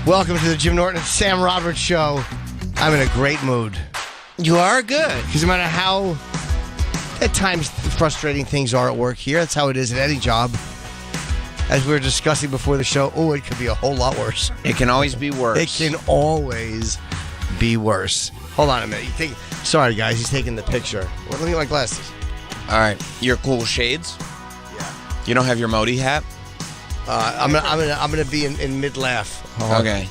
Welcome to the Jim Norton and Sam Roberts Show. I'm in a great mood. You are good. Because no matter how, at times, frustrating things are at work here, that's how it is at any job. As we were discussing before the show, it could be a whole lot worse. It can always be worse. It can always be worse. Hold on a minute. Sorry, guys. He's taking the picture. Well, let me get my glasses. All right. Your cool shades? Yeah. You don't have your Modi hat? I'm gonna be in mid laugh. Okay.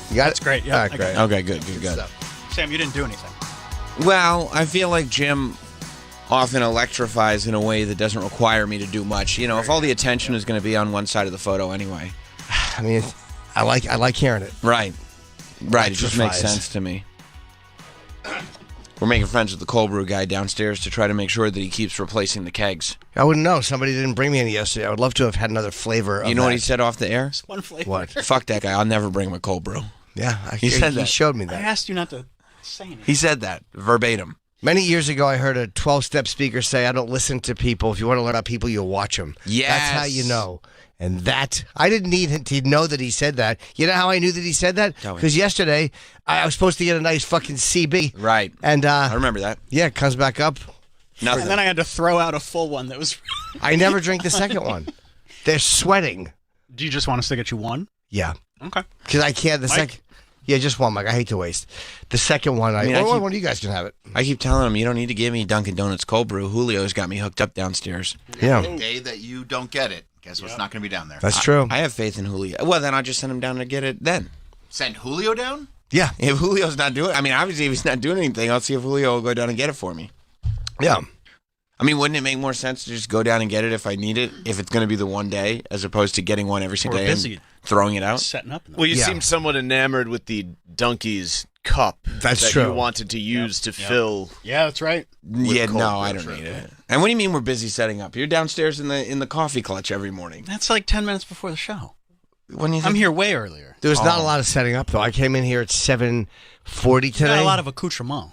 You got That's it? great. Yeah. All right, great. Okay, good. Sam, you didn't do anything. Well, I feel like Jim often electrifies in a way that doesn't require me to do much. You know, if all the attention is going to be on one side of the photo anyway. I mean, I like hearing it. Right. It just makes Electrifies. sense to me. We're making friends with the cold brew guy downstairs to try to make sure that he keeps replacing the kegs. I wouldn't know. Somebody didn't bring me any yesterday. I would love to have had another flavor of You know what that. he said off the air? Just one flavor. What? Fuck that guy. I'll never bring him a cold brew. Yeah, He said that. He showed me I that. asked you not to say anything. He said that verbatim. Many years ago, I heard a 12-step speaker say, I don't listen to people. If you want to learn about people, you'll watch them. Yes. That's how you know. And that, I didn't need to know that he said that. You know how I knew that he said that? Tell me. Because yesterday, I was supposed to get a nice fucking CB. Right. And, I remember that. yeah, it comes back up. Nothing. And then I had to throw out a full one that was... I never drink the second one. They're sweating. Do you just want us to get you one? Yeah. Okay. Because I can't, the Mike? second... Yeah, just one, Mike. I hate to waste. The second one, I keep- one of you guys can have it. I keep telling him, you don't need to give me Dunkin' Donuts cold brew. Julio's got me hooked up downstairs. Yeah, The day that you don't get it, guess what's not going to be down there? that's true. I have faith in Julio. Well, then I'll just send him down to get it then. Send Julio down? Yeah, If Julio's not doing obviously if he's not doing anything, I'll see if Julio will go down and get it for me. yeah. I mean, wouldn't it make more sense to just go down and get it if I need it, if it's going to be the one day, as opposed to getting one every single We're day busy. and throwing it out? Setting up. Well, you Yeah. seem somewhat enamored with the Donkey's cup That's that true. you wanted to use to fill. Yeah, that's right. Yeah, cold no, I brew, don't right. need it. And what do you mean we're busy setting up? You're downstairs in the coffee clutch every morning. That's like 10 minutes before the show. When you think I'm here way earlier. There was not a lot of setting up, though. I came in here at 7:40 today. Got a lot of accoutrement.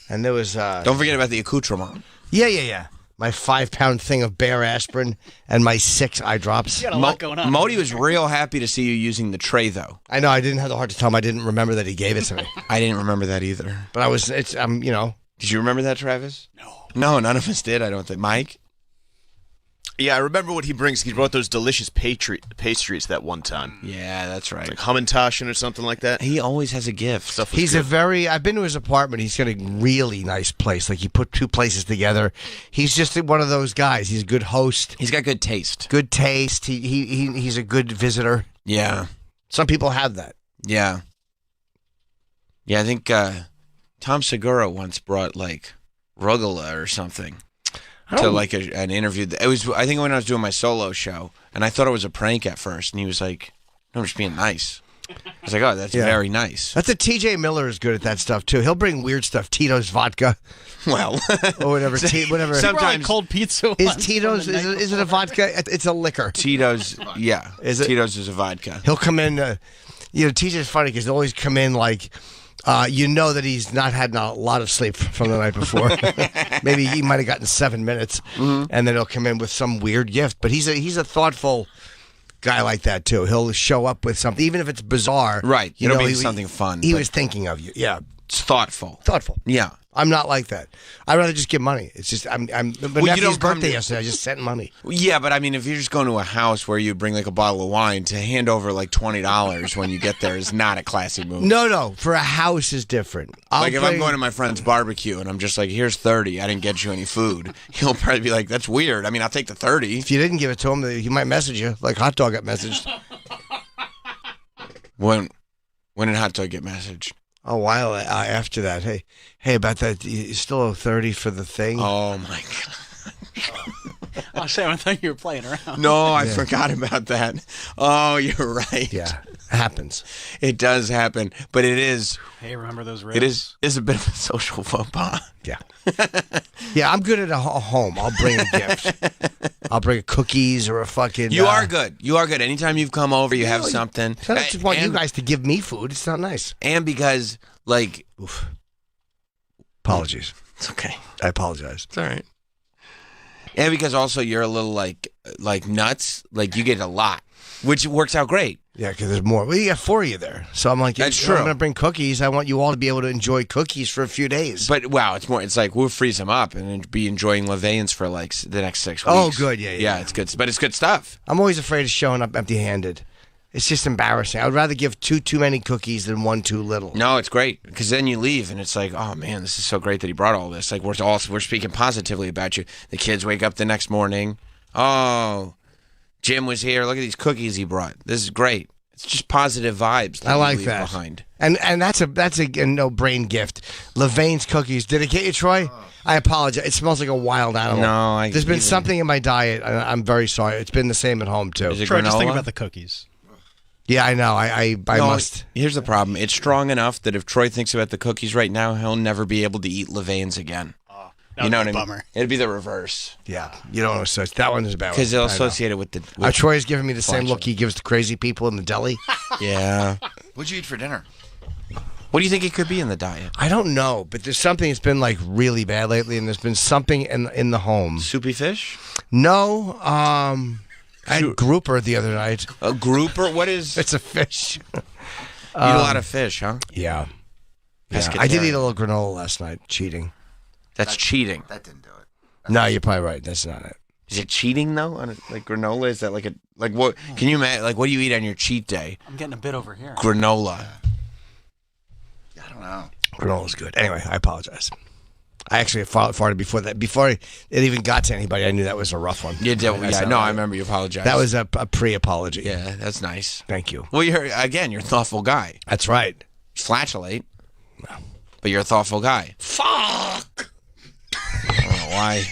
And there was... Don't forget about the accoutrement. Yeah. My 5-pound thing of Bear aspirin and my 6 eye drops. You got a lot going on. Modi was real happy to see you using the tray, though. I know, I didn't have the heart to tell him I didn't remember that he gave it to me. I didn't remember that either. But I was, you know... Did you remember that, Travis? No. No, none of us did, I don't think. Mike? Yeah, I remember what he brings. He brought those delicious pastries that one time. Yeah, that's right. Like Hamantashen or something like that. He always has a gift. Stuff was He's good. I've been to his apartment. He's got a really nice place. Like, he put 2 places together. He's just one of those guys. He's a good host, He's got good taste. good taste. He's a good visitor. Yeah. Some people have that. Yeah. Yeah, I think Tom Segura once brought, like, rugula or something to, like, an interview. It was, I think, when I was doing my solo show, and I thought it was a prank at first, and he was like, no, I'm just being nice. I was like, oh, that's Yeah. very nice. That's a TJ Miller is good at that stuff, too. He'll bring weird stuff. Tito's vodka Well, or whatever. Whatever. Some- Sometimes Sometimes- cold pizza. Is once Tito's, from the night is it a vodka? It's a liquor. Tito's, yeah. Is it? Tito's is a vodka. He'll come in, TJ's funny because he'll always come in like, you know that he's not had a lot of sleep from the night before. Maybe he might have gotten 7 minutes, and then he'll come in with some weird gift. But he's a thoughtful guy like that too. He'll show up with something, even if it's bizarre. Right. You It'll know, be he- something fun, He but- was thinking of you. Yeah, It's thoughtful. thoughtful. Yeah. I'm not like that. I'd rather just give money. It's just but you nephew's don't come birthday to- yesterday. I just sent money. Yeah, but I mean, if you're just going to a house where you bring like a bottle of wine, to hand over like $20 when you get there is not a classy move. No. For a house is different. Like if I'm going to my friend's barbecue and I'm just like, here's 30, I didn't get you any food. He'll probably be like, that's weird. I mean, I'll take the 30. if you didn't give it to him, he might message you like Hot Dog got messaged. When did Hot Dog get messaged? A while after that, hey, about that, you still owe 30 for the thing. Oh my God. Oh, Sam, I thought you were playing around. No, I forgot about that. Oh, you're right. Yeah, happens. It does happen, but it is Hey, remember those ribs? it is a bit of a social faux pas. Yeah, yeah. I'm good at a home. I'll bring a gift. I'll bring cookies or a fucking. You are good. You are good. Anytime you've come over, you have know, something. I don't just want you And- guys to give me food. It's not nice. And because, like, Oof. Apologies. it's okay. I apologize. It's all right. And because also you're a little like nuts. Like you get a lot. which works out great. Yeah, because there's more. Well, you got 4 of you there. So I'm like, That's if true. I'm going to bring cookies. I want you all to be able to enjoy cookies for a few days. But wow, it's more. It's like we'll freeze them up and then be enjoying Levains for like the next 6 weeks. Oh, good. Yeah. It's good, but it's good stuff. I'm always afraid of showing up empty-handed. It's just embarrassing. I would rather give too many cookies than one too little. No, it's great because then you leave and it's like, oh man, this is so great that he brought all this. Like we're speaking positively about you. The kids wake up the next morning. Oh, Jim was here. Look at these cookies he brought. This is great. It's just positive vibes. That I like you leave that. Behind. And that's a no-brain gift. Levain's cookies. Did it get you, Troy? I apologize. It smells like a wild animal. No, There's been something in my diet. I'm very sorry. It's been the same at home too. Is it Troy, just think granola? about the cookies. Yeah, I know. I No, must. Here's the problem. It's strong enough that if Troy thinks about the cookies right now, he'll never be able to eat Levains again. You know what I mean? Bummer. It'd be the reverse. Yeah, you don't associate. That one is a bad one. Because they'll I know. associate it with the. Troy's giving me the same Watch look he gives to crazy people in the deli. Yeah. What'd you eat for dinner? What do you think it could be in the diet? I don't know, but there's something that's been like really bad lately, and there's been something in the home. Soupy fish? No, I had grouper the other night. A grouper? What is? It's a fish. Eat a lot of fish, huh? Yeah. I Pescatarian. did eat a little granola last night. Cheating. That's cheating. That didn't do it. No, you're probably right. That's not it. Is it cheating though? Like granola? Is that like what? Can you imagine? Like what do you eat on your cheat day? I'm getting a bit over here. Granola. I don't know. Granola's good. Anyway, I apologize. I actually farted before that. Before it even got to anybody, I knew that was a rough one. You did. I remember you apologized. That was a pre-apology. Yeah, that's nice. Thank you. Well, you're a thoughtful guy. That's right. Flatulate. No. But you're a thoughtful guy. Fuck! I don't know why.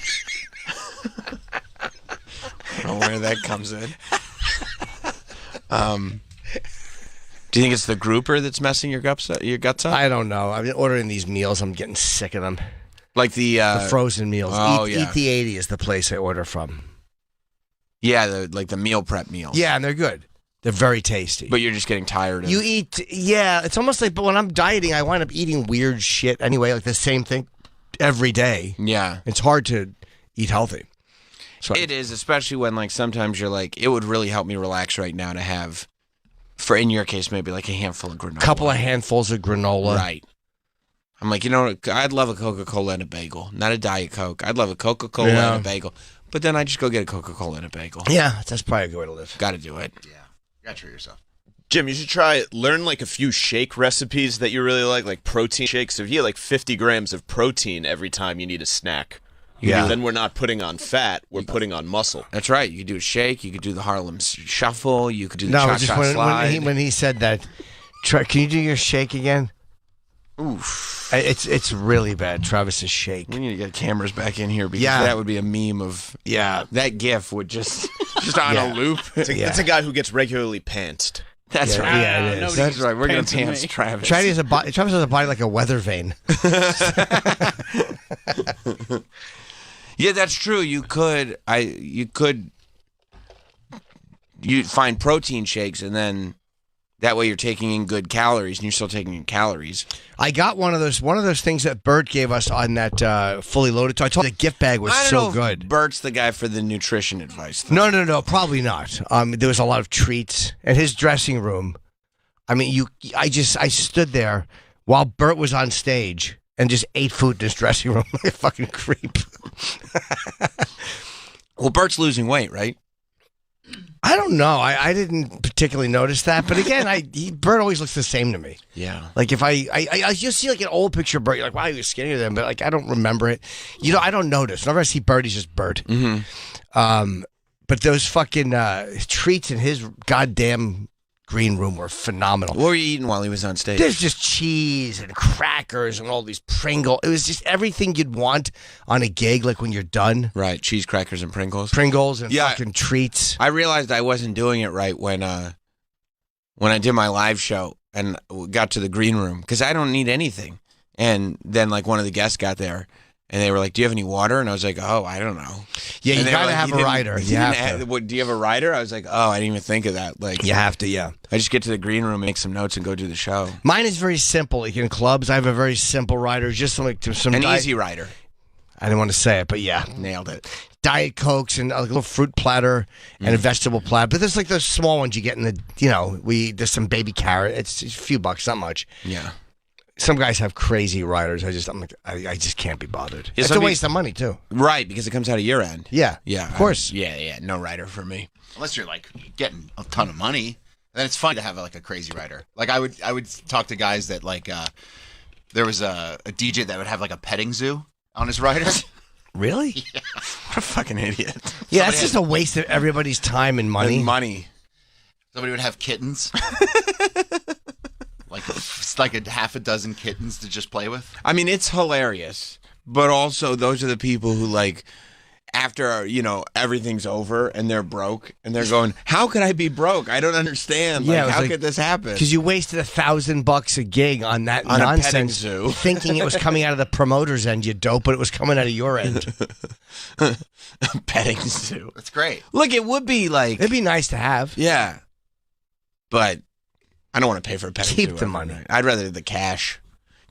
I don't know where that comes in. Do you think it's the grouper that's messing your guts up? I don't know. I've been ordering these meals. I'm getting sick of them. Like the Frozen meals. Oh, Eat the 80 is the place I order from. Yeah, the meal prep meals. Yeah, and they're good. They're very tasty. But you're just getting tired of you eat, it's almost like, but when I'm dieting, I wind up eating weird shit anyway, like the same thing every day. Yeah. It's hard to eat healthy. So It is, especially when like sometimes you're like, it would really help me relax right now to have, for in your case, maybe like a handful of granola. couple of handfuls of granola. Right. I'm like, I'd love a Coca-Cola and a bagel, not a Diet Coke. I'd love a Coca-Cola and a bagel. But then I just go get a Coca-Cola and a bagel. Yeah, that's probably a good way to live. Got to do it. Yeah. You gotta treat yourself. Jim, you should learn like a few shake recipes that you really like protein shakes. If you get like 50 grams of protein every time you need a snack, then we're not putting on fat, we're putting on muscle. That's right. You could do a shake. You could do the Harlem Shuffle. You could do the No, Cha-Cha just Slide. when he said that, can you do your shake again? Oof. It's really bad, Travis's shake. We need to get cameras back in here because Yeah. that would be a meme of that GIF would just on a loop. It's a guy who gets regularly pantsed. That's right. Yeah, it is. That's right. We're gonna pantsing pants me. Travis. Travis has a body like a weather vane. Yeah, that's true. You find protein shakes and then that way you're taking in good calories and you're still taking in calories. I got one of those things that Bert gave us on that fully loaded. I told you the gift bag was I don't so know if good. Bert's the guy for the nutrition advice. Though. No, probably not. There was a lot of treats in his dressing room. I mean, I stood there while Bert was on stage and just ate food in his dressing room like a fucking creep. Well, Bert's losing weight, right? I don't know. I didn't particularly notice that, but again, Bert always looks the same to me. Yeah. Like if I just see like an old picture of Bert, you're like, wow, he was skinnier then, but like I don't remember it. I don't notice. Whenever I see Bert, he's just Bert. Mm-hmm. But those fucking treats in his goddamn green room were phenomenal. What were you eating while he was on stage? There's just cheese and crackers and all these Pringles. It was just everything you'd want on a gig, like when you're done. Right, cheese, crackers, and Pringles. Pringles and fucking treats. I realized I wasn't doing it right when I did my live show and got to the green room because I don't need anything. And then like one of the guests got there and they were like, "Do you have any water?" And I was like, "Oh, I don't know." Yeah, and you gotta have a rider. Do you have a rider? I was like, "Oh, I didn't even think of that." Like, you have to, yeah. I just get to the green room, make some notes, and go do the show. Mine is very simple. Like in clubs, I have a very simple rider, just like some Easy rider. I didn't want to say it, but yeah, nailed it. Diet Cokes and a little fruit platter and a vegetable platter. But there's like those small ones you get in the, there's some baby carrot. It's a few bucks, not much. Yeah. Some guys have crazy riders. I'm like, I just can't be bothered. Yeah, It's a waste of money, too. Right, because it comes out of your end. Yeah. Yeah. Of course. Yeah. No rider for me. Unless you're like getting a ton of money, then it's fun to have like a crazy rider. Like I would talk to guys that like there was a DJ that would have like a petting zoo on his rider. Really? Yeah. What a fucking idiot. Yeah, that's just a waste of everybody's time and money. Somebody would have kittens. It's like a half a dozen kittens to just play with. I mean, it's hilarious, but also those are the people who like after everything's over and they're broke and they're going, how could I be broke? I don't understand. Yeah, how could this happen? Because you wasted $1,000 a gig on that On a petting nonsense, zoo. thinking it was coming out of the promoter's end, you dope, but it was coming out of your end. Petting zoo. That's great. Look, it would be like It'd be nice to have. yeah, but I don't want to pay for a petting zoo. Keep the every money. night. I'd rather the cash.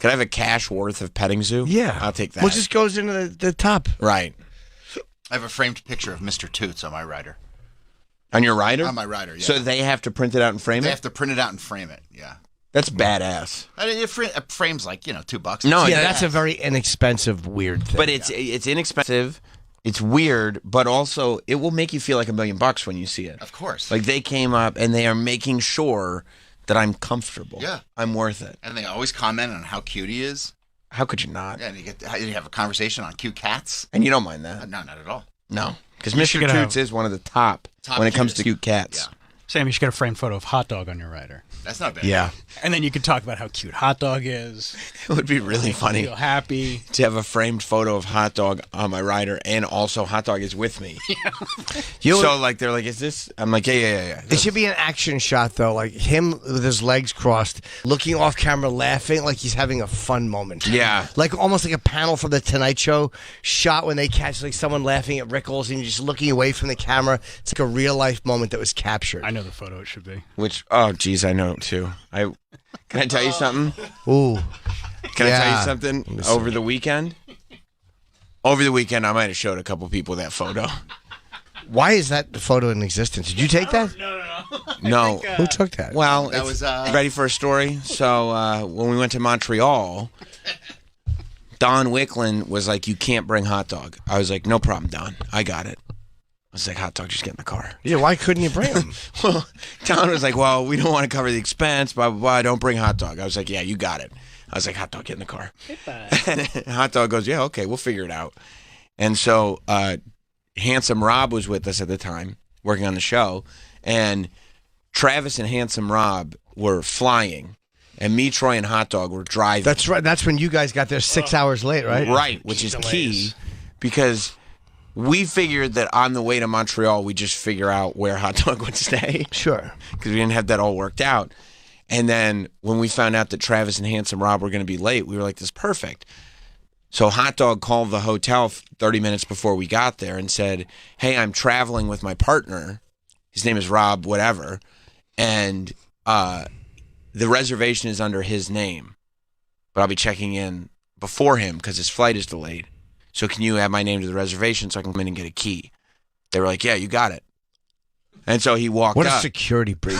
Could I have a cash worth of petting zoo? Yeah, I'll take that. Well, it just goes into the top. Right. I have a framed picture of Mr. Toots on my rider. On your rider? On my rider, yeah. So they have to print it out and frame They it? have to print it out and frame it, yeah. That's badass. It frames like, $2. No, Yeah, that's a very inexpensive, weird thing. But it's inexpensive. It's weird, but also it will make you feel like $1 million when you see it. Of course. Like they came up and they are making sure that I'm comfortable. Yeah. I'm worth it. And they always comment on how cute he is. How could you not? Yeah, and you have a conversation on cute cats. And you don't mind that. No, not at all. No. Because You should Mr. get a- Toots is one of the top when it comes to cute cats. Yeah. Sam, you should get a framed photo of Hot Dog on your rider. That's not bad. yeah. And then you could talk about how cute Hot Dog is. It would be really funny Feel happy. to have a framed photo of Hot Dog on my rider and also Hot Dog is with me. So like they're like, is this? I'm like, yeah. It should be an action shot, though, like him with his legs crossed, looking off camera, laughing like he's having a fun moment. Yeah. Like almost like a panel from the Tonight Show shot when they catch like someone laughing at Rickles and you're just looking away from the camera. It's like a real life moment that was captured. I know the photo it should be. Which, oh, geez, I know too. Can I tell you something? Ooh. Can I tell Yeah. you something? Over the weekend, I might have showed a couple people that photo. Why is that photo in existence? Did you take that? No. Who took that? Well, That was, ready for a story? So when we went to Montreal, Don Wicklund was like, you can't bring Hot Dog. I was like, no problem, Don. I got it. I was like, Hot Dog, just get in the car. Yeah, why couldn't you bring him? Well, Don was like, well, we don't want to cover the expense, blah, blah, blah. Don't bring Hot Dog. I was like, yeah, you got it. I was like, Hot Dog, get in the car. Hot Dog goes, yeah, okay, we'll figure it out. And so Handsome Rob was with us at the time, working on the show, and Travis and Handsome Rob were flying, and me, Troy, and Hot Dog were driving. That's right. That's when you guys got there 6 hours late, right? Right, which is key, because we figured that on the way to Montreal, we'd just figure out where Hot Dog would stay. Sure. Because we didn't have that all worked out. And then when we found out that Travis and Handsome Rob were going to be late, we were like, this is perfect. So Hot Dog called the hotel 30 minutes before we got there and said, hey, I'm traveling with my partner. His name is Rob, whatever. And the reservation is under his name. But I'll be checking in before him because his flight is delayed. So can you add my name to the reservation so I can come in and get a key? They were like, yeah, you got it. And so he walked What up. a security breach.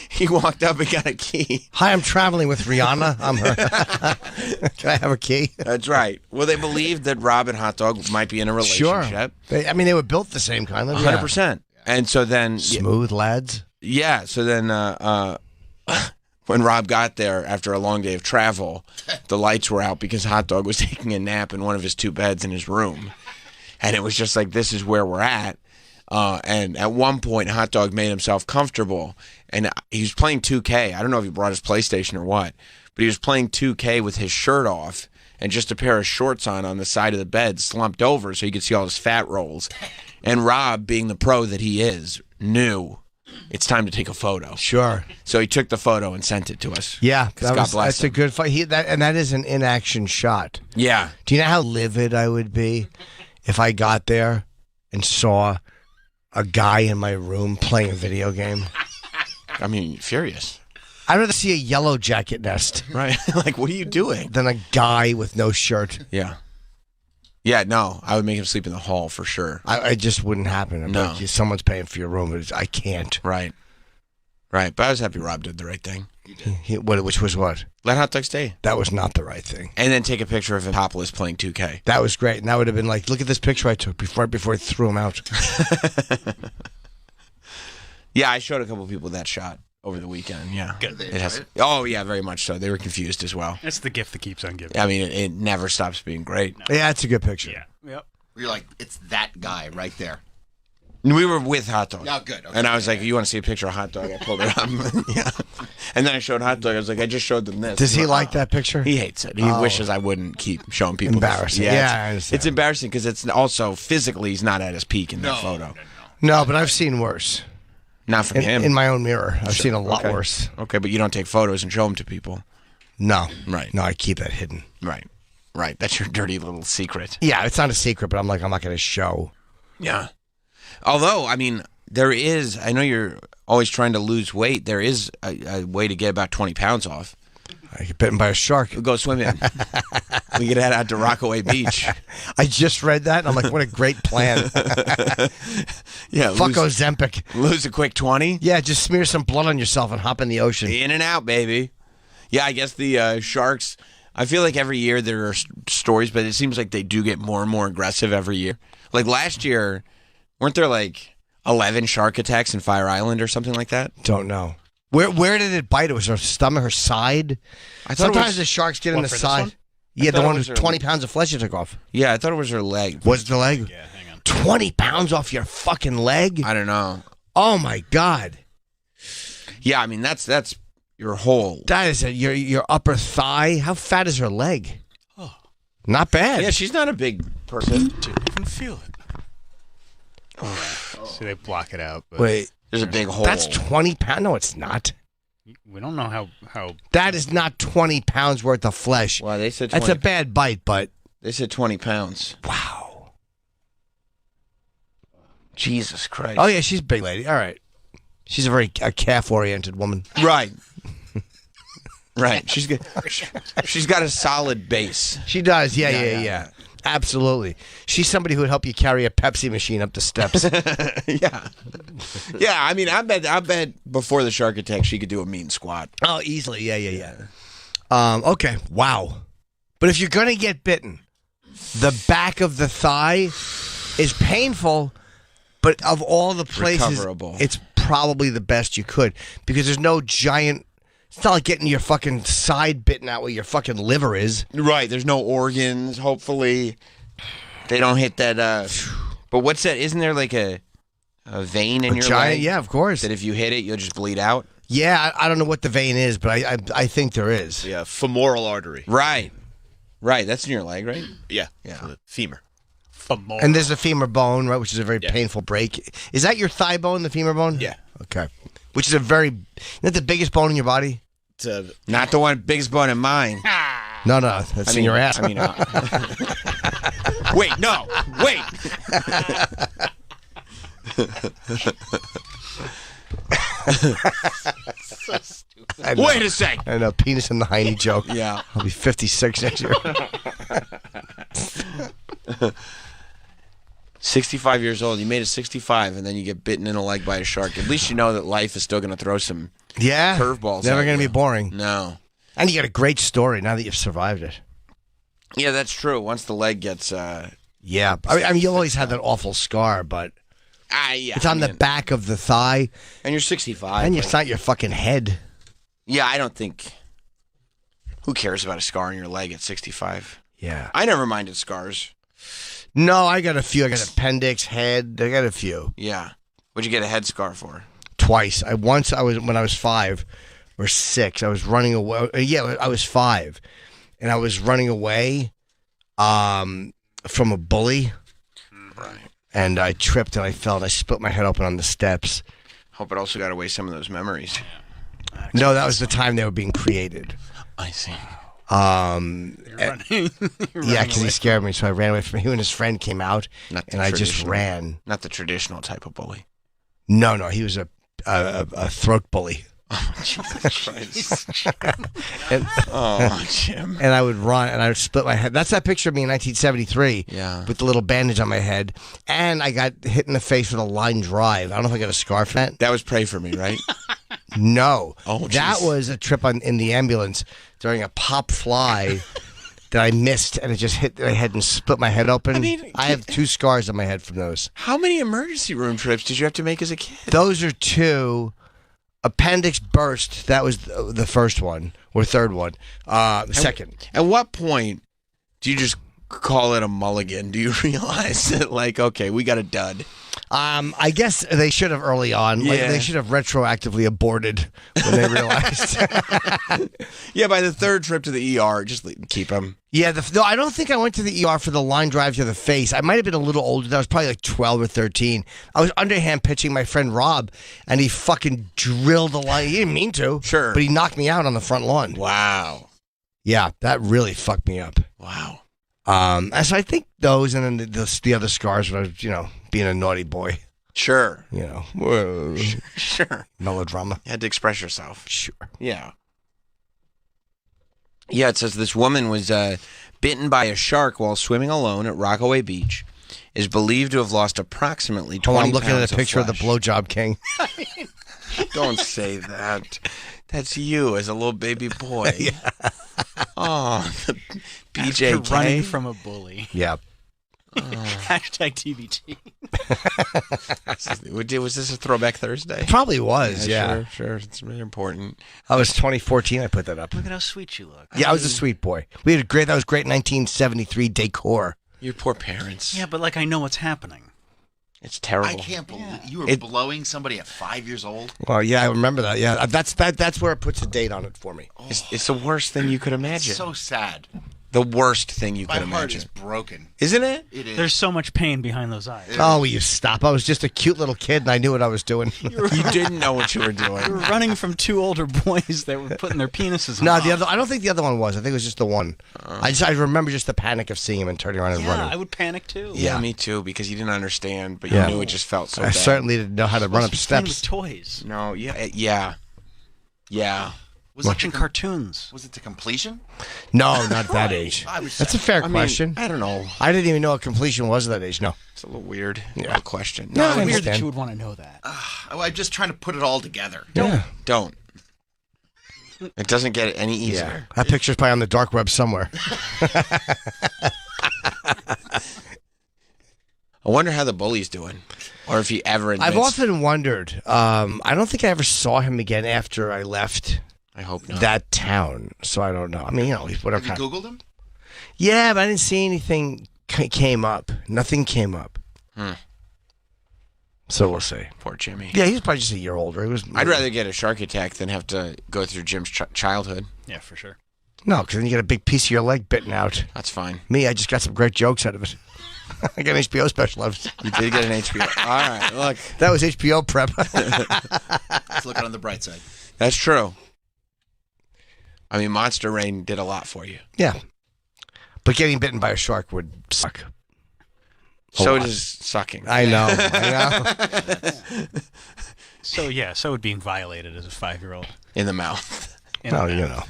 He walked up and got a key. Hi, I'm traveling with Rihanna. I'm her. Can I have a key? That's right. Well, they believed that Rob and Hot Dog might be in a relationship. Sure. They were built the same kind of. 100%. And so then... Smooth lads. Yeah. So then when Rob got there after a long day of travel, the lights were out because Hot Dog was taking a nap in one of his two beds in his room. And it was just like, this is where we're at. And at one point, Hot Dog made himself comfortable. And he was playing 2K. I don't know if he brought his PlayStation or what. But he was playing 2K with his shirt off and just a pair of shorts on the side of the bed, slumped over so you could see all his fat rolls. And Rob, being the pro that he is, knew it's time to take a photo. Sure. So he took the photo and sent it to us. Yeah, God bless that's him. a good fight. That is an in-action shot. Yeah. Do you know how livid I would be if I got there and saw a guy in my room playing a video game? I mean, furious. I'd rather see a yellow jacket nest Right. Like, what are you doing? than a guy with no shirt. Yeah. Yeah, no, I would make him sleep in the hall for sure. I just wouldn't happen. I'm No. like, someone's paying for your room, but I can't. Right. Right. But I was happy Rob did the right thing. Which was what? Let hot dog stay. That was not the right thing. And then take a picture of him topless playing 2K. That was great. And that would have been like, look at this picture I took before I threw him out. Yeah, I showed a couple people that shot over the weekend. Yeah. Good. It has. Oh, yeah, very much so. They were confused as well. That's the gift that keeps on giving. I mean, it never stops being great. Yeah, it's a good picture. Yeah. Yep. You're like, it's that guy right there. We were with hot dog. Oh, good. Okay. And I was like, you want to see a picture of hot dog? I pulled it up. Yeah. And then I showed hot dog. I was like, I just showed them this. Does he like that picture? He hates it. He wishes I wouldn't keep showing people. Embarrassing. This. Yeah, I understand. It's embarrassing because it's also physically he's not at his peak in that photo. No, but I've seen worse. Not from him. In my own mirror. I've seen a lot Okay. worse. Okay, but you don't take photos and show them to people. No. Right. No, I keep that hidden. Right. Right. That's your dirty little secret. Yeah, it's not a secret, but I'm not going to show. Yeah. Although, I mean, there is, I know you're always trying to lose weight. There is a way to get about 20 pounds off. I get bitten by a shark. We'll go swimming. We could head out to Rockaway Beach. I just read that, and I'm like, what a great plan. Yeah. Fuck Ozempic. Lose a quick 20. Yeah, just smear some blood on yourself and hop in the ocean. In and out, baby. Yeah, I guess the sharks, I feel like every year there are stories, but it seems like they do get more and more aggressive every year. Like last year, weren't there like 11 shark attacks in Fire Island or something like that? Don't know. Where did it bite? It was her stomach, her side? I thought Sometimes the sharks get in the for this side. one? Yeah, the thought it one was with her- 20 pounds of flesh you took off. Yeah, I thought it was her leg. Was it the leg? Yeah, hang on. 20 pounds off your fucking leg? I don't know. Oh, my God. Yeah, I mean, that's your whole. That is your upper thigh. How fat is her leg? Oh. Not bad. Yeah, she's not a big person. Didn't even feel it. See, they block it out. But Wait, There's a big hole. that's 20 pounds? No, it's not. we don't know how. That is not 20 pounds worth of flesh. Wow, they said 20, That's a bad bite, but they said 20 pounds. wow. Jesus Christ. Oh, yeah, she's a big lady. All right. She's a calf-oriented woman. Right. Right. She's got a solid base. She does. Yeah. Absolutely. She's somebody who would help you carry a Pepsi machine up the steps. Yeah. Yeah, I mean, I bet before the shark attack she could do a mean squat. Oh, easily. Yeah. Okay. Wow. But if you're going to get bitten, the back of the thigh is painful, but of all the places, Recoverable. it's probably the best you could because there's no giant. It's not like getting your fucking side bitten out where your fucking liver is. Right, there's no organs, hopefully. They don't hit that but what's that? Isn't there like a vein in your Giant, leg? yeah, of course. That if you hit it, you'll just bleed out? Yeah, I don't know what the vein is, but I think there is. Yeah, femoral artery. Right. Right, that's in your leg, right? Yeah. Yeah. The femur. Femoral. And there's a femur bone, right, which is a very painful break. Is that your thigh bone, the femur bone? Yeah. Okay. Which is isn't that the biggest bone in your body? It's Not the one biggest bone in mine. No, that's in your ass. I mean, wait, no, wait. Wait a sec. I know, penis in the hiney joke. Yeah. I'll be 56 next year. 65 years old. You made it 65, and then you get bitten in the leg by a shark. At least you know that life is still going to throw some Yeah. curveballs. Never at going to you. be boring. No. And you got a great story now that you've survived it. Yeah, that's true. Once the leg gets, Yeah. I mean, you always had that awful scar, but yeah, it's on the back of the thigh, and you're 65. and it's not your fucking head. Yeah, I don't think. Who cares about a scar on your leg at 65? Yeah. I never minded scars. No, I got a few. I got appendix, head. I got a few. Yeah. What'd you get a head scar for? Twice. When I was 5 or 6. I was running away. Yeah, I was 5, and I was running away, from a bully. Right. And I tripped and I fell and I split my head open on the steps. Hope it also got away some of those memories. No, that was the time they were being created. I see. You're running. Yeah, because he scared me, so I ran away from him. He and his friend came out, Not the and I just traditional- ran. Not the traditional type of bully. No, he was a throat bully. Oh, Jesus Christ. and, Jim. and I would run and I would split my head. That's that picture of me in 1973 with the little bandage on my head. And I got hit in the face with a line drive. I don't know if I got a scar from that. That was Pray For Me, right? No. Oh, that geez. was a trip in the ambulance during a pop fly that I missed, and it just hit my head and split my head open. I have 2 scars on my head from those. How many emergency room trips did you have to make as a kid? Those are 2. Appendix burst. That was the first one or third one. Second. At what point do you just call it a mulligan? Do you realize that, like, okay, we got a dud? I guess they should have early on. Like, they should have retroactively aborted when they realized. Yeah, by the 3rd trip to the ER, just keep them. Yeah, no, I don't think I went to the ER for the line drive to the face. I might have been a little older. I was probably like 12 or 13. I was underhand pitching my friend Rob, and he fucking drilled the line. He didn't mean to. Sure. But he knocked me out on the front lawn. Wow. Yeah, that really fucked me up. Wow. And so I think those, and then the other scars when I was, being a naughty boy. Sure. Sure. Melodrama. You had to express yourself. Sure. Yeah. Yeah, it says this woman was bitten by a shark while swimming alone at Rockaway Beach. Is believed to have lost approximately 20 I'm looking at pounds a picture of the flesh. blowjob king. Don't say that. That's you as a little baby boy. Yeah. Oh, the After running BJK. from a bully. Yeah. Hashtag TBT. Was this a Throwback Thursday? Probably was, yeah. Sure. It's really important. That was 2014 I put that up. Look at how sweet you look. Yeah, I was a sweet boy. That was great 1973 decor. Your poor parents. Yeah, but I know what's happening. It's terrible. I can't believe you were blowing somebody at 5 years old. Well, yeah, I remember that. Yeah, that's where it puts a date on it for me. It's the worst thing you could imagine. It's so sad. The worst thing you could My heart imagine. is broken. Isn't it? It is. There's so much pain behind those eyes. Oh, will you stop? I was just a cute little kid, and I knew what I was doing. You didn't know what you were doing. You were running from 2 older boys that were putting their penises on. No, I don't think the other one was. I think it was just the one. I remember just the panic of seeing him and turning around and Yeah, running. I would panic too. Yeah, me too, because you didn't understand, but you Yeah. knew it just felt so I bad. certainly didn't know how to run up Playing with steps. toys. No, yeah. Watching cartoons. Was it to completion? No, not at that age. That's a fair question. I don't know. I didn't even know what completion was at that age. No. It's a little weird. Yeah. Little question. No, I It's weird understand. that you would want to know that. I'm just trying to put it all together. Yeah. Don't. It doesn't get any easier. That picture's probably on the dark web somewhere. I wonder how the bully's doing, or if he ever admits. I've often wondered. I don't think I ever saw him again after I left I hope not. that town, so I don't know. I mean, whatever. Have you Googled him? Yeah, but I didn't see anything came up. Nothing came up. So we'll see. Poor Jimmy. Yeah, he's probably just a year older. He was. I'd rather get a shark attack than have to go through Jim's childhood. Yeah, for sure. No, because then you get a big piece of your leg bitten out. That's fine. Me, I just got some great jokes out of it. I got an HBO special out of it. You did get an HBO. All right, look. That was HBO prep. Let's look on the bright side. That's true. I mean, Monster Rain did a lot for you. Yeah. But getting bitten by a shark would suck. So lot. does sucking. I know. So would being violated as a 5-year-old. In the mouth. Well, you know.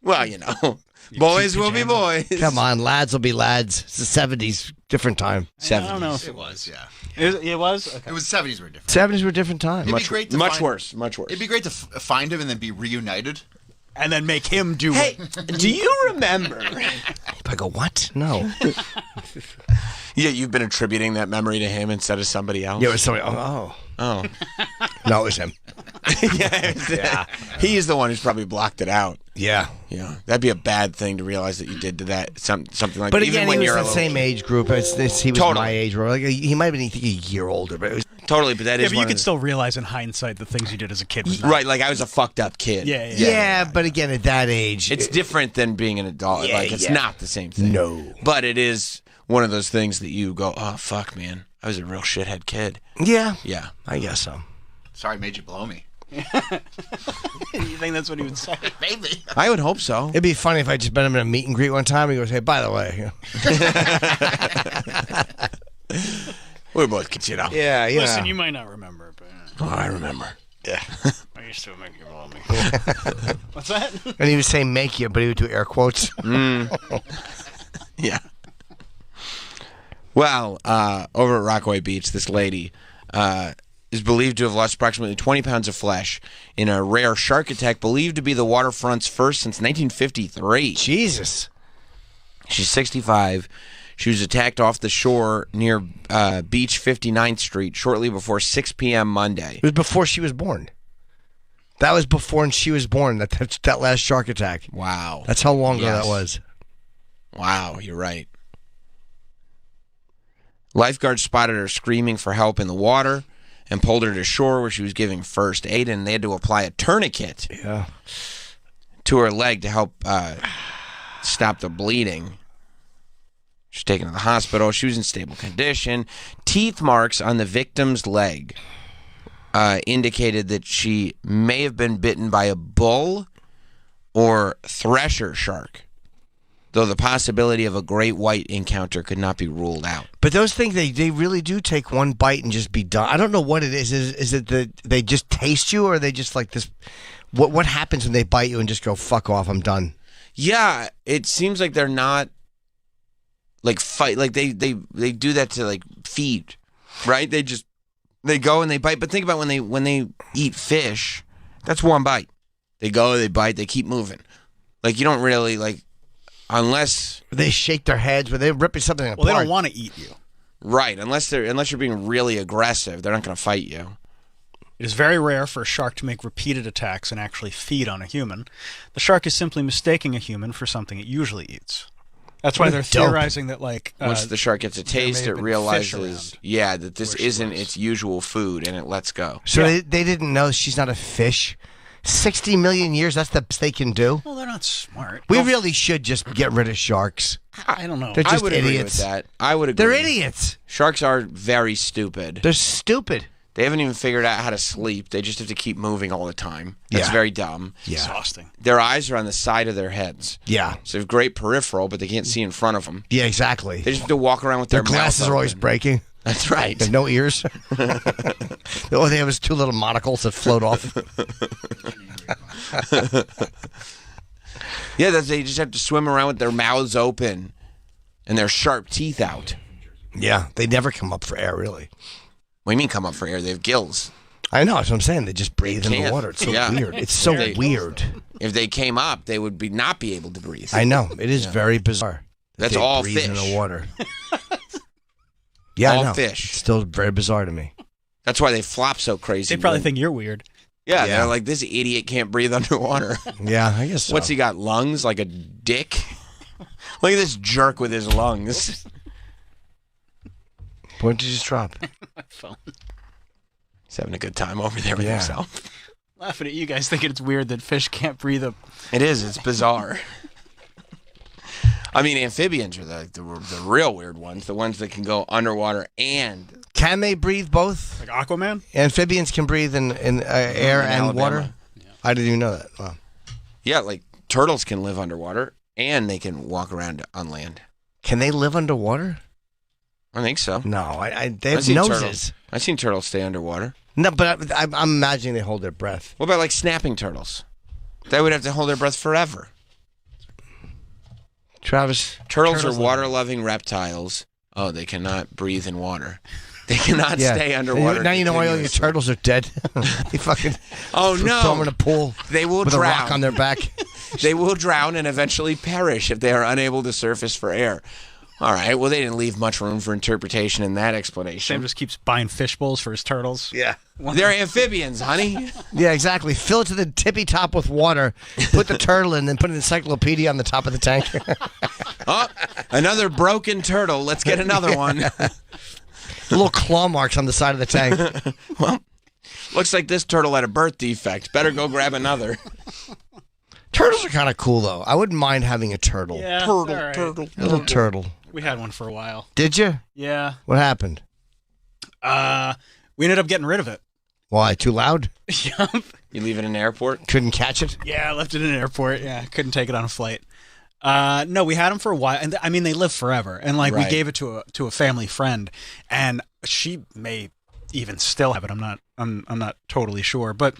Well, boys will be boys. Come on, lads will be lads. It's the 70s, different time. I don't know if It was, yeah. It was? Okay. It was 70s were different. 70s were a different time. It'd be great to Much find- worse. Much worse. It'd be great to find him and then be reunited. And then make him do Hey, it. do you remember? I go, what? No. Yeah, you've been attributing that memory to him instead of somebody else. Yeah, it was somebody. Oh. Oh. No, it was him. Yeah. He is the one who's probably blocked it out. Yeah. Yeah, that'd be a bad thing to realize that you did to that something like. But even again, when he was you're the a little same age group. He was Totally. my age. Like, he might have been a year older, but it was. Totally, but that Yeah, is but one you of could the- still realize in hindsight the things you did as a kid was not. right. Like I was a fucked up kid. Yeah. But again, at that age, It's different than being an adult. Yeah, like it's yeah. not the same thing. No. But it is one of those things that you go, oh fuck, man, I was a real shithead kid. Yeah, Yeah. I guess so. Sorry, made you blow me. You think that's what he would say? Maybe. I would hope so. It'd be funny if I just met him in a meet and greet one time. He goes, "Hey, by the way." We're both kids, you know. Yeah, Listen, you might not remember, but Oh, I remember. Yeah. used to make you love me. What's that? And he was saying make you, but he would do air quotes. Yeah. Well, over at Rockaway Beach, this lady is believed to have lost approximately 20 pounds of flesh in a rare shark attack believed to be the waterfront's first since 1953. Jesus. She's 65. She was attacked off the shore near Beach 59th Street shortly before 6 p.m. Monday. It was before she was born. That was before she was born, that last shark attack. Wow. That's how long ago Yes. that was. Wow, you're right. Lifeguards spotted her screaming for help in the water and pulled her to shore where she was giving first aid, and they had to apply a tourniquet to her leg to help stop the bleeding. She's taken to the hospital. She was in stable condition. Teeth marks on the victim's leg indicated that she may have been bitten by a bull or thresher shark, though the possibility of a great white encounter could not be ruled out. But those things, they really do take one bite and just be done. I don't know what it is. Is it that they just taste you, or are they just like this? What happens when they bite you and just go, fuck off, I'm done? Yeah, it seems like they're not like fight. Like they do that to like feed, right? They go and they bite. But think about when they eat fish, that's one bite. They go, they bite, they keep moving. Like you don't really like. Unless they shake their heads, but they're ripping something apart. Well, they don't want to eat you. Right, unless you're being really aggressive, they're not going to fight you. It is very rare for a shark to make repeated attacks and actually feed on a human. The shark is simply mistaking a human for something it usually eats. That's why they're theorizing that, like, once the shark gets a taste, it realizes, that this isn't its usual food, and it lets go. So they didn't know she's not a fish. 60 million years, that's the best they can do? Well, they're not smart. We really should just get rid of sharks. I don't know. They're just I would idiots. agree with that. I would agree. They're idiots. Sharks are very stupid. They're stupid. They haven't even figured out how to sleep. They just have to keep moving all the time. That's very dumb. Yeah. Exhausting. Their eyes are on the side of their heads. Yeah. So they have great peripheral, but they can't see in front of them. Yeah, exactly. They just have to walk around with Their their glasses mouth are always open. breaking. That's right. They have no ears. All they have is two little monocles that float off. They just have to swim around with their mouths open and their sharp teeth out. Yeah, they never come up for air, really. What do you mean come up for air? They have gills. I know, that's what I'm saying. They just breathe in the can't. water. It's so Yeah. weird. It's so weird. If they came up, they would not be able to breathe. I know. It is very bizarre. That's They all breathe fish. in the water. Yeah, All I know. fish. It's still very bizarre to me. That's why they flop so crazy. They probably think you're weird. Yeah, Yeah. they're like, this idiot can't breathe underwater. Yeah, I guess so. What's he got, lungs? Like a dick? Look at this jerk with his lungs. What did you just drop? My phone. He's having a good time over there with himself. Laughing at you guys thinking it's weird that fish can't breathe up. It is. It's bizarre. I mean, amphibians are the real weird ones, the ones that can go underwater and... Can they breathe both? Like Aquaman? Amphibians can breathe in air and Alabama. water? Yeah. I didn't even know that. Wow. Yeah, like turtles can live underwater and they can walk around on land. Can they live underwater? I think so. No, they have I've seen noses. turtles. I've seen turtles stay underwater. No, but I'm imagining they hold their breath. What about like snapping turtles? They would have to hold their breath forever. Travis. Turtles are water-loving reptiles. Oh, they cannot breathe in water. They cannot stay underwater. Now you know why all your continuously. turtles are dead. They fucking Oh throw no! them in a pool They will with drown. a rock on their back. They will drown and eventually perish if they are unable to surface for air. All right. Well, they didn't leave much room for interpretation in that Sam explanation. just keeps buying fish bowls for his turtles. Yeah. They're amphibians, honey. Yeah, exactly. Fill it to the tippy top with water. Put the turtle in, then put an encyclopedia on the top of the tank. Oh, another broken turtle. Let's get another one. Little claw marks on the side of the tank. Well, looks like this turtle had a birth defect. Better go grab another. Turtles are kind of cool, though. I wouldn't mind having a turtle. Yeah, Turtle, all right. turtle. A little turtle. We had one for a while. Did you? Yeah. What happened? We ended up getting rid of it. Why? Too loud? Yup. You leave it in an airport? Couldn't catch it? Yeah, I left it in an airport. Yeah, couldn't take it on a flight. No, we had them for a while, and I mean they live forever. And like we Right. gave it to a family friend, and she may even still have it. I'm not totally sure, but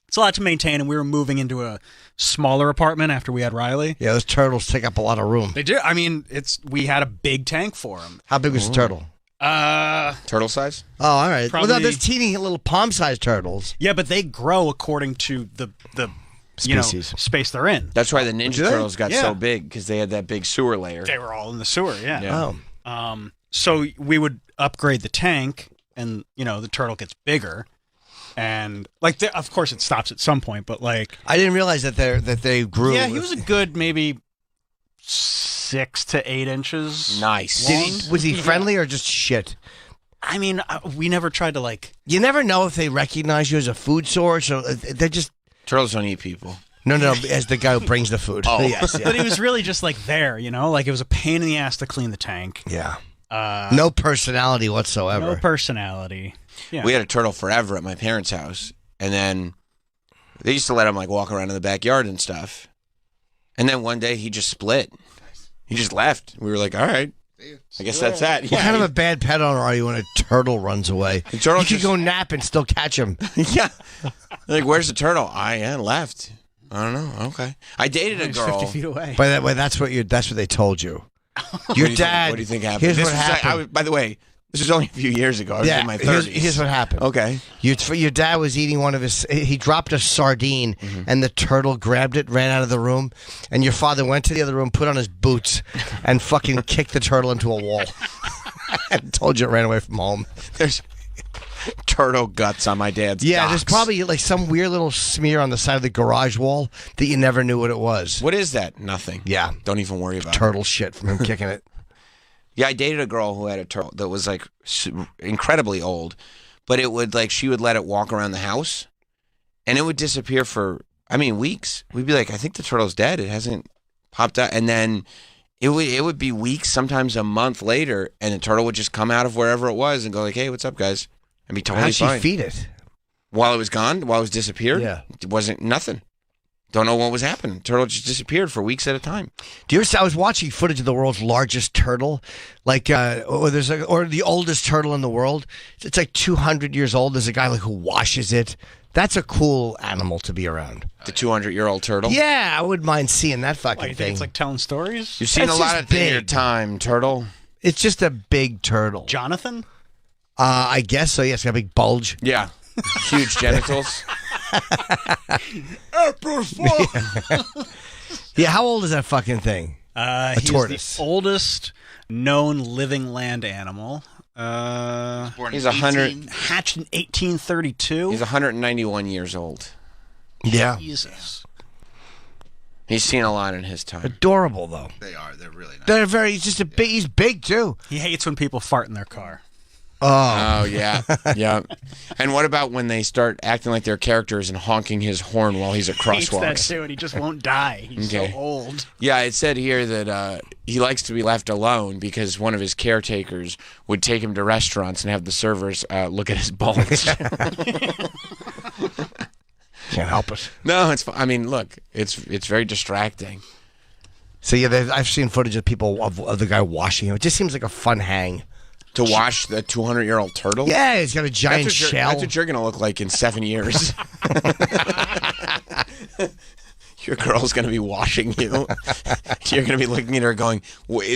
It's a lot to maintain, and we were moving into a smaller apartment after we had Riley. Yeah, those turtles take up a lot of room. They do. I mean, we had a big tank for them. How big was the turtle? Turtle size? Oh, all right. Probably- Well, no, there's teeny little palm-sized turtles. Yeah, but they grow according to the Species. space they're in. That's why the Ninja Do they? Turtles got Yeah. so big, because they had that big sewer layer. They were all in the sewer. Yeah. Oh. So we would upgrade the tank, and the turtle gets bigger, and of course it stops at some point. But I didn't realize that they grew. yeah, he was a good maybe 6 to 8 inches. Nice. long. Was he friendly or just shit? I mean, we never tried to You never know if they recognize you as a food source or they're just. Turtles don't eat people. No, as the guy who brings the food. Oh. Yes, yeah. But he was really just there, it was a pain in the ass to clean the tank. Yeah. No personality whatsoever. No personality. Yeah. We had a turtle forever at my parents' house, and then they used to let him walk around in the backyard and stuff. And then one day he just split. He just left. We were like, all right. I guess that's that. What kind of a bad pet owner are you when a turtle runs away? The turtle you could go nap and still catch him. Yeah. Where's the turtle? I left. I don't know. Okay. I dated a He's girl. 50 feet away. By that way, that's what they told you. Your dad. What do you think happened? Here's what happened. By the way, this was only a few years ago. I was in my 30s. Here's what happened. Okay. Your dad was eating one of his. He dropped a sardine, and the turtle grabbed it, ran out of the room, and your father went to the other room, put on his boots, and fucking kicked the turtle into a wall. And told you it ran away from home. There's turtle guts on my dad's Yeah, there's docks. probably some weird little smear on the side of the garage wall that you never knew what it was. What is that? Nothing. Yeah. Don't even worry about it. Turtle shit from him kicking it. Yeah, I dated a girl who had a turtle that was incredibly old, but it would she would let it walk around the house, and it would disappear for weeks. We'd be like, I think the turtle's dead. It hasn't popped out, and then it would be weeks, sometimes a month later, and the turtle would just come out of wherever it was and go hey, what's up, guys? And be totally How'd she fine. feed it? While it was gone, while it was disappeared, Yeah. it wasn't nothing. Don't know what was happening. Turtle just disappeared for weeks at a time. I was watching footage of the world's largest turtle, or the oldest turtle in the world. It's 200 years old. There's a guy who washes it. That's a cool animal to be around. The 200-year-old turtle. Yeah, I wouldn't mind seeing that fucking You thing. think it's telling stories? You've seen That's a lot just of things in your big. time, turtle. It's just a big turtle. Jonathan? I guess so. Yes, got a big bulge. Yeah. Huge genitals. Yeah, how old is that fucking thing? He's tortoise. the oldest known living land animal. Born He's in 100. 18 Hatched in 1832. He's 191 years old. Yeah, Jesus. He's seen a lot in his time. adorable though. They are. They're really nice. They're very. He's just a big. He's big too. He hates when people fart in their car. Oh, Oh, yeah. Yeah. And what about when they start acting like they're characters and honking his horn while he's at Hates that crosswalks? too, and he just won't die. He's Okay. so old. Yeah, it said here that he likes to be left alone because one of his caretakers would take him to restaurants and have the servers look at his bulge. can't help it. No, it's. Look, it's very distracting. So yeah, I've seen footage of people of the guy washing him. It just seems like a fun hang. To wash the 200-year-old turtle. Yeah, he's got a giant That's shell. what you're gonna look like in 7 years. Your girl's gonna be washing you. You're gonna be looking at her going,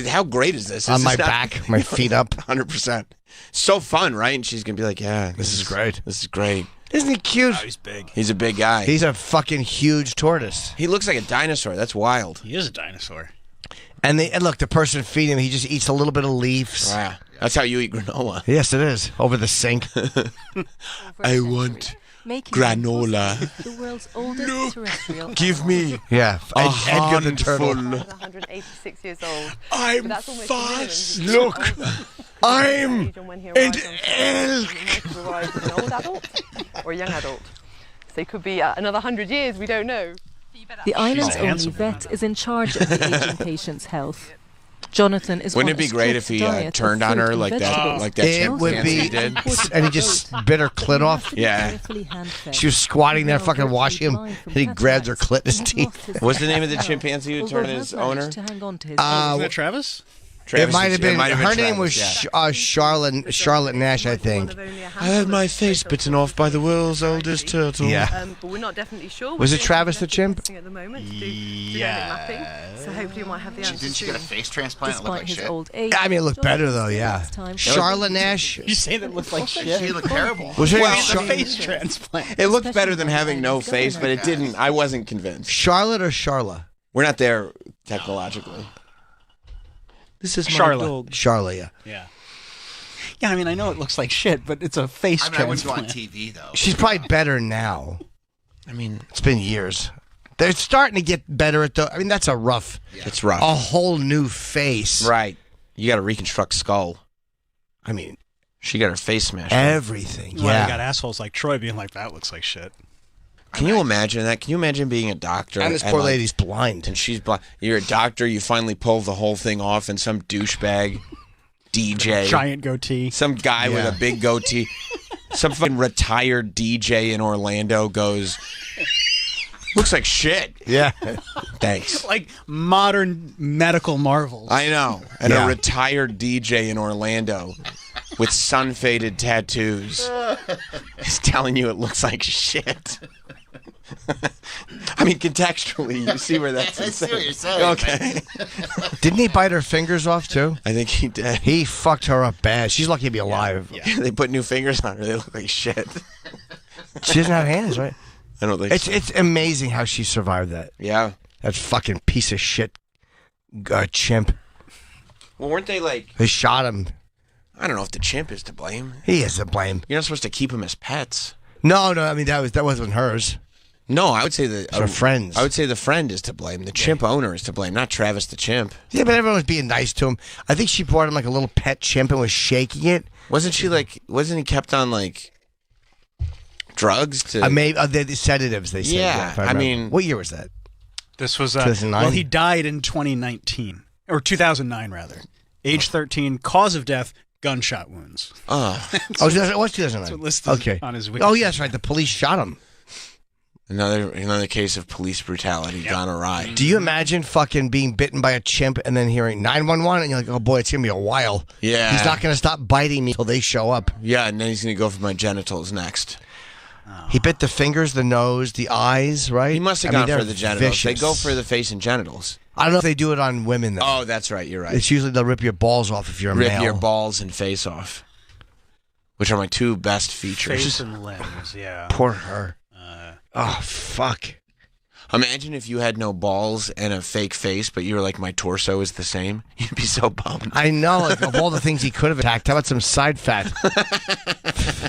"How great is this?" On my back, my feet up. 100%. So fun, right? And she's gonna be like, "Yeah, This is great. This is great." Isn't he cute? He's big. He's a big guy. He's a fucking huge tortoise. He looks like a dinosaur. That's wild. He is a dinosaur. And look, the person feeding him, he just eats a little bit of leaves. Wow. That's how you eat granola. Yes, it is. Over the sink. I want granola. The world's oldest terrestrial. Give me Yeah. a Edgar the turtle. handful. 186 years old. I'm But that's almost fast. a million. Look, I'm And when he an arrives on elk. he might arrive as an old adult or a young adult. So it could be another 100 years, we don't know. The island's a only handsome vet is in charge of the aging patient's health. Jonathan is Wouldn't on it be a great if strict he diet of turned on fruit her and like that, vegetables. like that It would chimpanzee be, did? and he just bit her clit off. Yeah. She was squatting there, fucking washing him, and he grabbed her clit in his teeth. What's the name of the chimpanzee who turned his owner? Isn't that Travis? Travis might the have Chimp. been. Might have been Her name Travis, was yeah. Charlotte Nash, I think. I had my face bitten off by the world's oldest turtle. Yeah. But we're not definitely sure. Was We're it doing Travis the genetic Chimp? testing at the moment to do genetic mapping. So hopefully we might have the answer Didn't she get a soon. face transplant? It looked Despite like his shit. old age. I mean, it looked better though. Yeah. Charlotte Nash. You say that looks like She shit. looked terrible. Was her Well, name The face transplant. It looked better than having no face, but it didn't. I wasn't convinced. Charlotte or Charla? We're not there technologically. This is my Charlotte. dog. Charlotte. Yeah. Yeah. Yeah, I mean, I know it looks like shit, but it's a face I mean, I wouldn't go on transplant. TV though. She's probably better now. I mean, It's been years. They're starting to get better at the. I mean, that's a rough. it's rough. A whole new face. Right. You got to reconstruct skull. I mean, She got her face smashed. everything. Well, Yeah. you got assholes like Troy being like, that looks like shit. Can you imagine that? Can you imagine being a doctor? And this poor like- lady's blind. And she's blind. You're a doctor. You finally pull the whole thing off, and some douchebag DJ, Giant goatee. some guy with a big goatee, some fucking retired DJ in Orlando goes, looks like shit. Yeah. Thanks. Like modern medical marvels. I know. And Yeah. a retired DJ in Orlando with sun-faded tattoos is telling you it looks like shit. I mean, contextually, you see where that's I see what you're saying. Okay. Didn't he bite her fingers off too? I think he did. He fucked her up bad. She's lucky to be alive. They put new fingers on her. They look like shit. She doesn't have hands, right? I don't think so. It's amazing how she survived that. Yeah. That fucking piece of shit chimp. Well, weren't they like... They shot him. I don't know if the chimp is to blame. He is to blame. You're not supposed to keep them as pets. No. I mean, that wasn't hers. No, I would say the... It's her friends. I would say the friend is to blame. The chimp owner is to blame, not Travis the chimp. Yeah, but everyone was being nice to him. I think she brought him like a little pet chimp and was shaking it. Wasn't he kept on like drugs to... The sedatives, they said. Yeah, if I remember. mean- What year was that? This was 2009? well, he died in 2019 or 2009 rather. Age 13, cause of death, gunshot wounds. Oh, what's 2009? That's what listed Okay. on his wiki. Oh, yeah, that's right. The police shot him. Another case of police brutality gone awry. Do you imagine fucking being bitten by a chimp and then hearing 911 and you're like, oh boy, it's going to be a while. Yeah. He's not going to stop biting me until they show up. Yeah, and then he's going to go for my genitals next. He bit the fingers, the nose, the eyes, right? He must have I mean, gone for they're the genitals. vicious. They go for the face and genitals. I don't know if they do it on women, though. Oh, that's right. You're right. It's usually they'll rip your balls off if you're a Rip male. your balls and face off, which are my two best features. Face and limbs, yeah. Poor her. Oh, fuck. Imagine if you had no balls and a fake face, but you were like, my torso is the same. You'd be so bummed. I know, like, of all the things he could have attacked, how about some side fat? Kinda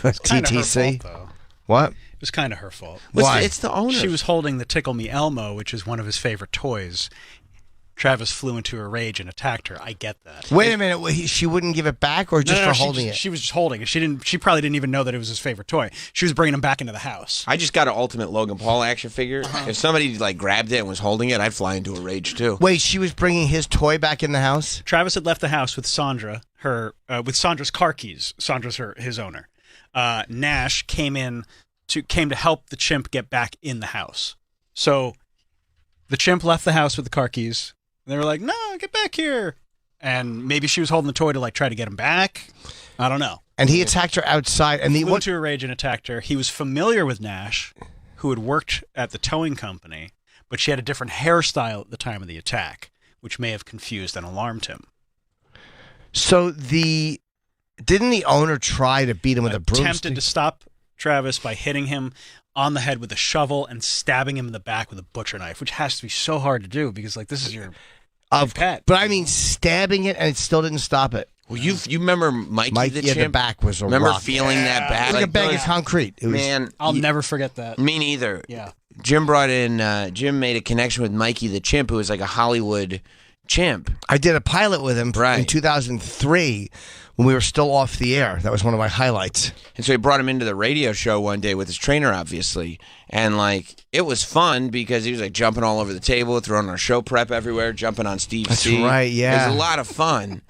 her TTC? fault, though. What? It was kind of her fault. Why? It's the owner. She was holding the Tickle Me Elmo, which is one of his favorite toys. Travis flew into a rage and attacked her. I get that. Wait a minute. She wouldn't give it back or just for holding it? She was just holding it. She probably didn't even know that it was his favorite toy. She was bringing him back into the house. I just got an Ultimate Logan Paul action figure. If somebody like grabbed it and was holding it, I'd fly into a rage too. Wait, she was bringing his toy back in the house? Travis had left the house with Sandra, with Sandra's car keys. Sandra's his owner. Nash came to help the chimp get back in the house. So the chimp left the house with the car keys. And they were like, "No, get back here." And maybe she was holding the toy to like try to get him back. I don't know. And he attacked her outside. And Flew into a rage and attacked her. He was familiar with Nash, who had worked at the towing company, but she had a different hairstyle at the time of the attack, which may have confused and alarmed him. So didn't the owner try to beat him with a broomstick? Attempted to stop Travis by hitting him on the head with a shovel and stabbing him in the back with a butcher knife, which has to be so hard to do because like this is your pet. But I mean, stabbing it and it still didn't stop it. Well, you remember Mikey Mike, the yeah, chimp? the back was a Remember rock. feeling that back? Like a bag of concrete. It was, Man, I'll never forget that. me neither. Yeah. Jim made a connection with Mikey the chimp, who was like a Hollywood chimp. I did a pilot with him in Right. 2003 when we were still off the air. That was one of my highlights. And so he brought him into the radio show one day with his trainer, obviously. And, like, it was fun because he was, like, jumping all over the table, throwing our show prep everywhere, jumping on Steve That's C. right, yeah. It was a lot of fun.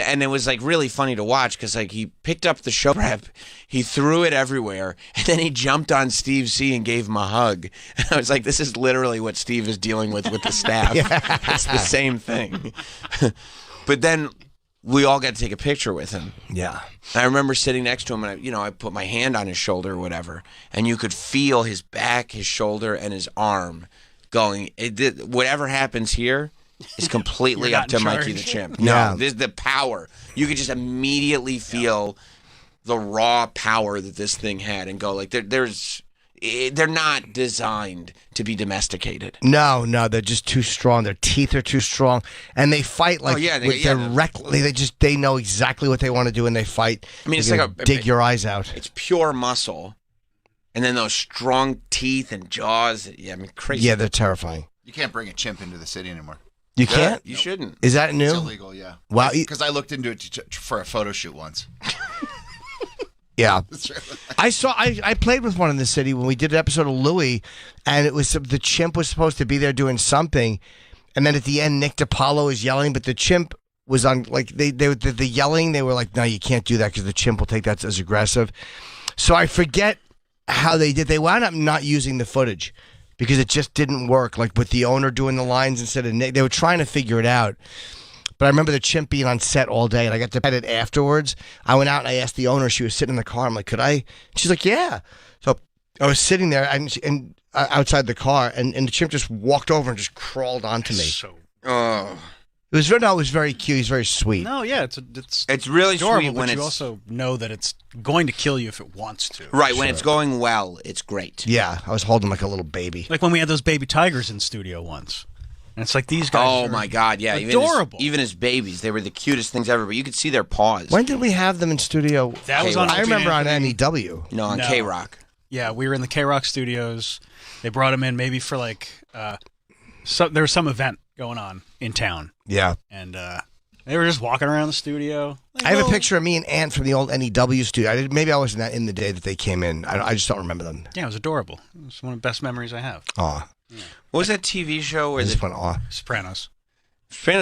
And it was, like, really funny to watch because, like, he picked up the show prep, he threw it everywhere, and then he jumped on Steve C. and gave him a hug. And I was like, this is literally what Steve is dealing with the staff. It's the same thing. But then we all got to take a picture with him. Yeah. I remember sitting next to him, and I put my hand on his shoulder or whatever, and you could feel his back, his shoulder, and his arm going. Whatever happens here is completely up to Mikey the Chimp. Yeah. No, there's the power. You could just immediately feel the raw power that this thing had, and go like, they're not designed to be domesticated. No, they're just too strong. Their teeth are too strong, and they fight like they know exactly what they want to do, and they fight. I mean, it's like dig your eyes out. It's pure muscle, and then those strong teeth and jaws. Yeah, I mean, crazy. Yeah, they're terrifying. You can't bring a chimp into the city anymore. You can't. You shouldn't. Is that new? It's illegal. Yeah. Wow. Because I looked into it for a photo shoot once. Yeah, I played with one in the city when we did an episode of Louie, and it was the chimp was supposed to be there doing something, and then at the end Nick DiPaolo was yelling, but the chimp was on like the yelling. They were like, no, you can't do that because the chimp will take that as aggressive. So I forget how they did. They wound up not using the footage because it just didn't work. Like with the owner doing the lines instead of Nick, they were trying to figure it out. But I remember the chimp being on set all day, and I got to pet it afterwards. I went out and I asked the owner. She was sitting in the car. I'm like, could I? She's like, yeah. So I was sitting there and outside the car, and the chimp just walked over and just crawled onto me. It was very cute. He's very sweet. No, yeah, it's really adorable, sweet when but you also know that it's going to kill you if it wants to. Right, when it's going well, it's great. Yeah, I was holding him like a little baby. Like when we had those baby tigers in studio once. And it's like these guys Oh, my God, yeah. Adorable. Even as babies, they were the cutest things ever, but you could see their paws. When did we have them in studio? That was on I remember on NEW. No, on K-Rock. Yeah, we were in the K-Rock studios. They brought them in maybe for like, there was some event going on in town. Yeah. And they were just walking around the studio. Like, I have a picture of me and Ant from the old NEW studio. Maybe I wasn't in the day that they came in. I just don't remember them. Yeah, it was adorable. It was one of the best memories I have. Aw. Yeah. What was that TV show where Sopranos. Sopranos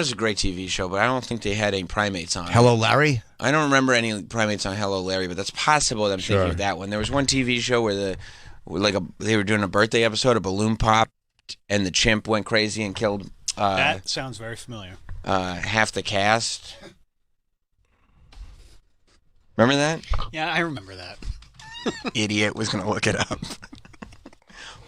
is a great TV show, but I don't think they had any primates on. Hello, Larry? I don't remember any primates on Hello, Larry, but that's possible that I'm thinking of that one. There was one TV show where they were doing a birthday episode, a balloon popped, and the chimp went crazy and killed that sounds very familiar. Half the cast. Remember that? Yeah, I remember that. Idiot was going to look it up.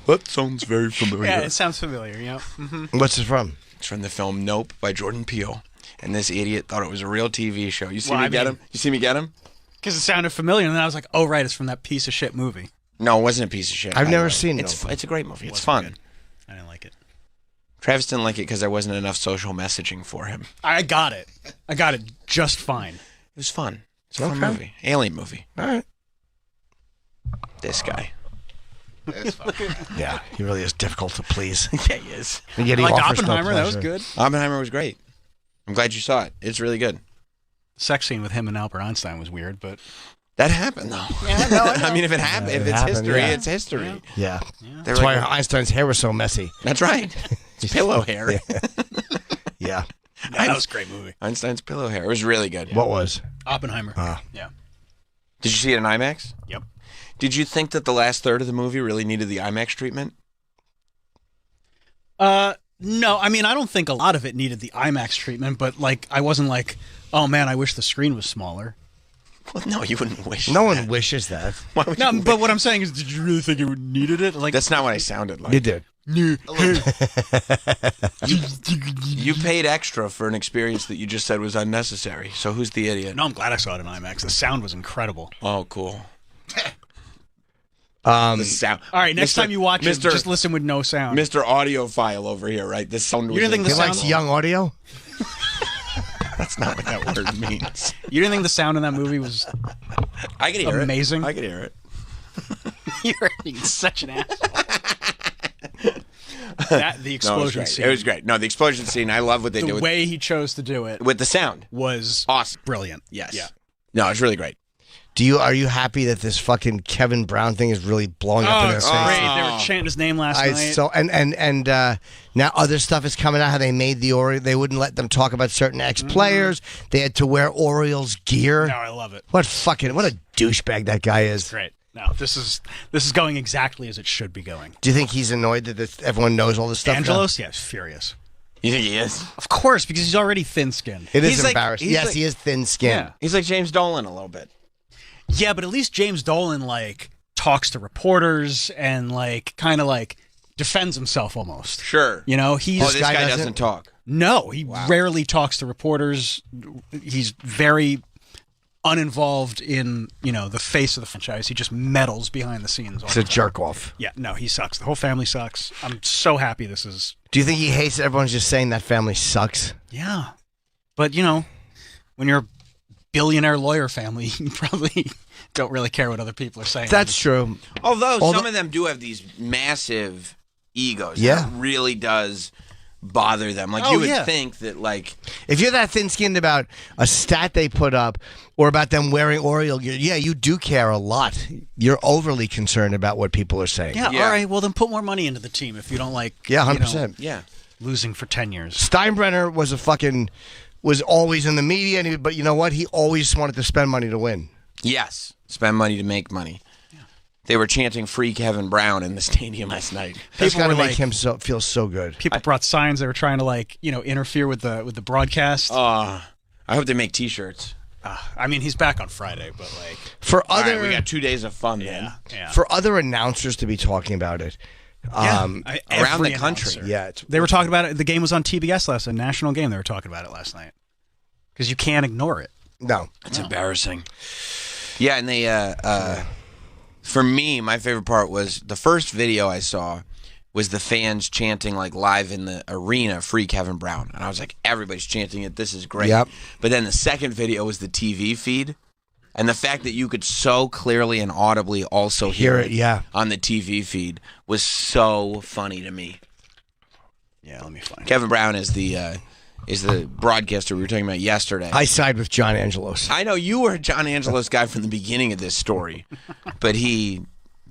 That sounds very familiar. Yeah, it sounds familiar, yeah. Mm-hmm. What's it from? It's from the film Nope by Jordan Peele. And this idiot thought it was a real TV show. You see me get him? You see me get him? Because it sounded familiar, and then I was like, oh, right, it's from that piece of shit movie. No, it wasn't a piece of shit. I've never seen it. It's a great movie. It's fun. Good. I didn't like it. Travis didn't like it because there wasn't enough social messaging for him. I got it. I got it just fine. It was fun. It's a fun movie. Alien movie. All right. This guy. Yeah, he really is difficult to please. Yeah, he is. And yet he I like offers no Oppenheimer. That was pleasure. good. Oppenheimer was great. I'm glad you saw it. It's really good. The sex scene with him and Albert Einstein was weird, but that happened though. Yeah, no, I know. I mean, if it happened, if it's happened, history, yeah. it's history. Yeah. That's why Einstein's hair was so messy. That's right. It's pillow hair. Yeah. no, that was a great movie. Einstein's pillow hair. It was really good. Yeah. What was? Oppenheimer. Yeah. Did you see it in IMAX? Yep. Did you think that the last third of the movie really needed the IMAX treatment? No, I mean, I don't think a lot of it needed the IMAX treatment, but like, I wasn't like, oh man, I wish the screen was smaller. Well, no, you wouldn't wish. No one wishes that. Why would No, you but what I'm saying is, did you really think it needed it? Like, That's not what I sounded like. You did. You paid extra for an experience that you just said was unnecessary. So who's the idiot? No, I'm glad I saw it in IMAX. The sound was incredible. Oh, cool. The sound. All right, next time you watch it, Mr. just listen with no sound. Mr. Audiophile over here, right? This sound was You didn't think the He likes sound- young audio? That's not what that word means. You didn't think the sound in that movie was I could hear amazing? it. I could hear it. You're being such an asshole. The explosion scene. It was great. No, the explosion scene, I love what they do The way he chose to do it with the sound. was Awesome. brilliant. Yes. Yeah. No, it's really great. Are you happy that this fucking Kevin Brown thing is really blowing up in his face? Great. They were chanting his name last night. Now other stuff is coming out. How they made the Orioles, they wouldn't let them talk about certain ex-players. They had to wear Orioles gear. No, I love it. What a douchebag that guy is. Great. No, this is going exactly as it should be going. Do you think he's annoyed that everyone knows all this stuff? Angelos, yes, furious. You think he is? Of course, because he's already thin-skinned. It is He's like- embarrassing. he's Yes, like- he is thin-skinned. Yeah. He's like James Dolan a little bit. Yeah, but at least James Dolan like talks to reporters and like kind of like defends himself almost. Sure. You know, he's This guy doesn't talk. no, he rarely talks to reporters. He's very uninvolved in, you know, the face of the franchise. He just meddles behind the scenes. All He's the a time. jerk off. Yeah, no, he sucks. The whole family sucks. I'm so happy this is. Do you think he hates that everyone's just saying that family sucks? Yeah, but you know, when you're a billionaire lawyer family, you probably don't really care what other people are saying. That's true. Although some of them do have these massive egos. Yeah. That really does bother them. Like Oh, you would yeah. think that like If you're that thin-skinned about a stat they put up or about them wearing Oriole gear, yeah, you do care a lot. You're overly concerned about what people are saying. Yeah, Yeah. all right. Well, then put more money into the team if you don't like. Yeah, you know, 100%. yeah. losing for 10 years. Steinbrenner was always in the media, but you know what? He always wanted to spend money to win. Yes. Spend money to make money. They were chanting "Free Kevin Brown" in the stadium last night. That's People got to were make like- him feel so good. People brought signs. They were trying to like, you know, interfere with the broadcast. I hope they make T-shirts. I mean, he's back on Friday, but like, For All other right, we got 2 days of fun then. yeah. for other announcers to be talking about it, Around Every the country. announcer. yeah, They were talking about it. The game was on TBS last night, national game. They were talking about it last night because you can't ignore it. no. It's embarrassing. Yeah, and they for me, my favorite part was the first video I saw was the fans chanting like live in the arena "Free Kevin Brown," and I was like, everybody's chanting it. This is great. Yep. But then the second video was the TV feed, and the fact that you could so clearly and audibly also hear it yeah. on the TV feed was so funny to me. Yeah, let me find it. Kevin Brown is the broadcaster we were talking about yesterday. I side with John Angelos. I know you were a John Angelos guy from the beginning of this story, but he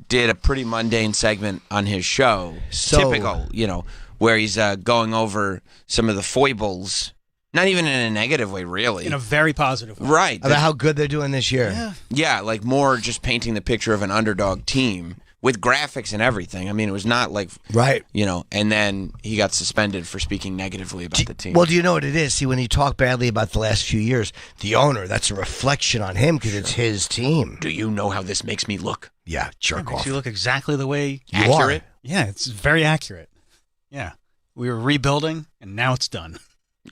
did a pretty mundane segment on his show. So- Typical, you know, where he's going over some of the foibles, not even in a negative way, really. In a very positive way. Right. About how good they're doing this year. Yeah. Yeah, like more just painting the picture of an underdog team with graphics and everything. I mean, it was not like, Right. you know, and then he got suspended for speaking negatively about the team. Well, do you know what it is? See, when you talk badly about the last few years, the owner, that's a reflection on him because it's his team. Do you know how this makes me look? Yeah, jerk Makes off. you look exactly the way. You are. Accurate? Yeah, it's very accurate. Yeah, we were rebuilding, and now it's done.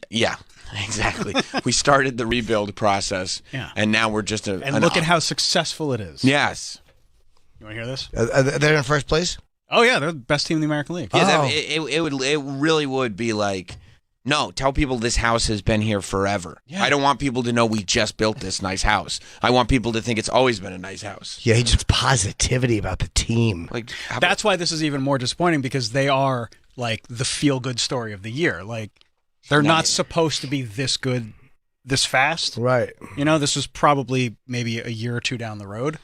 Yeah, exactly. We started the rebuild process, Yeah. and now we're just And look at how successful it is. Yes. You want to hear this? They're in first place? Oh yeah, they're the best team in the American League. Yeah, Oh. it really would be like, no, tell people this house has been here forever. Yeah. I don't want people to know we just built this nice house. I want people to think it's always been a nice house. Yeah, he just positivity about the team. Like how That's why this is even more disappointing because they are like the feel-good story of the year. Like they're not supposed to be this good, this fast. Right. You know, this was probably maybe a year or two down the road.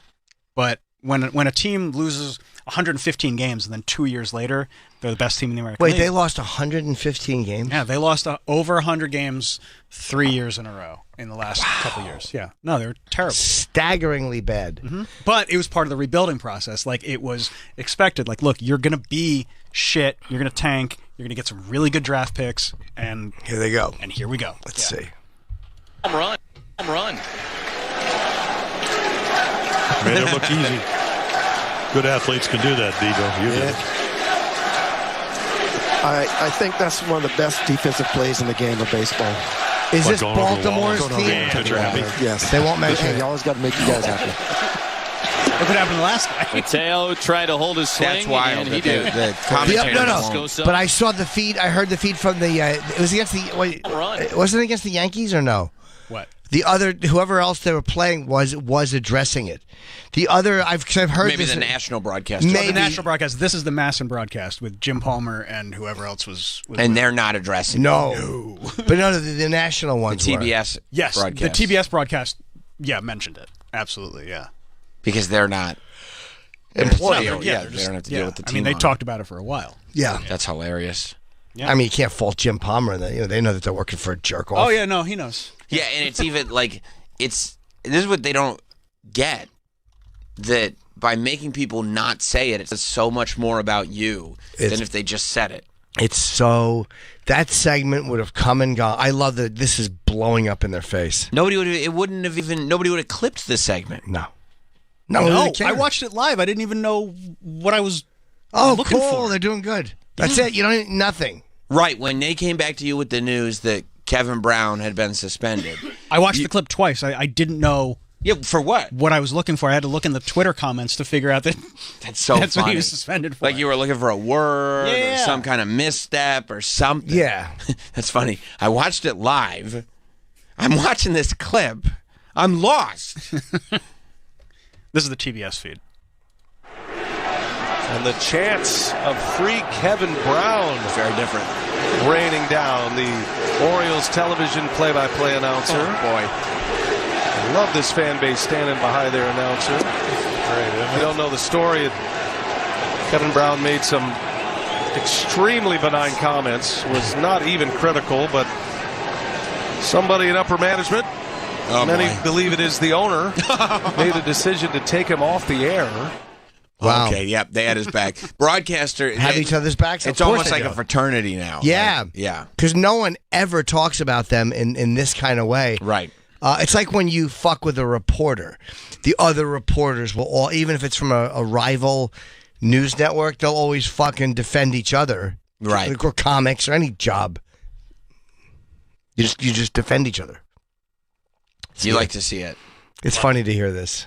But when a team loses 115 games and then 2 years later they're the best team in the American Wait, League. they lost 115 games? Yeah, they lost over 100 games 3 years in a row in the last couple of years. Yeah, no, they were terrible. Staggeringly bad. But it was part of the rebuilding process. Like it was expected. Like, look, you're gonna be shit. You're gonna tank. You're gonna get some really good draft picks, and Here they go. here we go. Let's see. Run. Made it look easy. Good athletes can do that, Vigo. You did. I think that's one of the best defensive plays in the game of baseball. Is Like this going over the wall, Baltimore's going over team? the pitcher happy. Yes. They won't mention Hey, it. you always got to make you guys happy. Look what happened to the last guy. Mateo tried to hold his swing. That's wild. And he that did. the commentator no. won't. But I saw the feed. I heard the feed from the. It was against the. Wait, wasn't it against the Yankees or no? What? The other, whoever else they were playing was addressing it. The other, I've heard Maybe this. the national broadcaster. Maybe. The national broadcast. This is the Masson broadcast with Jim Palmer and whoever else was And they're not addressing No, but no, the national the ones. were. TBS yes, broadcast. the TBS broadcast. Yeah, mentioned it. Absolutely, yeah. Because they're not Employed. Yeah, they're they just- don't have to deal with the I team. mean, they on it. talked about it for a while. Yeah. That's hilarious. Yeah. I mean, you can't fault Jim Palmer. And they know that they're working for a jerk off. Oh yeah, no, he knows. Yeah, and it's even like this is what they don't get, that by making people not say it, it says so much more about you than if they just said it. It's so that segment would have come and gone. I love that this is blowing up in their face. Nobody would have clipped this segment. No, I watched it live. I didn't even know what I was looking cool. for. They're doing good. That's it. You don't need nothing. Right, when they came back to you with the news that Kevin Brown had been suspended. I watched the clip twice. I didn't know. Yeah, for what? What I was looking for. I had to look in the Twitter comments to figure out that that's what he was suspended for. Like you were looking for a word or some kind of misstep or something. Yeah. That's funny. I watched it live. I'm watching this clip. I'm lost. This is the TBS feed. And the chance of free Kevin Brown. Very different. Raining down the Orioles television play-by-play announcer. Oh, boy. I love this fan base standing behind their announcer. I don't know the story. Kevin Brown made some extremely benign comments, was not even critical, but somebody in upper management, many believe it is the owner, made a decision to take him off the air. Wow. Okay, yep, they had his back. Broadcaster have each other's backs. It's almost like a fraternity now. Yeah, right? Yeah. Because no one ever talks about them in this kind of way. Right. It's like when you fuck with a reporter. The other reporters will all, even if it's from a rival news network, they'll always fucking defend each other. Right. Or comics or any job. You just defend each other. You like to see it. It's funny to hear this.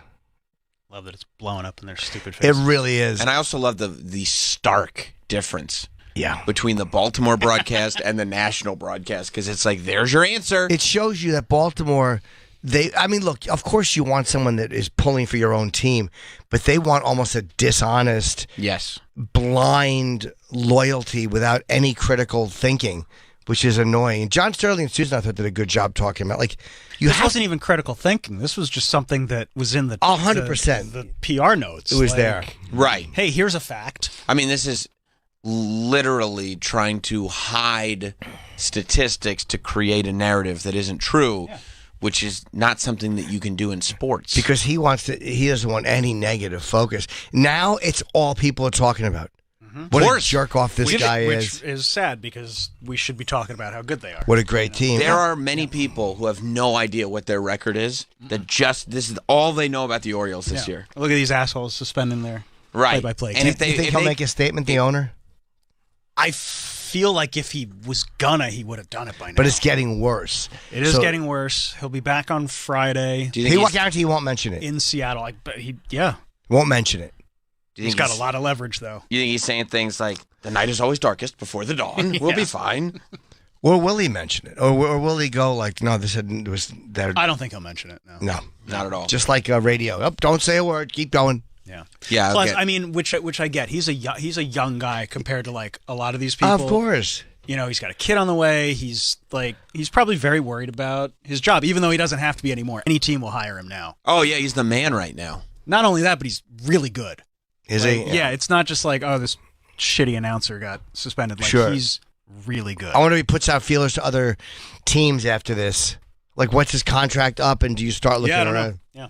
Love that it's blowing up in their stupid faces. It really is. And I also love the stark difference. Yeah. Between the Baltimore broadcast and the national broadcast, because it's like, there's your answer. It shows you that Baltimore, look, of course you want someone that is pulling for your own team, but they want almost a dishonest, blind loyalty without any critical thinking, which is annoying. John Sterling and Susan, I thought, did a good job talking about, this wasn't even critical thinking. This was just something that was in the 100%. The PR notes. It was there. Right. Hey, here's a fact. I mean, this is literally trying to hide statistics to create a narrative that isn't true, which is not something that you can do in sports. Because he doesn't want any negative focus. Now it's all people are talking about. What a jerk off this guy is. Which is sad because we should be talking about how good they are. What a great team. There are many people who have no idea what their record is, that this is all they know about the Orioles this year. Look at these assholes suspending their play-by-play. And if you think he'll make a statement, the owner? I feel like if he was he would have done it by now. But it's getting worse. It is getting worse. He'll be back on Friday. Do you think guarantee he won't mention it? In Seattle. Won't mention it. He's got a lot of leverage, though. You think he's saying things like, the night is always darkest before the dawn. We'll be fine. Or will he mention it? Or will he go like, no, this was that? I don't think he'll mention it, no. No. Not at all. Just like radio. Oh, don't say a word. Keep going. Yeah. Yeah. Plus, which I get. He's a young guy compared to a lot of these people. Of course. He's got a kid on the way. He's probably very worried about his job, even though he doesn't have to be anymore. Any team will hire him now. Oh yeah, he's the man right now. Not only that, but he's really good. Is he? Yeah, it's not just this shitty announcer got suspended. Sure. He's really good. I wonder if he puts out feelers to other teams after this. What's his contract up, and do you start looking around? Know. Yeah.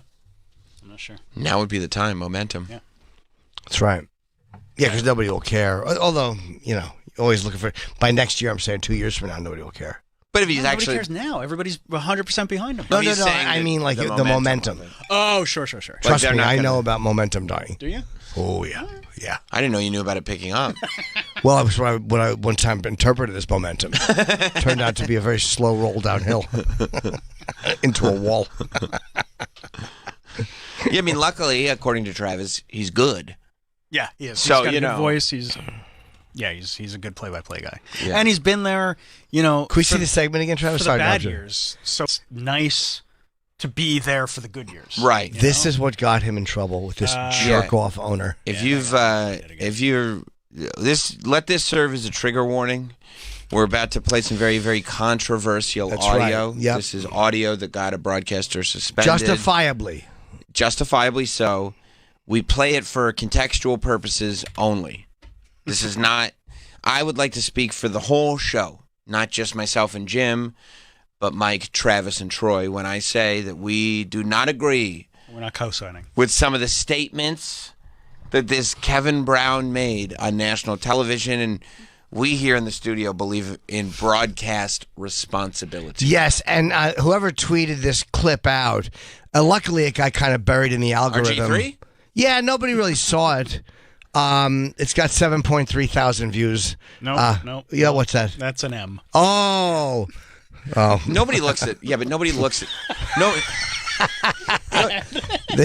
I'm not sure. Now would be the time. Momentum. Yeah. That's right. Yeah, because nobody will care. Although, you're always looking for... By next year, I'm saying 2 years from now, nobody will care. But if he's nobody cares now. Everybody's 100% behind him. No. I mean, the momentum. Oh, sure. Trust me, I know about momentum dying. Do you? Oh, yeah. Yeah. I didn't know you knew about it picking up. Well, I was when I one time interpreted this momentum. Turned out to be a very slow roll downhill into a wall. Yeah, I mean, luckily, according to Travis, he's good. Yeah, he is. So, he's got a good voice. He's a good play-by-play guy. Yeah. And he's been there, Can we see the segment again, Travis? For the bad years. So it's nice to be there for the good years. Right. This is what got him in trouble with this jerk-off owner. Let this serve as a trigger warning. We're about to play some very, very controversial audio. Right. Yep. This is audio that got a broadcaster suspended. Justifiably so. We play it for contextual purposes only. This is not... I would like to speak for the whole show, not just myself and Jim, but Mike, Travis, and Troy, when I say that we do not agree... We're not co-signing. ...with some of the statements that this Kevin Brown made on national television, and we here in the studio believe in broadcast responsibility. Yes, and whoever tweeted this clip out, luckily it got kind of buried in the algorithm. RG3? Yeah, nobody really saw it. It's got 7.3 thousand views. No. Yeah, what's that? That's an M. Oh. Nobody looks at. Yeah, but nobody looks at. No.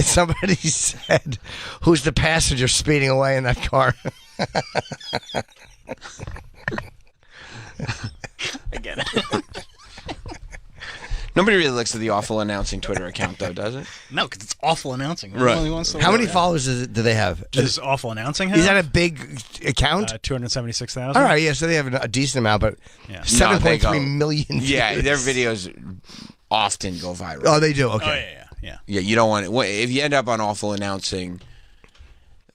Somebody said, "Who's the passenger speeding away in that car?" I get it. Nobody really looks at the awful announcing Twitter account, though, does it? No, because it's awful announcing. Right. How many followers do they have? Does awful announcing have? Is that a big account? 276,000. All right, yeah, so they have a decent amount, but 7.3 million views. Yeah, their videos often go viral. Oh, they do? Okay. Oh, yeah. Yeah, you don't want it. If you end up on awful announcing,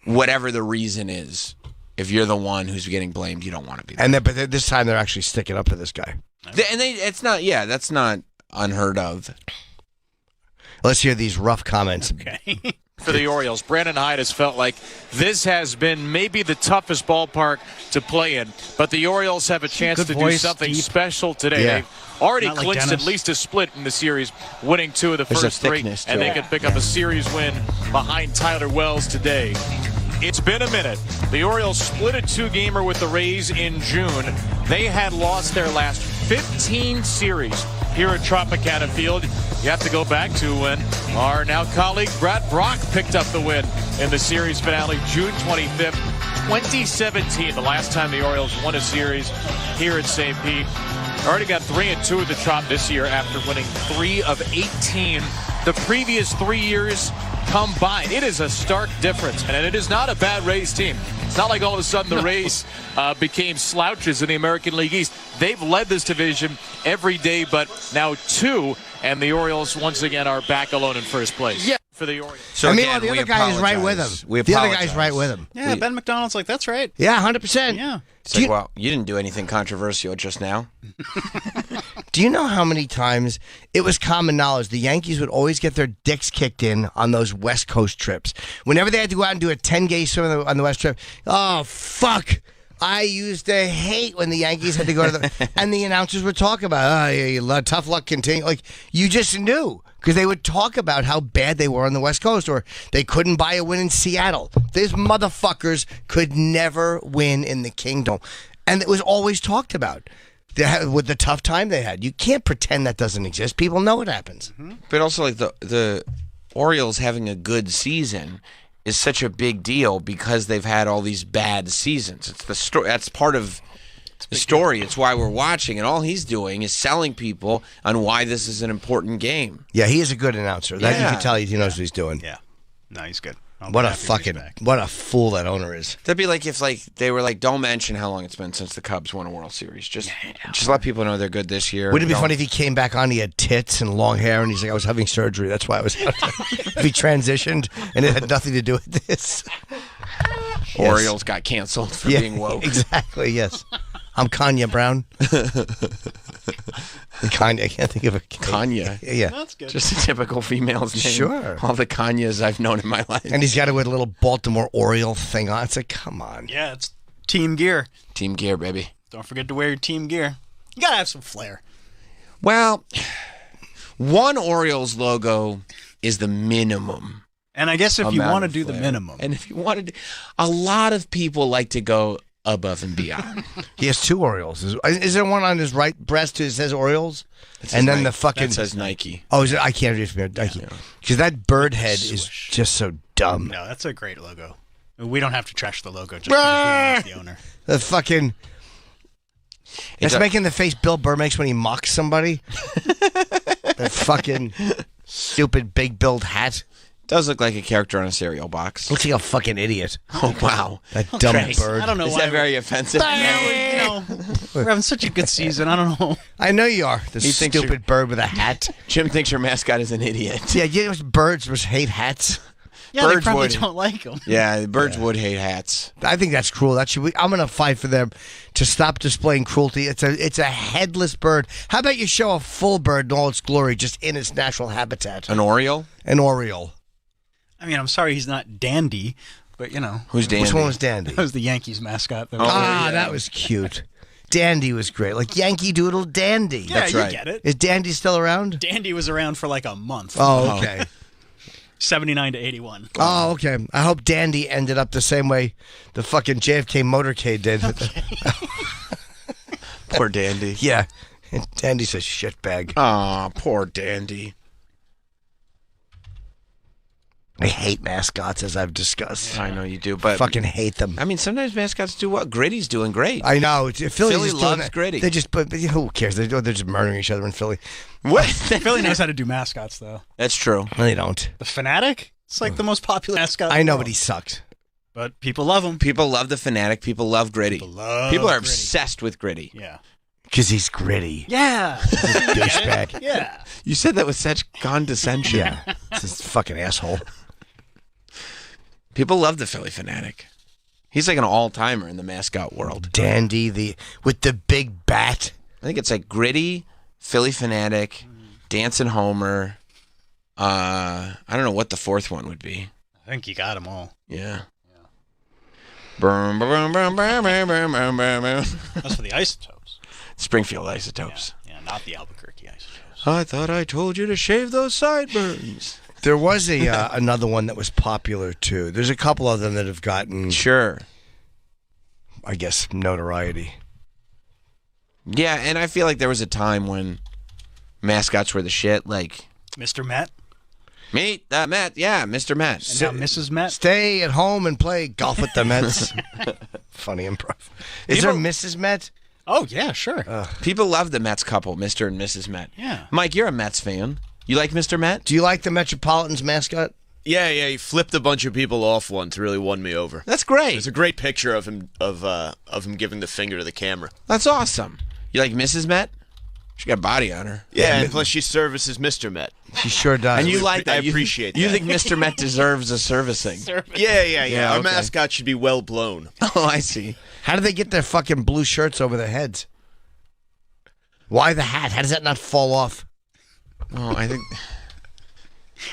whatever the reason is, if you're the one who's getting blamed, you don't want to be there. But this time they're actually sticking up for this guy. It's not, that's not unheard of. Let's hear these rough comments. Okay. For the Orioles, Brandon Hyde has felt like this has been maybe the toughest ballpark to play in, but the Orioles have a chance to do something special today. Yeah. They've already Not like clinched Dennis. at least a split in the series, winning 2 of the There's a first 3, thickness to and they it. can pick up a series win behind Tyler Wells today. It's been a minute. The Orioles split a 2-gamer with the Rays in June. They had lost their last 15 series here at Tropicana Field. You have to go back to when our now colleague Brad Brock picked up the win in the series finale June 25th, 2017, the last time the Orioles won a series here at St. Pete. Already got 3-2 at the Trop this year after winning 3 of 18 the previous 3 years combined. It is a stark difference, and it is not a bad Rays team. It's not like all of a sudden the Rays became slouches in the American League East. They've led this division every day but now 2, and the Orioles once again are back alone in first place. Yeah. For the Orioles. So meanwhile, again, the we other guy is right with apologize. him. We The other apologize. guy's right with him. Yeah, Ben McDonald's like, that's right. Yeah, 100%. Yeah. It's like, well, you didn't do anything controversial just now. Do you know how many times it was common knowledge the Yankees would always get their dicks kicked in on those West Coast trips? Whenever they had to go out and do a 10-game swim on the West trip, oh, fuck. I used to hate when the Yankees had to go to the... and the announcers would talk about, tough luck continue. Like, you just knew. Because they would talk about how bad they were on the West Coast, or they couldn't buy a win in Seattle. These motherfuckers could never win in the Kingdom. And it was always talked about. With the tough time they had. You can't pretend that doesn't exist. People know it happens. Mm-hmm. But also, like, the Orioles having a good season is such a big deal because they've had all these bad seasons. It's the story. That's part of the story. It's why we're watching, and all he's doing is selling people on why this is an important game. Yeah, he is a good announcer. That you Yeah. can tell he knows what he's doing. Yeah. No, he's good. What a fool that owner is. That'd be like if they were like, don't mention how long it's been since the Cubs won a World Series. Just let people know they're good this year. Wouldn't it be funny if he came back on, he had tits and long hair, and he's like, I was having surgery. That's why I was... if he transitioned, and it had nothing to do with this. Orioles got canceled for being woke. Exactly, yes. I'm Kanye Brown. Kanye, I can't think of a... Kanye. Yeah. That's good. Just a typical female's name. Sure. All the Kanyes I've known in my life. And he's got it with a little Baltimore Oriole thing on. It's like, come on. Yeah, it's team gear. Team gear, baby. Don't forget to wear your team gear. You gotta have some flair. Well, one Orioles logo is the minimum. And I guess if you amount want to of do the flair. minimum. And if you wanted to, a lot of people like to go above and beyond. He has 2 Orioles. Is there one on his right breast that says Orioles? It says And then Nike. the fucking... That says Nike. Oh, is it? I can't read it from here. Nike. Because that bird head is just so dumb. No, that's a great logo. We don't have to trash the logo just because we don't like the owner. The fucking... That's a- making the face Bill Burr makes when he mocks somebody. That fucking stupid big build hat. Does look like a character on a cereal box. Looks like a fucking idiot. Oh, wow. That dumb bird. I don't know Is why. that very offensive? We're having such a good season. I don't know. I know you are. The He thinks stupid bird with a hat. Jim thinks your mascot is an idiot. Yeah, you know, birds must hate hats. Yeah, they Birds probably would. don't like them. Yeah, the birds would hate hats. I think that's cruel. That should be, I'm going to fight for them to stop displaying cruelty. It's a headless bird. How about you show a full bird in all its glory, just in its natural habitat? An Oriole? An Oriole. I mean, I'm sorry he's not Dandy, but you know. Who's Dandy? Which one was Dandy? That was the Yankees mascot. That was cute. Dandy was great. Like Yankee Doodle Dandy. Yeah, That's you right. get it. Is Dandy still around? Dandy was around for like a month. Oh, okay. 79 to 81. Oh, okay. I hope Dandy ended up the same way the fucking JFK motorcade did. Poor Dandy. Yeah. And Dandy's a shitbag. Aw, poor Dandy. I hate mascots, as I've discussed. I know you do, but Fucking hate them. I mean, sometimes mascots do what? Gritty's doing great. I know. Philly loves Gritty. They just, but who cares? They're just murdering each other in Philly. What? Philly knows how to do mascots, though. That's true. No, they don't. The Fanatic? It's like the most popular mascot. I know, but he sucks. But people love him. People love the Fanatic. People love Gritty. People are Gritty. obsessed with Gritty. Yeah. Because he's gritty. Yeah. Douchebag. Yeah. You said that with such condescension. Yeah. It's this fucking asshole. People love the Philly Fanatic. He's like an all-timer in the mascot world. Dandy, with the big bat. I think it's like Gritty, Philly Fanatic, Dancing Homer. I don't know what the fourth one would be. I think you got them all. Yeah. That's for the Isotopes. Springfield Isotopes. Yeah, not the Albuquerque Isotopes. I thought I told you to shave those sideburns. There was another one that was popular, too. There's a couple of them that have gotten, Sure. I guess, notoriety. Yeah, and I feel like there was a time when mascots were the shit, like Mr. Met. Meet the Met. Yeah, Mr. Met. And now Mrs. Met. Stay at home and play golf with the Mets. Funny improv. Is there Mrs. Met? Oh, yeah, sure. People love the Mets couple, Mr. and Mrs. Met. Yeah. Mike, you're a Mets fan. You like Mr. Met? Do you like the Metropolitans mascot? Yeah, he flipped a bunch of people off once. Really won me over. That's great. There's a great picture of him of him giving the finger to the camera. That's awesome. You like Mrs. Met? She got a body on her. Yeah, and plus she services Mr. Met. She sure does. And you like that. I appreciate that. You think Mr. Met deserves a servicing? Yeah. Our okay. mascot should be well blown. Oh, I see. How do they get their fucking blue shirts over their heads? Why the hat? How does that not fall off? Oh, I think...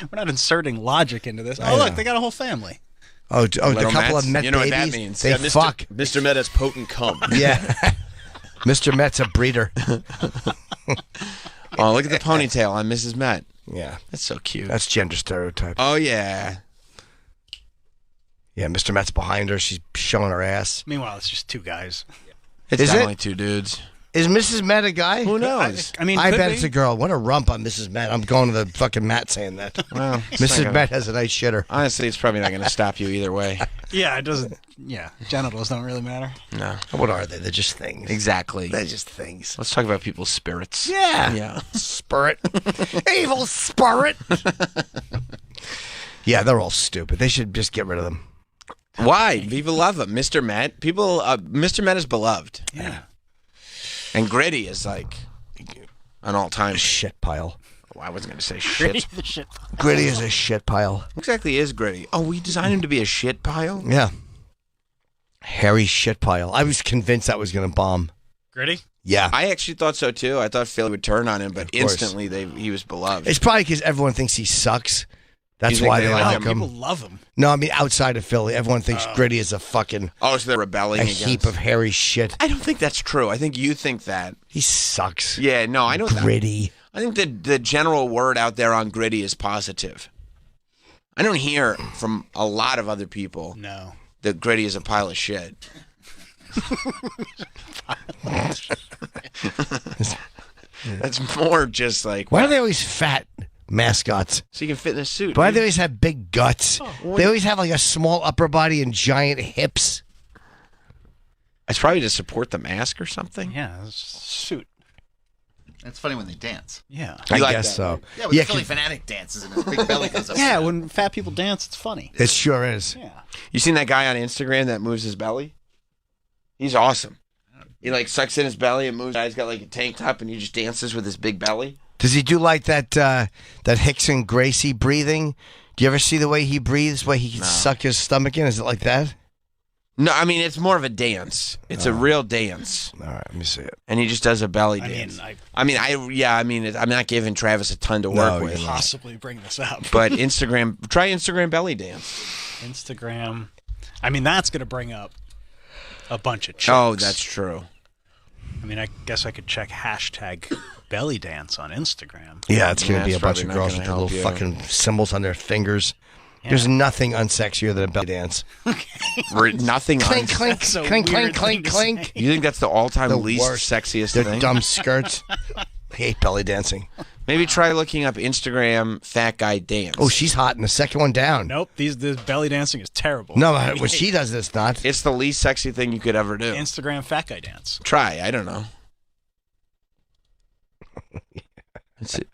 We're not inserting logic into this. I Oh, look, know. they got a whole family. Oh, the Little couple Mets? of Met You know what babies, that means. they fuck. Mr. Met has potent cum. Yeah. Mr. Met's a breeder. Oh, look at the ponytail on Mrs. Met. Yeah. That's so cute. That's gender stereotype. Oh, yeah. Yeah, Mr. Met's behind her. She's showing her ass. Meanwhile, it's just two guys. It's Is definitely it? two dudes. Is Mrs. Met a guy? Who knows? I mean, I could bet be. it's a girl. What a rump on Mrs. Met. I'm going to the fucking mat saying that. Well, it's not Mrs. gonna- Met has a nice shitter. Honestly, it's probably not going to stop you either way. Yeah, it doesn't. Yeah, genitals don't really matter. No. What are they? They're just things. Exactly. They're just things. Let's talk about people's spirits. Yeah. Yeah. Spirit. Evil spirit. Yeah, they're all stupid. They should just get rid of them. Why? People love him. Mr. Met. People. Mr. Met is beloved. Yeah. And Gritty is like an all-time. Shit pile. Oh, I wasn't going to say shit. The shit. Gritty is a shit pile. What exactly is Gritty? Oh, we designed him to be a shit pile? Yeah. Hairy shit pile. I was convinced that was going to bomb. Gritty? Yeah. I actually thought so too. I thought Philly would turn on him, but Of course. instantly he was beloved. It's probably because everyone thinks he sucks. That's You think why they they like like Oh, him. people love him. No, I mean outside of Philly, everyone thinks Gritty is a fucking Oh, so they're rebelling a against. heap of hairy shit. I don't think that's true. I think you think that. He sucks. Yeah, no, I don't. Gritty. I think the general word out there on Gritty is positive. I don't hear from a lot of other people No. that Gritty is a pile of shit. That's more just like, Why are they always fat mascots? so you can fit in a suit. Why do they always have big guts? well, They always have like a small upper body and giant hips. It's probably to support the mask or something. Yeah, it's a suit. It's funny when they dance. Yeah. I like guess that, so. right? Yeah, when Yeah, the Philly 'cause Fanatic dances and his big belly goes up. Yeah, when fat people dance, it's funny. it sure is. Yeah. You seen that guy on Instagram that moves his belly? He's awesome. He like sucks in his belly and moves. He's got like a tank top and he just dances with his big belly. Does he do like that that Hickson Gracie breathing? Do you ever see the way he breathes, where he can suck his stomach in? Is it like that? No, I mean it's more of a dance. It's a real dance, All right, let me see it. and he just does a belly I dance. mean, I'm not giving Travis a ton to work No, with, possibly bring this up. but try Instagram belly dance. Instagram. I mean, that's going to bring up a bunch of chicks. Oh, that's true. I mean, I guess I could check hashtag belly dance on Instagram. Yeah, it's going to be a that's bunch of probably not girls gonna with their help little you. fucking symbols on their fingers. Yeah. There's nothing unsexier than a belly dance. Nothing. Clink, clink, That's a clink, weird clink, thing clink, to clink. You think that's the all-time The least worst. sexiest Their thing? dumb skirts. I hate belly dancing. Maybe try looking up Instagram fat guy dance. Oh, she's hot, and the second one down. Nope, this belly dancing is terrible. No, when she does this, not. It's the least sexy thing you could ever do. Instagram fat guy dance. Try. I don't know.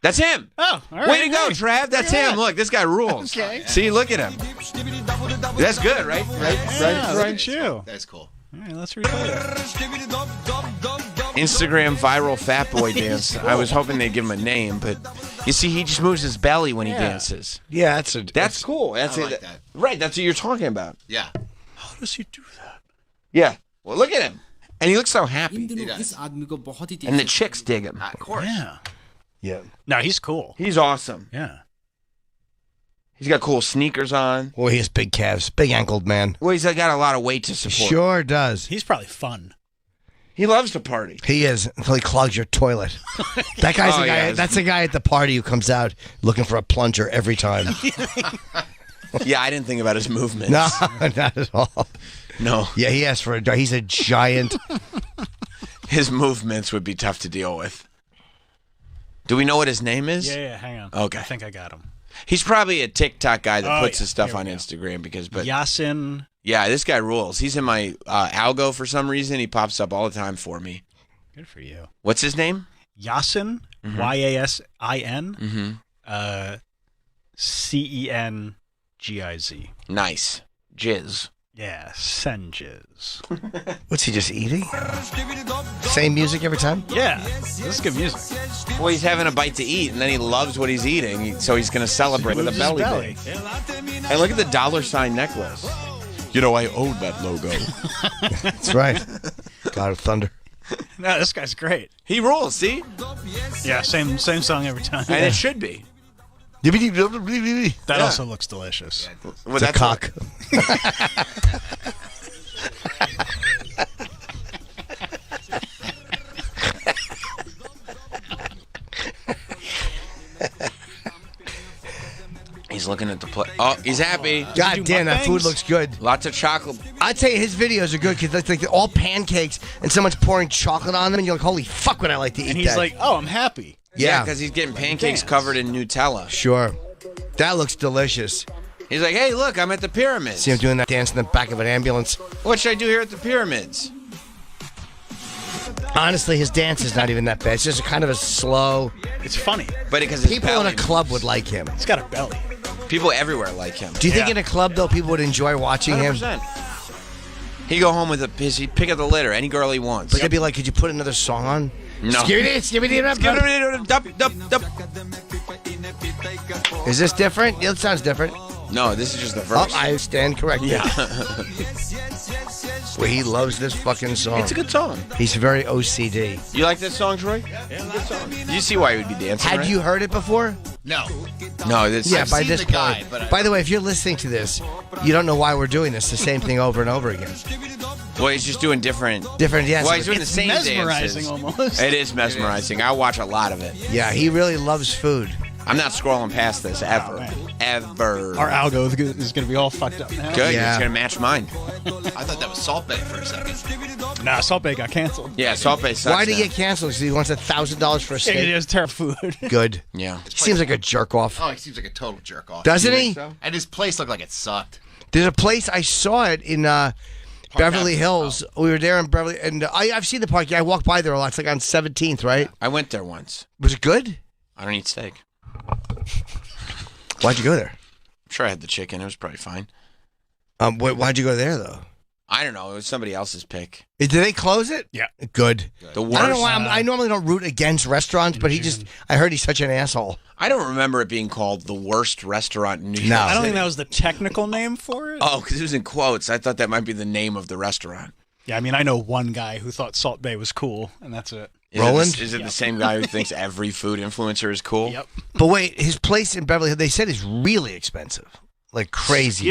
That's him. Oh, all right. Way to go, hey. Trav. That's Look at him. that. Look, this guy rules. Okay. See, look at him. That's good, right? Yeah, look at you. That's cool. All right, let's replay it. Instagram viral fat boy dance. I was hoping they'd give him a name, but you see, he just moves his belly when he dances. Yeah, That's cool. That's I like that. Right, that's what you're talking about. Yeah. How does he do that? Yeah. Well, look at him. And he looks so happy. He does. And the chicks dig him. Of course. Yeah. Yeah. No, he's cool. He's awesome. Yeah. He's got cool sneakers on. Well, he has big calves, big ankled man. Well, he's got a lot of weight to support. Sure does. He's probably fun. He loves to party. He is until he clogs your toilet. That guy's the guy. yeah. That's the guy at the party who comes out looking for a plunger every time. Yeah, I didn't think about his movements. No, not at all. No. Yeah, he asked for a. He's a giant. His movements would be tough to deal with. Do we know what his name is? Yeah, hang on. Okay. I think I got him. He's probably a TikTok guy that puts yeah. his stuff Here we on go. Instagram but Yasin. yeah, this guy rules. He's in my algo for some reason. He pops up all the time for me. Good for you. What's his name? Yasin. Mhm. Yasin. Cengiz. Nice. Jizz. Yeah, Senjiz. What's he just eating? Same music every time? Yeah, this is good music. Well, he's having a bite to eat, and then he loves what he's eating, so he's going to celebrate with a Moves his belly bang. And look at the $sign necklace. You know, I own that logo. That's right. God of Thunder. No, this guy's great. He rules, see? Yeah, same song every time. And it should be. That also looks delicious. Well, It's a cock. He's looking at the plate. Oh, he's happy. God damn, that food looks good. Lots of chocolate. I'd say his videos are good because it's like all pancakes and someone's pouring chocolate on them, and you're like, holy fuck, would I like to eat And that? he's like, oh, I'm happy. Yeah, because he's getting pancakes Dance. covered in Nutella. Sure. That looks delicious. He's like, hey, look, I'm at the pyramids. See him doing that dance in the back of an ambulance. What should I do here at the pyramids? Honestly, his dance is not even that bad. It's just kind of a slow. It's funny. But because his People in belly a club would like him. He's got a belly. People everywhere like him. Do you think Yeah. in a club, though, people would enjoy watching him? 100%. He'd go home with he'd pick up the litter, any girl he wants. But they'd be like, could you put another song on? No. Is this different? It sounds different. No, this is just the Oh, verse. I stand corrected. Yeah. Well, he loves this fucking song. It's a good song. He's very OCD. You like this song, Troy? Yeah, it's a good song. You see why he would be dancing, Had right? you heard it before? No. No, this Yeah, I've by seen this the point. guy, but By the way, if you're listening to this, you don't know why we're doing this. The same thing over and over again. Well, he's just doing different. Different, yes. Well, he's doing the same mesmerizing dances. almost. It is mesmerizing. I watch a lot of it. Yeah, he really loves food. I'm not scrolling past this ever. man. Ever. Our algo is going to be all fucked up now. Good. Yeah. It's going to match mine. I thought that was Salt Bay for a second. Nah, Salt Bay got canceled. Yeah, Salt Bay sucks. Why did he now. get canceled? Because he wants $1,000 for a Yeah, steak. he has terrible food. Good. Yeah. He seems like a jerk off. Oh, he seems like a total jerk off. Doesn't he? And his place looked like it sucked. There's a place, I saw it in Beverly Avenue. Hills. We were there in Beverly, and I've seen the park. Yeah, I walked by there a lot. It's like on 17th, right? I went there once. Was it good? I don't eat steak. Why'd you go there? I'm sure I had the chicken. It was probably fine. Why'd you go there, though? I don't know. It was somebody else's pick. Did they close it? Yeah. Good. The worst. I don't know why. I normally don't root against restaurants, but I heard he's such an asshole. I don't remember it being called the worst restaurant in New York No. I don't City. think that was the technical name for it. Oh, because it was in quotes. I thought that might be the name of the restaurant. Yeah, I mean, I know one guy who thought Salt Bay was cool, and that's it. Roland? Is it the same guy who thinks every food influencer is cool? Yep. But wait, his place in Beverly Hills, they said is really expensive. Like crazy.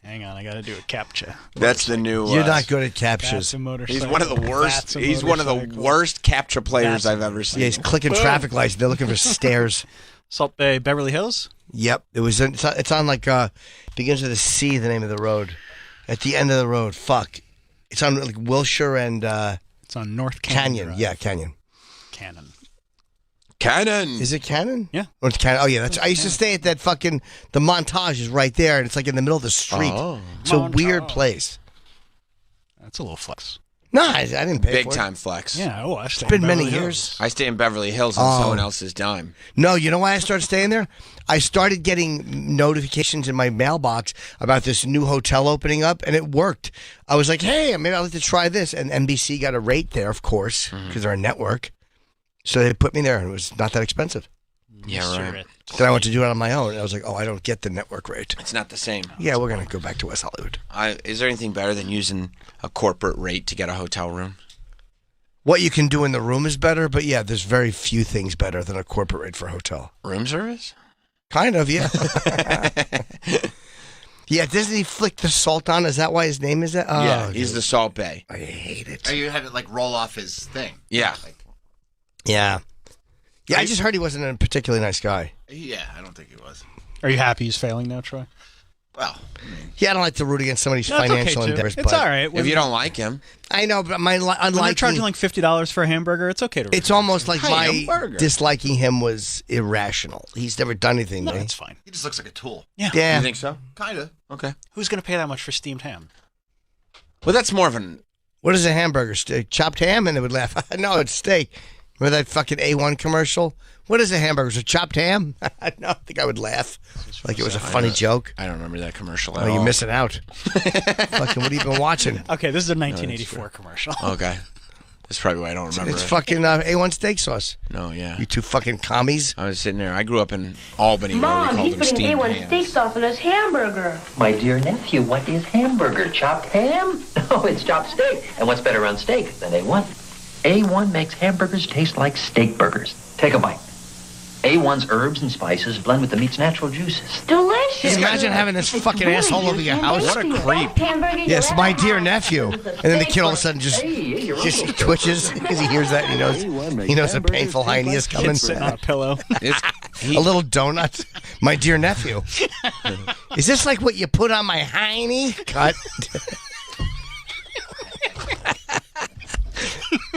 Hang on, I got to do a captcha. That's the new. You're not good at captures. He's one of the worst. He's one of the worst capture players I've ever seen. Yeah, he's clicking traffic lights. They're looking for stairs. Salt Bay, Beverly Hills. Yep, it's on like begins with a C. The name of the road, at the end of the road. Fuck, it's on like Wilshire and it's on North Canyon. Drive. Yeah, Canyon. Cannon. Is it Cannon? Yeah. Or it's Cannon. Oh yeah, I used to stay at that fucking. The Montage is right there, and it's like in the middle of the street. Oh. It's a weird place. That's a little flex. No, I didn't pay Big for it. time flex. Yeah, I It's been many years. I stay in Beverly Hills on someone else's dime. No, you know why I started staying there? I started getting notifications in my mailbox about this new hotel opening up, and it worked. I was like, hey, maybe I'd like to try this. And NBC got a rate there, of course, because they're a network. So they put me there, and it was not that expensive. Yeah, right. Then I went to do it on my own, and I was like, oh, I don't get the network rate. It's not the same. Yeah, we're going to go back to West Hollywood. Is there anything better than using a corporate rate to get a hotel room? What you can do in the room is better, but yeah, there's very few things better than a corporate rate for a hotel. Room service? Kind of, yeah. Yeah, doesn't he flick the salt on? Is that why his name is that? Oh, Yeah, he's the Salt Bay. I hate it. Or you had to like roll off his thing. Yeah. Yeah. Yeah, I just heard he wasn't a particularly nice guy. Yeah, I don't think he was. Are you happy he's failing now, Troy? Well, Yeah, I don't like to root against somebody's No, it's financial okay, too. endeavors. It's but all right. If you don't like him, I know, but When they're unlike charging like $50 for a hamburger, it's okay to. it's almost like my Hamburger. disliking him was irrational. He's never done anything No, to me. that's fine. he just looks like a tool. Yeah. Yeah. you think so? Kinda. Okay. Who's going to pay that much for steamed ham? Well, that's more of an. What is a hamburger? Chopped ham? And they would laugh. No, it's steak. Remember that fucking A1 commercial? What is a hamburger? Is it chopped ham? No, I think I would laugh. Like it was a funny joke. I don't remember that commercial at Oh, all. you're missing out. Fucking, what have you been watching? Okay, this is a 1984 commercial. Okay. That's probably why I don't remember It's it. fucking A1 steak sauce. No, yeah. You two fucking commies. I was sitting there. I grew up in Albany where we Mom, called he's them putting steamed A1 hams. steak sauce on his hamburger. My dear nephew, what is hamburger? Chopped ham? No, it's chopped steak. And what's better on steak than A1? A1 makes hamburgers taste like steak burgers. Take a bite. A1's herbs and spices blend with the meat's natural juices. Delicious. Can you imagine having this fucking asshole over your house? What a creep. Yes, my dear nephew. And then the kid all of a sudden just twitches because he hears that and he knows a painful hiney is coming. Kid sitting on a pillow. A little donut. My dear nephew. Is this like what you put on my hiney? Cut.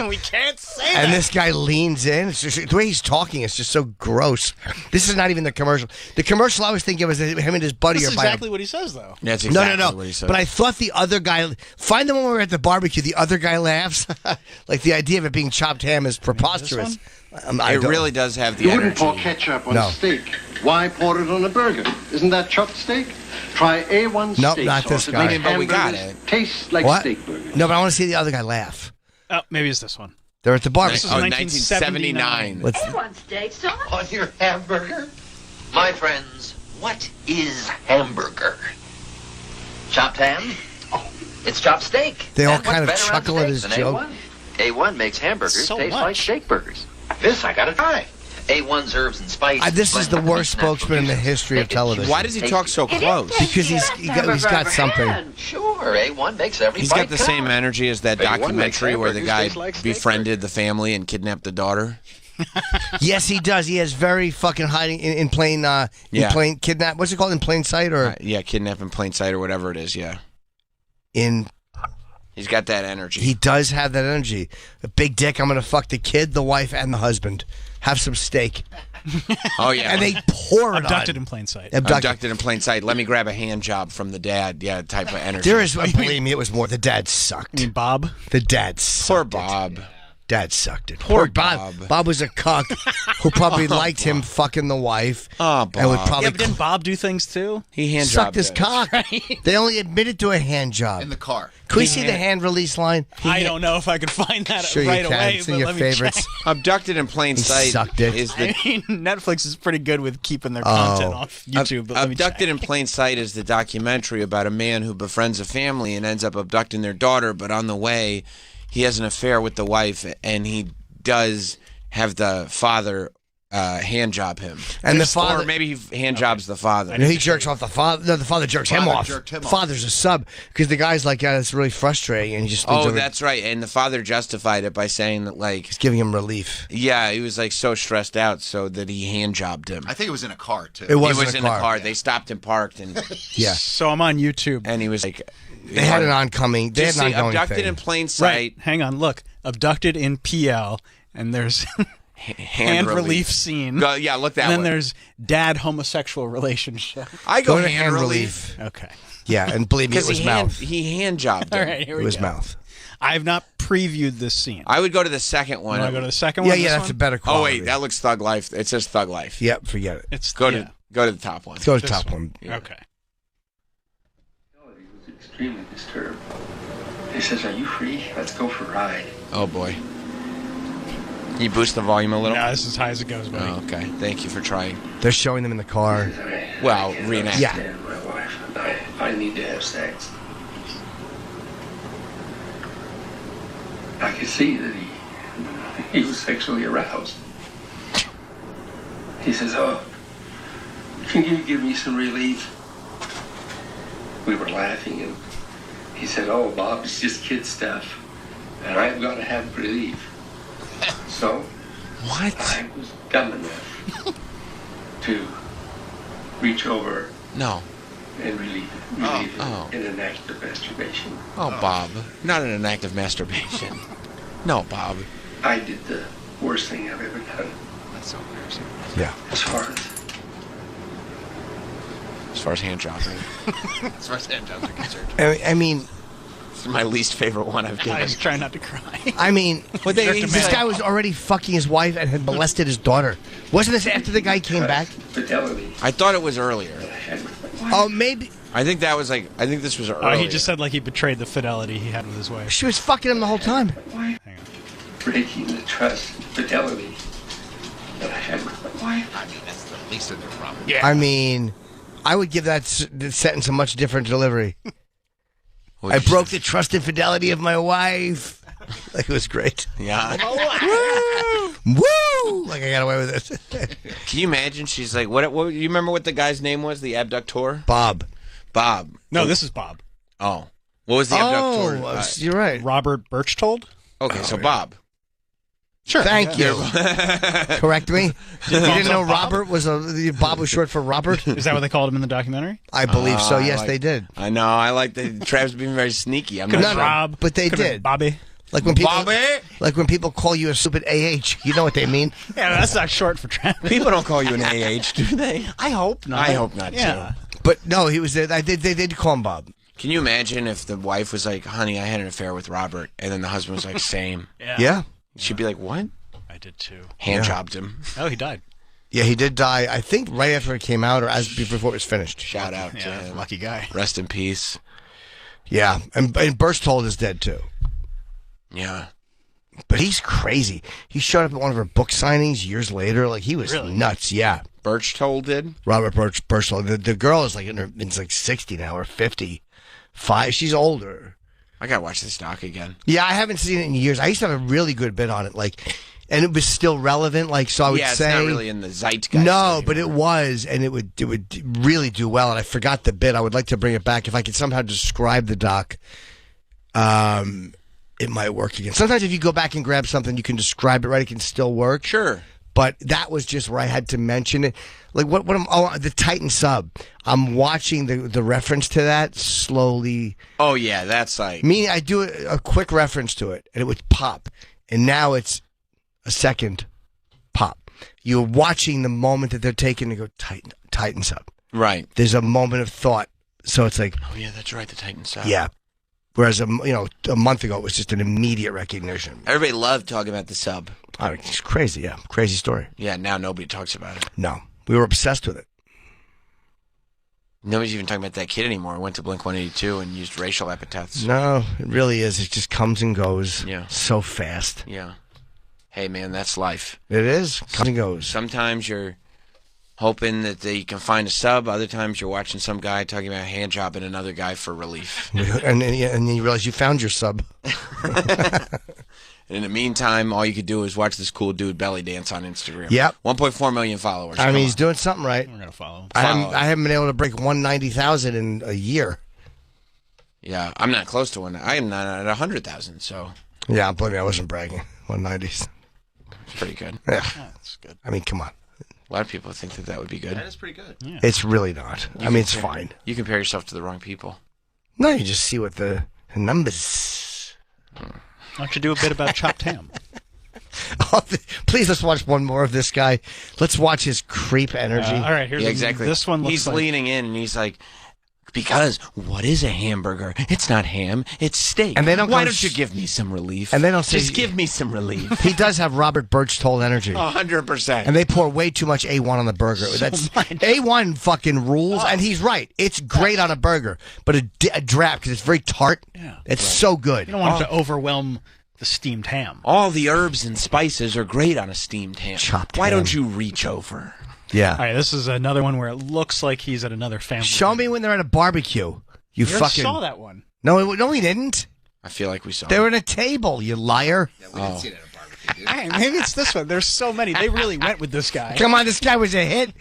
We can't say And this guy leans in. It's just, the way he's talking is just so gross. This is not even the commercial. The commercial I was thinking was him and his buddy That's are by exactly what he says, though. That's exactly no. what he said. But I thought the other guy. Find the one where we're at the barbecue. The other guy laughs. Like the idea of it being chopped ham is preposterous. It really does have the You energy. wouldn't pour ketchup on No. steak. Why pour it on a burger? Isn't that chopped steak? Try A1 Nope, steak not sauce. this It guy. makes But we got hamburgers it. Taste like What? steak burgers. No, but I want to see the other guy laugh. Oh, maybe it's this one. They're at the barbecue. This is 1979. Let's, A1 steak sauce. On your hamburger? My friends, what is hamburger? Chopped ham? It's chopped steak. They all And what's kind of better on chuckle at steak his than joke. A1? A1 makes hamburgers So taste much. like steak burgers. This I gotta try. A1's herbs and spices. this is the blend with worst natural spokesman in the juices. history of Make it television. Why does he talk so close? Because he's got something. Sure, A1 makes every He's bite got the same count. energy as that Hey, one documentary makes where the guy hamburgers taste like steak befriended the family and kidnapped the daughter. Yes, he does. He has very fucking hiding in plain plain kidnap. What's it called? In plain sight or Yeah, kidnap in plain sight or whatever it is. Yeah, in? he's got that energy. He does have that energy. A big dick. I'm gonna fuck the kid, the wife, and the husband. Have some steak. Oh yeah, And they pour it Abducted on. in plain sight. abducted in plain sight. Let me grab a hand job from the dad. Yeah, type of energy. There is. Believe me, it was more. The dad I sucked. mean, Bob. The dad sucked. Poor it. Bob. Dad sucked it. Poor Bob. Bob. Bob was a cuck who probably liked him fucking the wife. Oh, Bob. And would probably Yeah, but didn't Bob do things too? He hand sucked jobbed his it. cock. They only admitted to a hand job. In the car. Can we see the hand release line? I don't know if I could find that Sure right you can. away. It's but in your let me favorites. check. Abducted in plain He sight sucked it. is the I mean, Netflix is pretty good with keeping their content off YouTube. But let me Abducted check. in Plain Sight is the documentary about a man who befriends a family and ends up abducting their daughter, but on the way, he has an affair with the wife, and he does have the father hand job him. And the father, or maybe he hand jobs the father. he jerks off the father. No, the father jerks him off. Father's a sub because the guy's like, yeah, it's really frustrating, and he just. That's right. And the father justified it by saying that, like, he's giving him relief. Yeah, he was like so stressed out, so that he hand jobbed him. I think it was in a car too. It was in a car. Yeah. They stopped and parked, and yeah. So I'm on YouTube, and he was like, they had an oncoming. They had an ongoing abducted thing. in plain sight. Right. Hang on. Look, abducted in PL, and there's. Hand relief scene. Yeah, look that way. And then way. there's dad homosexual relationship. I go to hand relief. Okay. Yeah, and believe me, it was mouth. He hand jobbed him. All right, here we go. It was mouth. I have not previewed this scene. I would go to the second one. You want to go to the second one? Yeah, that's a better quality. Oh wait, that looks Thug Life. It says Thug Life. Yep, forget it. It's go to the top one. Let's go to the top one. Yeah. Okay. He was extremely disturbed. He says, "Are you free? Let's go for a ride." Oh boy. Can you boost the volume a little? Yeah, this is as high as it goes, buddy. Oh, okay. Thank you for trying. They're showing them in the car. Well, reenact. Yeah. My wife, I need to have sex. I could see that he was sexually aroused. He says, "Oh, can you give me some relief?" We were laughing, and he said, "Oh, Bob, it's just kid stuff, and I've got to have relief." So, what? I was dumb enough to reach over and relieve it in an act of masturbation. Oh, Bob. Not in an act of masturbation. No, Bob. I did the worst thing I've ever done. That's so embarrassing. Yeah. As far as hand jobbing. As far as hand jobs are concerned. I mean, it's my least favorite one I've given. I was trying not to cry. I mean, this guy was already fucking his wife and had molested his daughter. Wasn't this after the guy came back? Fidelity. I thought it was earlier. Oh, maybe. I think this was earlier. Oh, he just said like he betrayed the fidelity he had with his wife. She was fucking him the whole time. Hang on. Breaking the trust and fidelity that I had with my wife. I mean, that's the least of their problem. Yeah. I mean, I would give that sentence a much different delivery. I broke the trust and fidelity of my wife. Like, it was great. Yeah. Woo! Like, I got away with it. Can you imagine? She's like, what? You remember what the guy's name was? The abductor? Bob. No, this is Bob. Oh. What was the abductor? Oh, you're right. Robert Birchtold? Okay, so Bob. Sure. Thank you. Correct me. You didn't know Robert was Bob was short for Robert? Is that what they called him in the documentary? I believe so. Yes, they did. I know. I like the Trav's being very sneaky. I'm Could not Rob, but they could've did. Bobby. Like when people call you a stupid AH, you know what they mean? Yeah, that's not short for Travis. People don't call you an AH, do they? I hope not. I hope not, yeah. too. But no, he was there. They did call him Bob. Can you imagine if the wife was like, honey, I had an affair with Robert, and then the husband was like, same? Yeah. She'd be like, what? I did too. Hand jobbed him. Oh, he died. Yeah, he did die, I think, right after it came out or before it was finished. Shout out to him. Lucky guy. Rest in peace. Yeah, and Birchtold is dead too. Yeah. But he's crazy. He showed up at one of her book signings years later. Like, he was nuts, yeah. Birchtold did? Robert Birchtold. The girl is like it's like 60 now or 55. She's older. I gotta watch this doc again. Yeah, I haven't seen it in years. I used to have a really good bit on it, like, and it was still relevant. Like, so I would say, it's not really in the zeitgeist. No, anymore. but it was, and it would really do well. And I forgot the bit. I would like to bring it back if I could somehow describe the doc. It might work again. Sometimes if you go back and grab something, you can describe it right. It can still work. Sure. But that was just where I had to mention it. Like the Titan sub. I'm watching the reference to that slowly. Oh yeah, that's like. Meaning I do a quick reference to it, and it would pop, and now it's a second pop. You're watching the moment that they're taking to go Titan sub. Right. There's a moment of thought, so it's like. Oh yeah, that's right. The Titan sub. Yeah. Whereas a month ago it was just an immediate recognition. Everybody loved talking about the sub. I mean, it's crazy, yeah, crazy story. Yeah, now nobody talks about it. No, we were obsessed with it. Nobody's even talking about that kid anymore. Went to Blink-182 and used racial epithets. No, it really is. It just comes and goes. Yeah. So fast. Yeah. Hey man, that's life. It is. Comes and goes. Sometimes you're hoping that you can find a sub. Other times you're watching some guy talking about hand jobbing another guy for relief. And then you realize you found your sub. And in the meantime, all you could do is watch this cool dude belly dance on Instagram. Yep. 1.4 million followers. I mean, he's doing something right. We're gonna follow him. I haven't been able to break 190,000 in a year. Yeah, I'm not close to one. I am not at 100,000, so. Yeah, believe me, I wasn't bragging. 190s. It's pretty good. Yeah. That's good. I mean, come on. A lot of people think that would be good. That is pretty good. Yeah. It's really not. I mean, it's fine. You compare yourself to the wrong people. No, you just see what the numbers. Why don't you do a bit about chopped ham? Please, let's watch one more of this guy. Let's watch his creep energy. All right, here's exactly. This one looks He's like... leaning in and he's like, because what is a hamburger? It's not ham, it's steak. And they don't Why go don't you give me some relief? And they don't say... Just give me some relief. He does have Robert Birchtold energy. 100%. And they pour way too much A1 on the burger. That's A1 fucking rules, and he's right. It's great on a burger, but a drap, because it's very tart, it's so good. You don't want it to overwhelm the steamed ham. All the herbs and spices are great on a steamed ham. Chopped Why ham. don't you reach over? Yeah. All right, this is another one where it looks like he's at another family. Show me when they're at a barbecue. You fucking saw that one. No, we didn't. I feel like we saw They were at a table, you liar. Yeah, we didn't see it at a barbecue, dude. Hey, maybe it's this one. There's so many. They really went with this guy. Come on, this guy was a hit.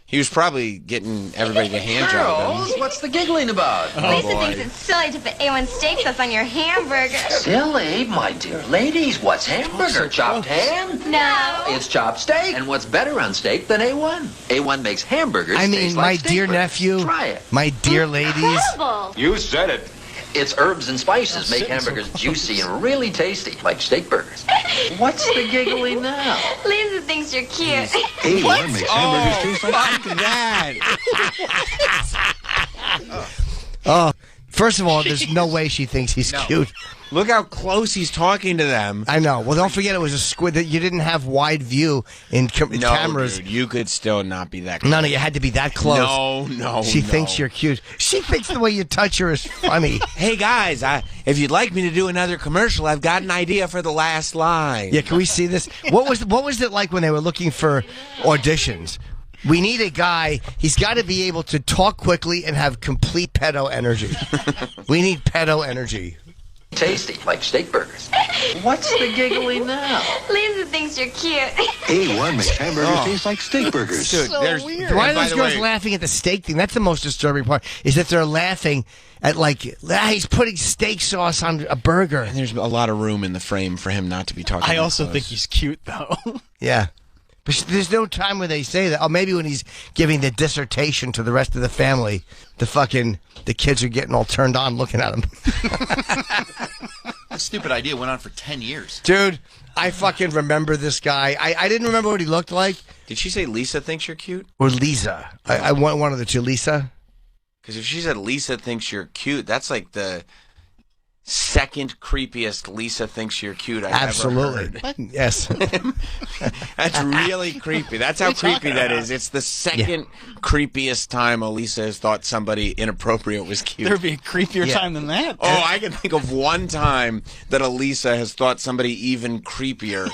He was probably getting everybody to hand job him. Girls, what's the giggling about? Lisa thinks it's silly to put A1 steak sauce on your hamburger. Silly, my dear ladies. What's hamburger? Chopped ham? No. It's chopped steak. And what's better on steak than A1? A1 makes hamburgers I mean, taste my like steak dear burgers. nephew, Try it. my dear ladies. Incredible. You said it. Its herbs and spices make hamburgers juicy and really tasty, like steak burgers. What's the giggling now? Lisa thinks you're cute. A1 makes hamburgers taste like Fuck that. Oh, first of all, there's no way she thinks he's cute. Look how close he's talking to them. I know. Well, don't forget it was a squid that you didn't have wide view in cameras. Dude, you could still not be that close. No, you had to be that close. No. She thinks you're cute. She thinks the way you touch her is funny. Hey, guys, if you'd like me to do another commercial, I've got an idea for the last line. Yeah, can we see this? What was it like when they were looking for auditions? We need a guy. He's got to be able to talk quickly and have complete pedo energy. We need pedo energy. tasty, like steak burgers. What's the giggling now? Lisa thinks you're cute. A1 makes hamburgers taste like steak burgers. Dude, So weird. Why are by those the girls way- laughing at the steak thing? That's the most disturbing part, is that they're laughing at, like, he's putting steak sauce on a burger. And there's a lot of room in the frame for him not to be talking. I that also close. think he's cute, though. Yeah. But there's no time where they say that. Oh, maybe when he's giving the dissertation to the rest of the family, the kids are getting all turned on looking at him. That stupid idea went on for 10 years. Dude, I fucking remember this guy. I didn't remember what he looked like. Did she say Lisa thinks you're cute? Or Lisa. I want one of the two. Lisa? Because if she said Lisa thinks you're cute, that's like the second creepiest Lisa thinks you're cute I've Absolutely. ever heard. Yes. That's really creepy. That's how creepy that is. It's the second creepiest time Elisa has thought somebody inappropriate was cute. There'd be a creepier time than that. Oh, I can think of one time that Elisa has thought somebody even creepier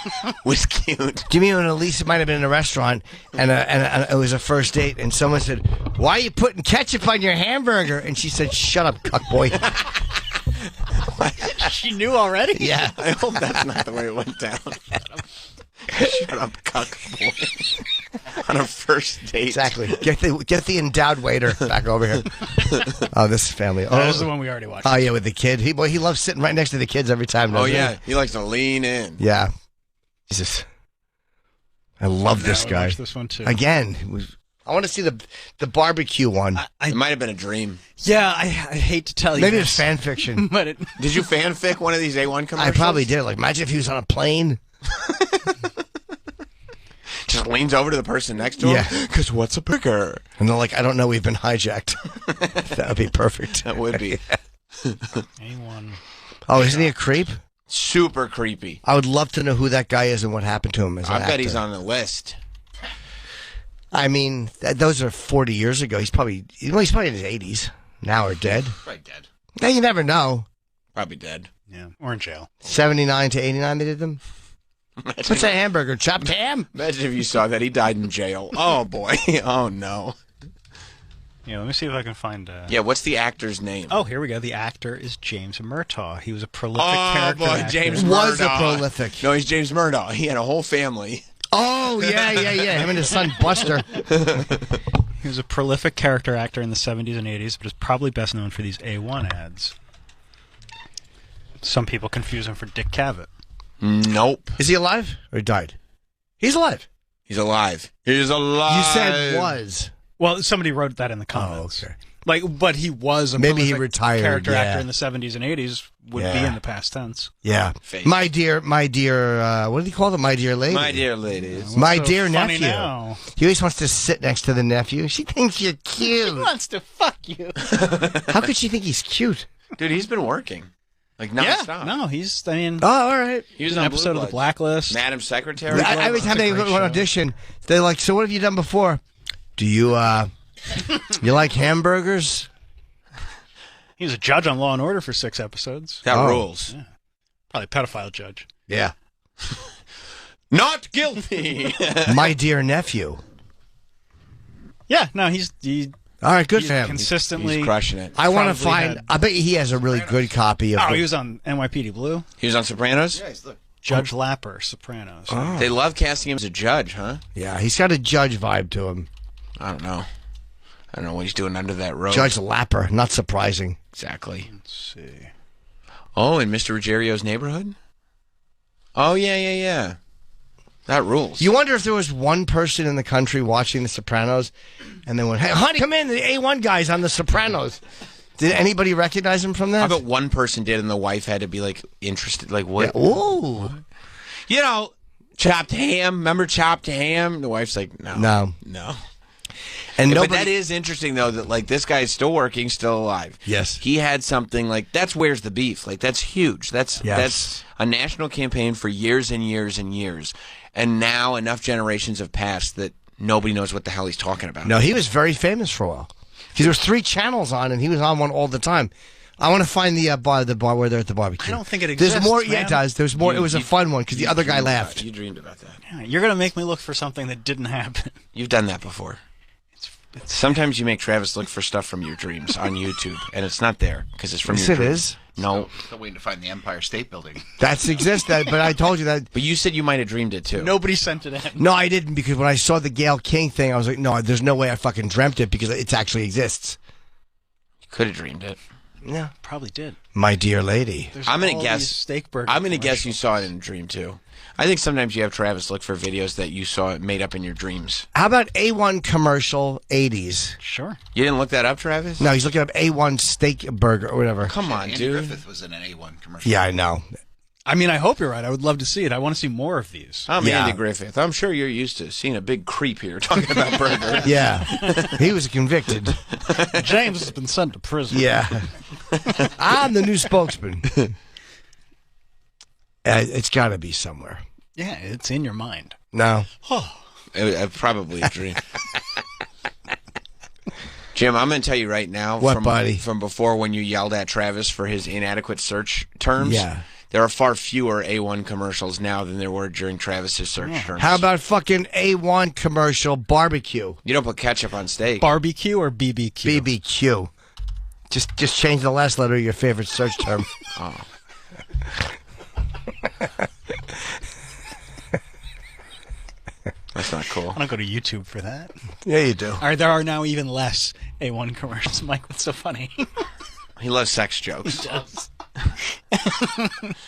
was cute. Do you mean when Elisa might have been in a restaurant and it was a first date and someone said, "Why are you putting ketchup on your hamburger?" And she said, "Shut up, cuckboy." She knew already? Yeah. I hope that's not the way it went down. Shut up, cuckboy. On a first date. Exactly. Get the endowed waiter back over here. Oh, this family. Oh, That was the one we already watched. Oh, yeah, with the kid. He loves sitting right next to the kids every time. Oh, doesn't yeah. he? He likes to lean in. Yeah. Jesus. I love this I guy. watched this one, too. Again, I want to see the barbecue one. It might have been a dream. Yeah, I hate to tell you. Maybe this, it's fan fiction. But Did you fanfic one of these A1 commercials? I probably did. Like, imagine if he was on a plane. Just leans over to the person next to him. Yeah. Because what's a burger? And they're like, "I don't know, we've been hijacked." That would be perfect. That would be. A1. Oh, isn't he a creep? Super creepy. I would love to know who that guy is and what happened to him as an I bet actor. he's on the list. I mean, those are 40 years ago. He's probably in his 80s now or dead. Probably dead. Now you never know. Probably dead. Yeah, or in jail. 79 to 89 they did them. What's a hamburger? Chopped ham? Imagine if you saw that he died in jail. Oh, boy. Oh, no. Yeah, let me see if I can find. Yeah, what's the actor's name? Oh, here we go. The actor is James Murtaugh. He was a prolific character actor. James was a Murtaugh. prolific. No, he's James Murtaugh. He had a whole family. Oh, yeah. Him and his son Buster. He was a prolific character actor in the 70s and 80s, but is probably best known for these A1 ads. Some people confuse him for Dick Cavett. Nope. Is he alive or died? He's alive. He's alive. He's alive. You said was. Well, somebody wrote that in the comments. Oh, okay. But he was a maybe he prolific retired character actor in the 70s and 80s. Would be in the past tense. Yeah. Face. My dear, what did he call them? My dear lady. My dear ladies. My so dear funny nephew. now? He always wants to sit next to the nephew. She thinks you're cute. He wants to fuck you. How could she think he's cute? Dude, he's been working. Like, nonstop. No, he's, I mean... Oh, all right. He was an on episode of The Blue Bloods. Blacklist. Madam Secretary. Every time they go to an audition, they're like, so what have you done before? Do you, you like hamburgers? He was a judge on Law & Order for 6 episodes. That rules. Yeah. Probably a pedophile judge. Yeah. Not guilty. My dear nephew. Yeah, no, he all right, good for him. Consistently. He's crushing it. I want to find, I bet he has a really good copy of Oh, he was on NYPD Blue. He was on Sopranos? Yeah, he's look. Judge Lapper, Sopranos. Oh. They love casting him as a judge, huh? Yeah, he's got a judge vibe to him. I don't know. I don't know what he's doing under that robe. Judge Lapper, not surprising. Exactly. Let's see. Oh, in Mr. Ruggiero's neighborhood? Oh, yeah. That rules. You wonder if there was one person in the country watching The Sopranos and they went, hey, honey, come in, the A1 guy's on The Sopranos. Did anybody recognize him from that? I bet one person did, and the wife had to be, like, interested. Like, what? Yeah. Ooh. You know, chopped ham. Remember chopped ham? The wife's like, no. And But nobody... that is interesting, though, that, like, this guy's still working, still alive. Yes. He had something, like, that's Where's the Beef? Like, that's huge. That's a national campaign for years and years and years. And now enough generations have passed that nobody knows what the hell he's talking about. No, he was very famous for a while. Because there was 3 channels on, and he was on one all the time. I want to find the bar where they're at the barbecue. I don't think it exists. There's more. Man. Yeah, it does. There's more. It was a fun one because the other guy laughed. You dreamed about that. Yeah, you're going to make me look for something that didn't happen. You've done that before. Sometimes you make Travis look for stuff from your dreams on YouTube, and it's not there because it's from Yes, your it dreams. is. No. Still waiting to find the Empire State Building. That's exists. But I told you that. But you said you might have dreamed it too. Nobody sent it in. No, I didn't because when I saw the Gayle King thing, I was like, no, there's no way I fucking dreamt it because it actually exists. You could have dreamed it. Yeah, probably did. My dear lady. I'm gonna all guess. these steak burger I'm gonna guess you commercials. saw it in a dream too. I think sometimes you have Travis look for videos that you saw made up in your dreams. How about A1 commercial 80s? Sure. You didn't look that up, Travis? No, he's looking up A1 steak burger or whatever. Come on, Andy dude. Griffith was in an A1 commercial. Yeah, I know. I mean, I hope you're right. I would love to see it. I want to see more of these. I'm Yeah. Andy Griffith. I'm sure you're used to seeing a big creep here talking about burger. Yeah, he was convicted. James has been sent to prison. Yeah, I'm the new spokesman. It's got to be somewhere. Yeah, it's in your mind. No. Probably a dream. Jim, I'm going to tell you right now. What, buddy? From before when you yelled at Travis for his inadequate search terms. Yeah. There are far fewer A1 commercials now than there were during Travis's search terms. How about fucking A1 commercial barbecue? You don't put ketchup on steak. Barbecue or BBQ? BBQ. Just change the last letter of your favorite search term. Oh. That's not cool. I don't go to YouTube for that. Yeah, you do. All right, there are now even less A1 commercials. Mike, what's so funny? He loves sex jokes. He does.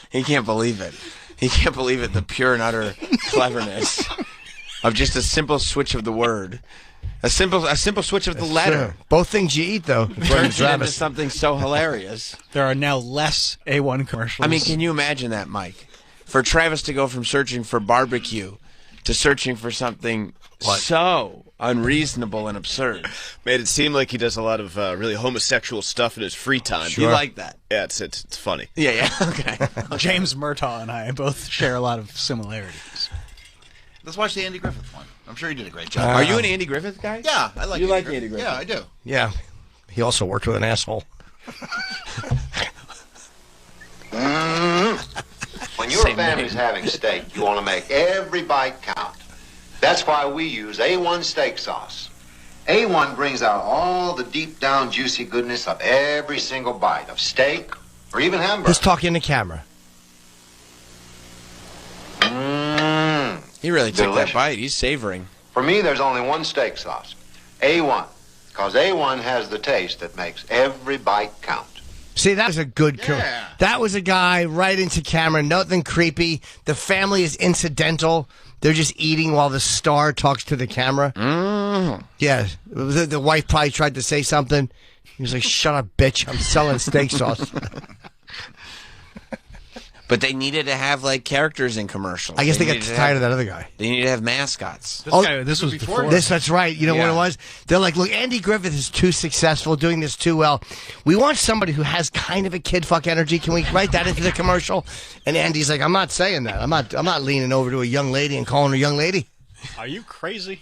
He can't believe it. He can't believe it, the pure and utter cleverness of just a simple switch of the word. A simple switch of the letter. Sure. Both things you eat, though. Turns it into something so hilarious. There are now less A1 commercials. I mean, can you imagine that, Mike? For Travis to go from searching for barbecue to searching for something so unreasonable and absurd. Made it seem like he does a lot of really homosexual stuff in his free time. Sure. You like that? Yeah, it's funny. Yeah, okay. James Murtaugh and I both share a lot of similarities. Let's watch the Andy Griffith one. I'm sure he did a great job. Are you an Andy Griffith guy? Yeah, I like. You Andy like Griffith. Andy Griffith? Yeah, I do. Yeah. He also worked with an asshole. When your family's having steak, you want to make every bite count. That's why we use A1 steak sauce. A1 brings out all the deep down juicy goodness of every single bite of steak or even hamburger. He's talking to camera. He really took Delicious. that bite. He's savoring. For me, there's only one steak sauce. A1. Because A1 has the taste that makes every bite count. See, that was a good That was a guy right into camera, nothing creepy. The family is incidental. They're just eating while the star talks to the camera. Yeah, the wife probably tried to say something. He was like, shut up, bitch. I'm selling steak sauce. But they needed to have like characters in commercials. I guess they got needed to tired have- of that other guy. They need to have mascots. This was before. That's right. You know what it was? They're like, look, Andy Griffith is too successful, doing this too well. We want somebody who has kind of a kid fuck energy. Can we write that into the commercial? And Andy's like, I'm not saying that. I'm not leaning over to a young lady and calling her young lady. Are you crazy?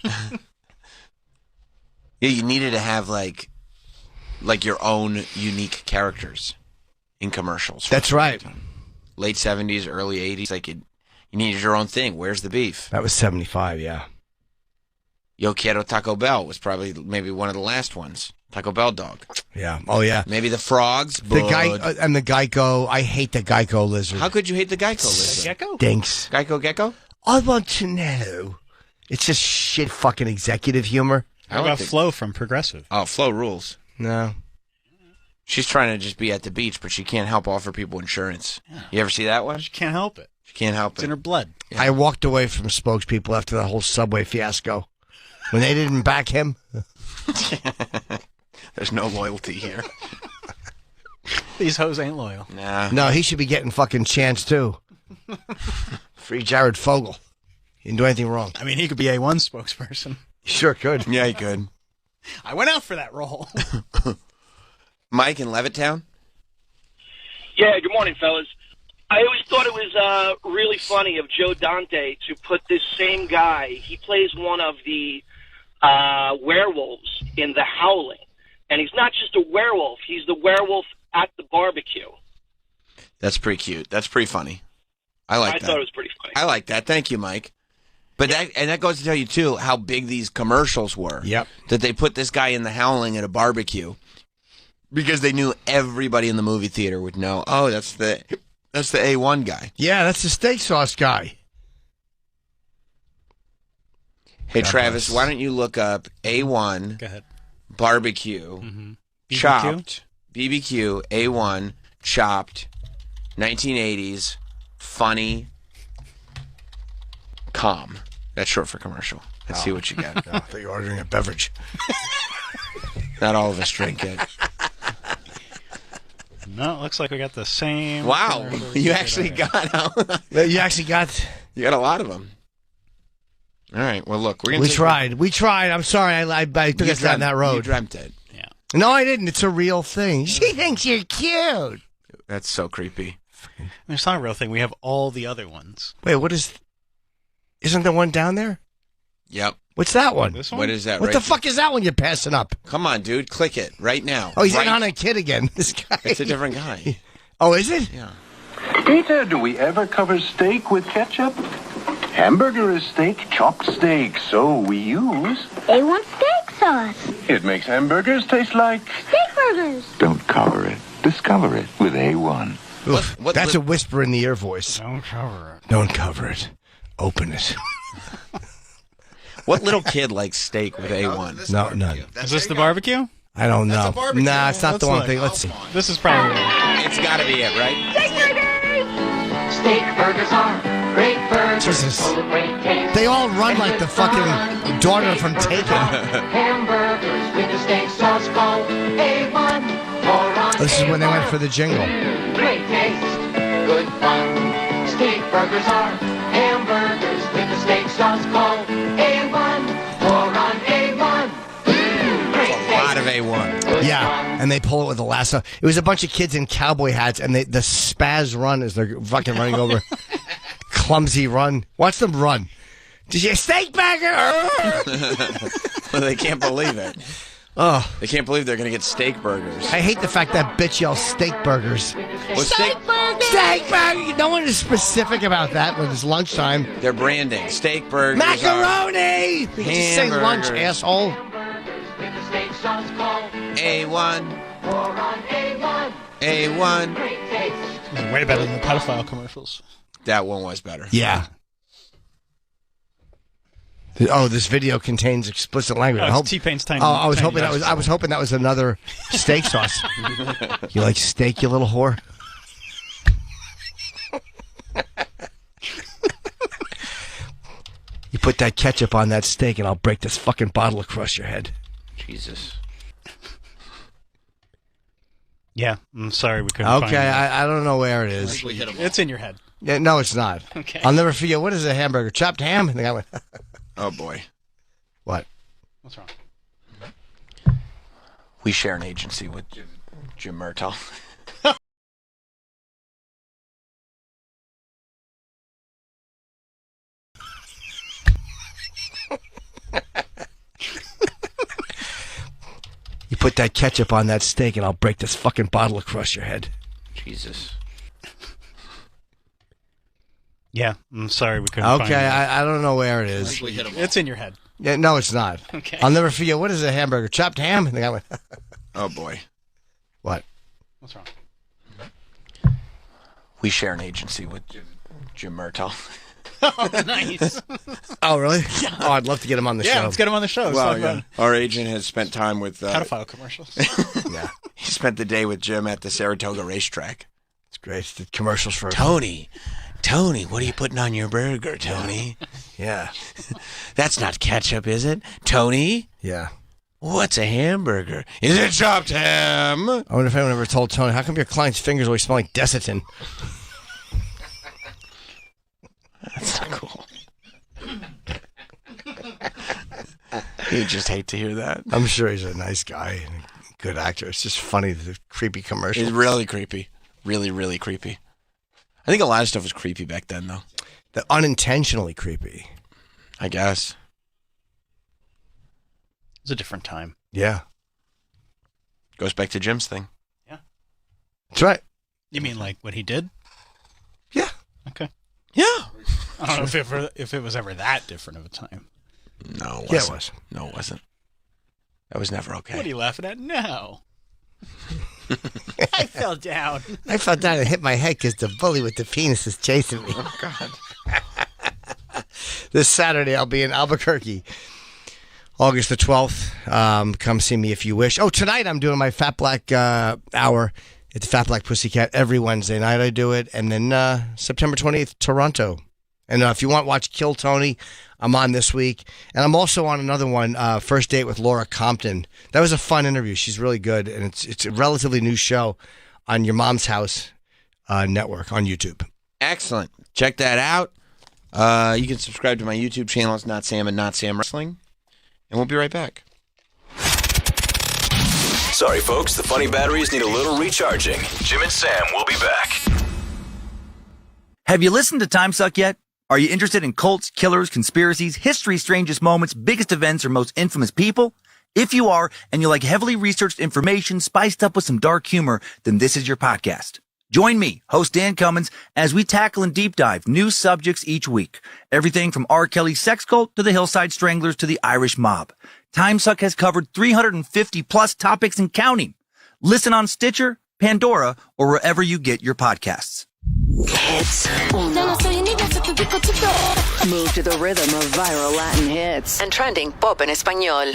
Yeah, you needed to have like your own unique characters in commercials. That's right. Late 70s, early 80s, like you needed your own thing. Where's the beef? That was 75, yeah. Yo Quiero Taco Bell was probably maybe one of the last ones. Taco Bell dog. Yeah. Oh, yeah. Maybe the frogs. The guy Bud. and the Geico. I hate the Geico lizard. How could you hate the Geico lizard? Gecko? Stinks. Geico Gecko? I want to know. It's just shit fucking executive humor. How about Flo from Progressive? Oh, Flo rules. No. She's trying to just be at the beach, but she can't help offer people insurance. You ever see that one? She can't help it. She can't help It's it. in her blood. I walked away from spokespeople after the whole subway fiasco. When they didn't back him. There's no loyalty here. These hoes ain't loyal. Nah. No, he should be getting fucking chance too. Free Jared Fogle. He didn't do anything wrong. I mean, he could be A1 spokesperson. He sure could. Yeah, he could. I went out for that role. Mike in Levittown? Yeah, good morning, fellas. I always thought it was really funny of Joe Dante to put this same guy. He plays one of the werewolves in The Howling. And he's not just a werewolf. He's the werewolf at the barbecue. That's pretty cute. That's pretty funny. I like that. I thought it was pretty funny. I like that. Thank you, Mike. But that goes to tell you, too, how big these commercials were. Yep. That they put this guy in The Howling at a barbecue because they knew everybody in the movie theater would know, oh, that's the A1 guy. Yeah, that's the steak sauce guy. Hey, God Travis, bless. why don't you look up A1 Go ahead. barbecue, chopped, BBQ, A1, chopped, 1980s, funny, calm. That's short for commercial. Let's see what you get. I thought you were ordering a beverage. Not all of us drink it. No, it looks like we got the same. Wow, you actually got You actually got. You got a lot of them. All right. Well, look, We tried. We tried. I'm sorry. I took us down that road. You dreamt it. Yeah. No, I didn't. It's a real thing. She thinks you're cute. That's so creepy. I mean, it's not a real thing. We have all the other ones. Wait, what is? Isn't there one down there? Yep. What's that one? This one? What is that? What right the fuck is that one you're passing up? Come on, dude. Click it right now. Oh, he's right. in on a kid again. This guy. It's a different guy. Oh, is it? Yeah. Peter, do we ever cover steak with ketchup? Hamburger is steak, chopped steak, so we use A1 steak sauce. it makes hamburgers taste like. Steak burgers. Don't cover it. Discover it with A1. Oof, that's a whisper in the ear voice. Don't cover it. Don't cover it. Open it. What little kid likes steak with A1? No, none. Is this the barbecue? I don't know. barbecue. Nah, it's not the one look. thing. Let's see. This is probably. It's got to be it, right? Steak burgers are great burgers. Jesus. Full of great taste. They all run like the fucking daughter from Taken. Hamburgers with the steak sauce called A1. Pour on This is when they went for the jingle. Great taste, good fun. Steak burgers are hamburgers with the steak sauce called A1. Pour on A1. Great A lot of A1. Yeah, and they pull it with a lasso. It was a bunch of kids in cowboy hats, and the spaz run as they're fucking running over. Clumsy run. Watch them run. Did you steak burger? Well, they can't believe it. Oh, They can't believe they're going to get steak burgers. I hate the fact that bitch yells steak burgers. Well, steak, Steak burger. No one is specific about that when it's lunchtime. they're branding. Steak burgers Macaroni. You just say lunch, hamburgers. asshole. sauce called A1. Pour on A1. A1. Great taste. It's way better than the pedophile commercials. That one was better. Yeah. Oh, this video contains explicit language. Oh, it's T-Pain's tiny. I was tiny hoping that was. I was hoping that was another steak sauce. You like steak, you little whore? You put that ketchup on that steak, and I'll break this fucking bottle across your head. Jesus. Yeah, I'm sorry we couldn't find it. Okay, I don't know where it is. It's in your head. Yeah, no, it's not. Okay. I'll never forget. What is a hamburger? Chopped ham? And the guy went, Oh, boy. what? What's wrong? We share an agency with Jim Murtaugh. You put that ketchup on that steak, and I'll break this fucking bottle across your head. Jesus. Yeah, I'm sorry we couldn't find it. Okay, I don't know where it is. It's in your head. Yeah, no, it's not. Okay. I'll never forget. What is a hamburger? Chopped ham? And the guy went, Oh, boy. what? What's wrong? We share an agency with Jim Murtaugh. Oh, nice. Oh, really? Yeah. Oh, I'd love to get him on the show. Yeah, let's get him on the show. Let's Well, talk yeah. about Our agent has spent time with... pedophile commercials. Yeah, He spent the day with Jim at the Saratoga racetrack. it's great. It's the commercials for Tony, what are you putting on your burger, Tony? Yeah, That's not ketchup, is it? Tony? yeah. What's a hamburger? Is it chopped ham? I wonder if anyone ever told Tony, how come your client's fingers always smell like Desitin? That's not cool. You just hate to hear that. I'm sure he's a nice guy and a good actor. It's just funny, the creepy commercial. It's really creepy. Really, really creepy. I think a lot of stuff was creepy back then, though. The unintentionally creepy. I guess. It's a different time. Yeah. Goes back to Jim's thing. That's right. You mean like what he did? Yeah. Okay. Yeah. I don't know if it was ever that different of a time. No, it wasn't. Yeah, it was. No, it wasn't. That was never okay. What are you laughing at now? I fell down. I fell down and hit my head because the bully with the penis is chasing me. Oh, God. This Saturday, I'll be in Albuquerque. August the 12th. Come see me if you wish. Oh, tonight I'm doing my Fat Black hour at the Fat Black Pussycat. Every Wednesday night I do it. And then September 28th, Toronto. And if you want to watch Kill Tony, I'm on this week. And I'm also on another one, First Date with Laura Compton. That was a fun interview. She's really good. And it's a relatively new show on Your Mom's House network on YouTube. Excellent. Check that out. You can subscribe to my YouTube channel. It's Not Sam and Not Sam Wrestling. And we'll be right back. Sorry, folks. The funny batteries need a little recharging. Jim and Sam will be back. Have you listened to Time Suck yet? Are you interested in cults, killers, conspiracies, history's strangest moments, biggest events, or most infamous people? If you are, and you like heavily researched information spiced up with some dark humor, then this is your podcast. Join me, host Dan Cummins, as we tackle and deep dive new subjects each week. Everything from R. Kelly's sex cult to the Hillside Stranglers to the Irish mob. Time Suck has covered 350 plus topics and counting. Listen on Stitcher, Pandora, or wherever you get your podcasts. Hits uno. Move to the rhythm of viral Latin hits and trending pop en español.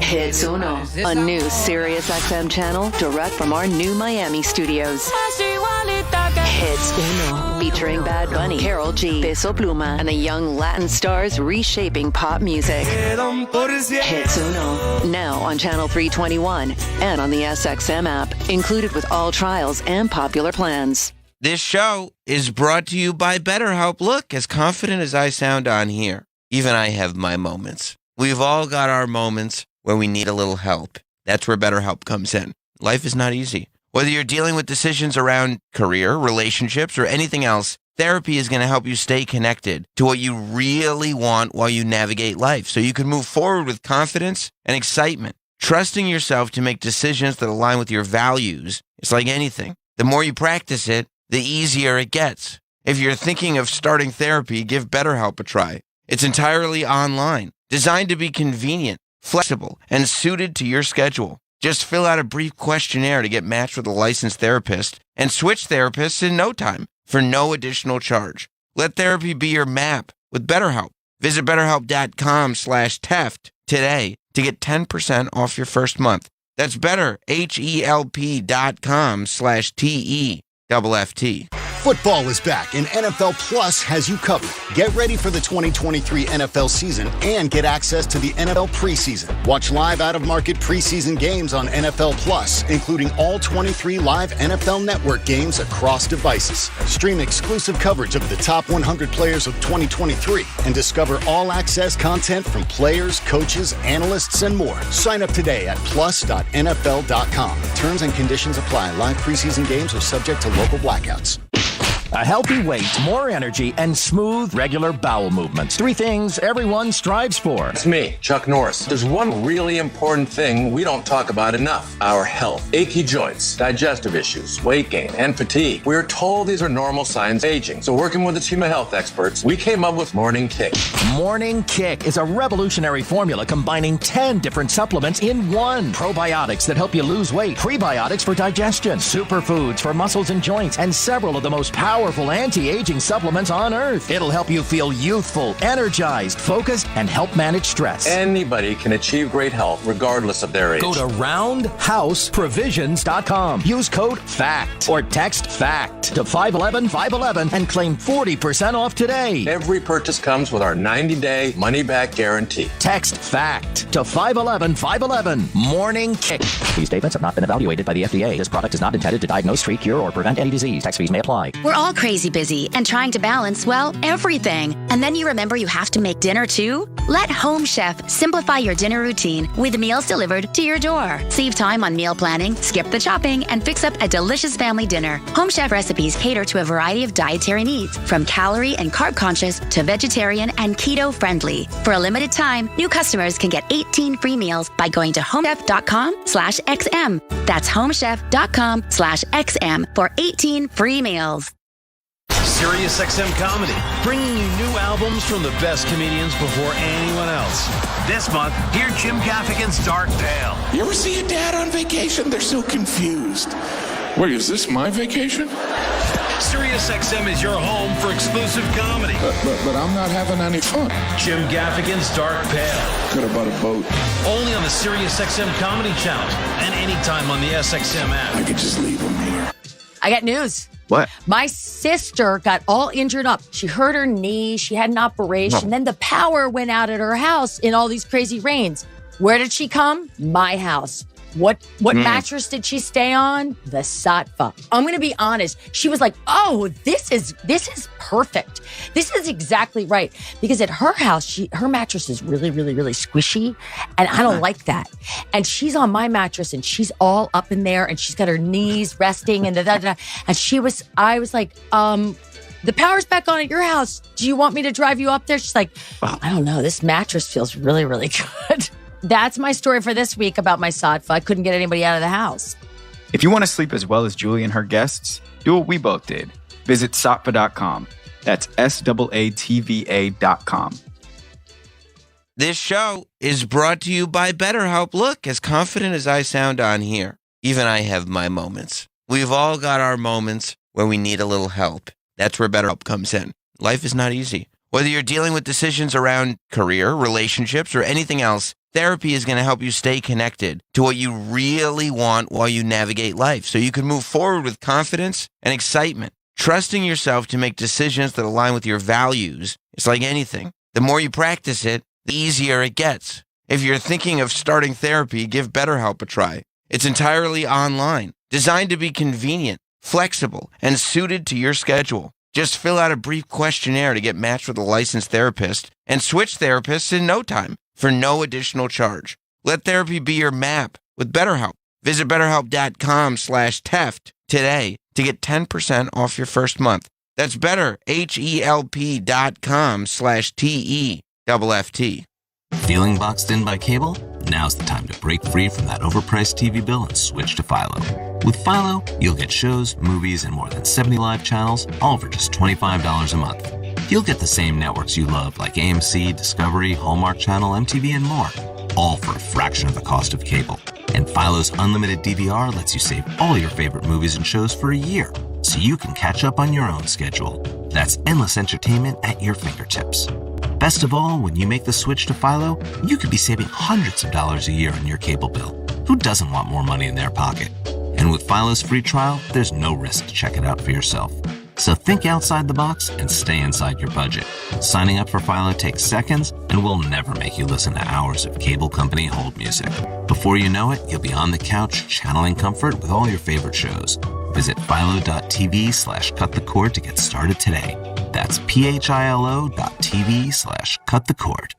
Hits uno, a new Sirius XM channel direct from our new Miami studios. Hits uno, featuring Bad Bunny, Karol G, Peso Pluma, and the young Latin stars reshaping pop music. Hits uno, now on channel 321 and on the SXM app, included with all trials and popular plans. This show is brought to you by BetterHelp. Look, as confident as I sound on here, even I have my moments. We've all got our moments where we need a little help. That's where BetterHelp comes in. Life is not easy. Whether you're dealing with decisions around career, relationships, or anything else, therapy is going to help you stay connected to what you really want while you navigate life, so you can move forward with confidence and excitement. Trusting yourself to make decisions that align with your values is like anything. The more you practice it, the easier it gets. If you're thinking of starting therapy, give BetterHelp a try. It's entirely online, designed to be convenient, flexible, and suited to your schedule. Just fill out a brief questionnaire to get matched with a licensed therapist and switch therapists in no time for no additional charge. Let therapy be your map with BetterHelp. Visit BetterHelp.com/Teft today to get 10% off your first month. That's BetterHelp.com/TEFFT. Football is back, and NFL Plus has you covered. Get ready for the 2023 NFL season and get access to the NFL preseason. Watch live out-of-market preseason games on NFL Plus, including all 23 live NFL Network games across devices. Stream exclusive coverage of the top 100 players of 2023 and discover all-access content from players, coaches, analysts, and more. Sign up today at plus.nfl.com. Terms and conditions apply. Live preseason games are subject to local blackouts. A healthy weight, more energy, and smooth, regular bowel movements. 3 things everyone strives for. It's me, Chuck Norris. There's one really important thing we don't talk about enough: our health. Achy joints, digestive issues, weight gain, and fatigue. We're told these are normal signs of aging. So working with a team of health experts, we came up with Morning Kick. Morning Kick is a revolutionary formula combining 10 different supplements in one. Probiotics that help you lose weight, prebiotics for digestion, superfoods for muscles and joints, and several of the most powerful anti-aging supplements on Earth. It'll help you feel youthful, energized, focused, and help manage stress. Anybody can achieve great health regardless of their age. Go to roundhouseprovisions.com. Use code FACT or text FACT to 511-511 and claim 40% off today. Every purchase comes with our 90-day money-back guarantee. Text FACT to 511-511. Morning Kick. These statements have not been evaluated by the FDA. This product is not intended to diagnose, treat, cure, or prevent any disease. Tax fees may apply. We're all crazy busy and trying to balance, well, everything. And then you remember you have to make dinner too? Let Home Chef simplify your dinner routine with meals delivered to your door. Save time on meal planning, skip the chopping, and fix up a delicious family dinner. Home Chef recipes cater to a variety of dietary needs, from calorie and carb conscious to vegetarian and keto friendly. For a limited time, new customers can get 18 free meals by going to homechef.com/XM. That's homechef.com/XM for 18 free meals. SiriusXM Comedy, bringing you new albums from the best comedians before anyone else. This month, hear Jim Gaffigan's Dark Tale. You ever see a dad on vacation? They're so confused. Wait, is this my vacation? SiriusXM is your home for exclusive comedy. But I'm not having any fun. Jim Gaffigan's Dark Tale. Could have bought a boat. Only on the SiriusXM Comedy Channel and anytime on the SXM app. I could just leave them here. I got news. What? My sister got all injured up. She hurt her knee. She had an operation. Then the power went out at her house in all these crazy rains. Where did she come? My house. What mattress did she stay on? The Satva. I'm going to be honest. She was like, "Oh, this is perfect. This is exactly right." Because at her house, her mattress is really, really, really squishy, and I don't like that. And she's on my mattress, and she's all up in there, and she's got her knees resting, and and I was like, "The power's back on at your house. Do you want me to drive you up there?" She's like, "I don't know. This mattress feels really, really good." That's my story for this week about my Satva. I couldn't get anybody out of the house. If you want to sleep as well as Julie and her guests, do what we both did. Visit Satva.com. That's SAATVA.com. This show is brought to you by BetterHelp. Look, as confident as I sound on here, even I have my moments. We've all got our moments where we need a little help. That's where BetterHelp comes in. Life is not easy. Whether you're dealing with decisions around career, relationships, or anything else, therapy is going to help you stay connected to what you really want while you navigate life, so you can move forward with confidence and excitement. Trusting yourself to make decisions that align with your values is like anything. The more you practice it, the easier it gets. If you're thinking of starting therapy, give BetterHelp a try. It's entirely online, designed to be convenient, flexible, and suited to your schedule. Just fill out a brief questionnaire to get matched with a licensed therapist and switch therapists in no time for no additional charge. Let therapy be your map with BetterHelp. Visit BetterHelp.com/Teft today to get 10% off your first month. That's BetterHelp.com/TEFFT. Feeling boxed in by cable? Now's the time to break free from that overpriced TV bill and switch to Philo. With Philo, you'll get shows, movies, and more than 70 live channels, all for just $25 a month. You'll get the same networks you love, like AMC, Discovery, Hallmark Channel, MTV, and more. all for a fraction of the cost of cable. And Philo's unlimited DVR lets you save all your favorite movies and shows for a year, so you can catch up on your own schedule. That's endless entertainment at your fingertips. Best of all, when you make the switch to Philo, you could be saving hundreds of dollars a year on your cable bill. Who doesn't want more money in their pocket? And with Philo's free trial, there's no risk to check it out for yourself. So think outside the box and stay inside your budget. Signing up for Philo takes seconds and will never make you listen to hours of cable company hold music. Before you know it, you'll be on the couch channeling comfort with all your favorite shows. Visit philo.tv/cutthecord to get started today. That's philo.tv/cutthecord.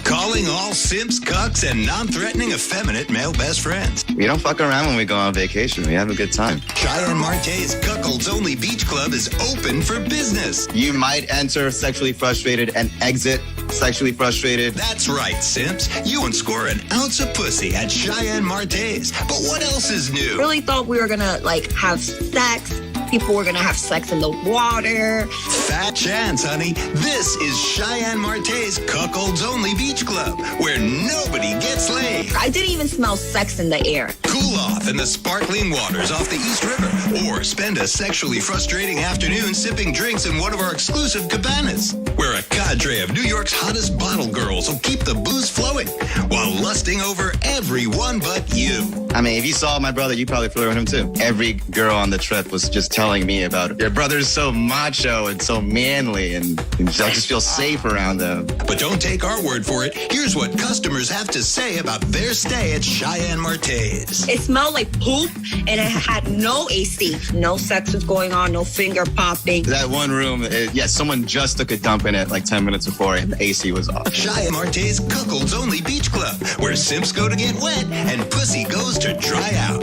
Calling all simps, cucks, and non-threatening effeminate male best friends. We don't fuck around when we go on vacation. We have a good time. Cheyenne Marte's Cuckolds Only Beach Club is open for business. You might enter sexually frustrated and exit sexually frustrated. That's right, simps. You won't score an ounce of pussy at Cheyenne Marte's. But what else is new? Really thought we were gonna, have sex. People were gonna have sex in the water. Fat chance, honey. This is Cheyenne Marte's Cuckolds Only Beach Club, where nobody gets laid. I didn't even smell sex in the air. Cool off in the sparkling waters off the East River, or spend a sexually frustrating afternoon sipping drinks in one of our exclusive cabanas, where a cadre of New York's hottest bottle girls will keep the booze flowing while lusting over everyone but you. I mean, if you saw my brother, you probably flirt with him too. Every girl on the trip was just telling me about it. Your brother's so macho and so manly, and I just feel safe around him. But don't take our word for it. Here's what customers have to say about their stay at Cheyenne Marte's. It smelled like poop, and it had no AC. No sex was going on, no finger popping. That one room, someone just took a dump in it 10 minutes before, and the AC was off. Cheyenne Marte's Cuckolds Only Beach Club, where simps go to get wet and pussy goes to dry out.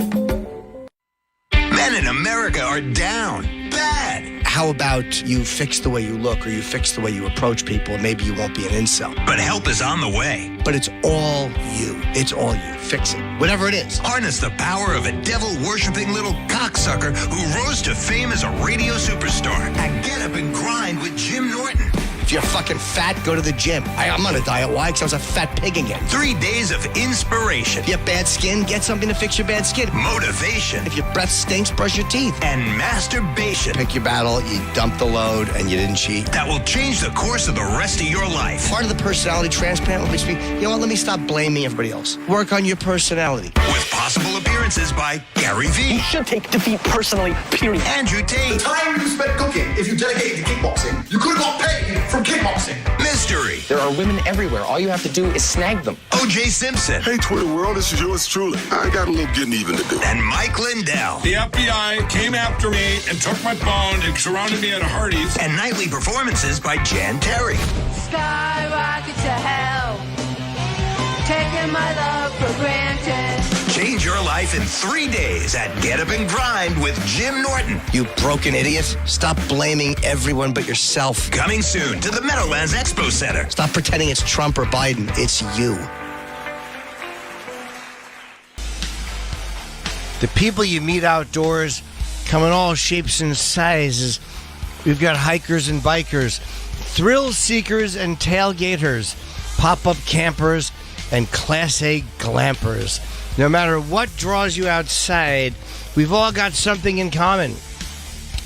Men in America are down bad. How about you fix the way you look, or you fix the way you approach people, and maybe you won't be an incel. But help is on the way. But it's all you. It's all you. Fix it. Whatever it is. Harness the power of a devil-worshipping little cocksucker who rose to fame as a radio superstar. And get up and grind with Jim Norton. If you're fucking fat, go to the gym. I'm on a diet. Why? Because I was a fat pig again. 3 days of inspiration. If you have bad skin, get something to fix your bad skin. Motivation. If your breath stinks, brush your teeth. And masturbation. Pick your battle, you dumped the load, and you didn't cheat. That will change the course of the rest of your life. Part of the personality transplant makes me, let me stop blaming everybody else. Work on your personality. With possible appearances by Gary V. You should take defeat personally, period. Andrew Tate. The time you spent cooking, if you dedicated to kickboxing, you could have got paid from kickboxing. Mystery. There are women everywhere. All you have to do is snag them. O.J. Simpson. Hey, Twitter world, this is yours truly. I got a little getting even to do. And Mike Lindell. The FBI came after me and took my phone and surrounded me at a Hardee's. And nightly performances by Jan Terry. Skyrocket to hell, taking my love for granted. Change your life in 3 days at Get Up and Grind with Jim Norton. You broken idiot. Stop blaming everyone but yourself. Coming soon to the Meadowlands Expo Center. Stop pretending it's Trump or Biden. It's you. The people you meet outdoors come in all shapes and sizes. We've got hikers and bikers, thrill seekers and tailgaters, pop-up campers and Class A glampers. No matter what draws you outside, we've all got something in common.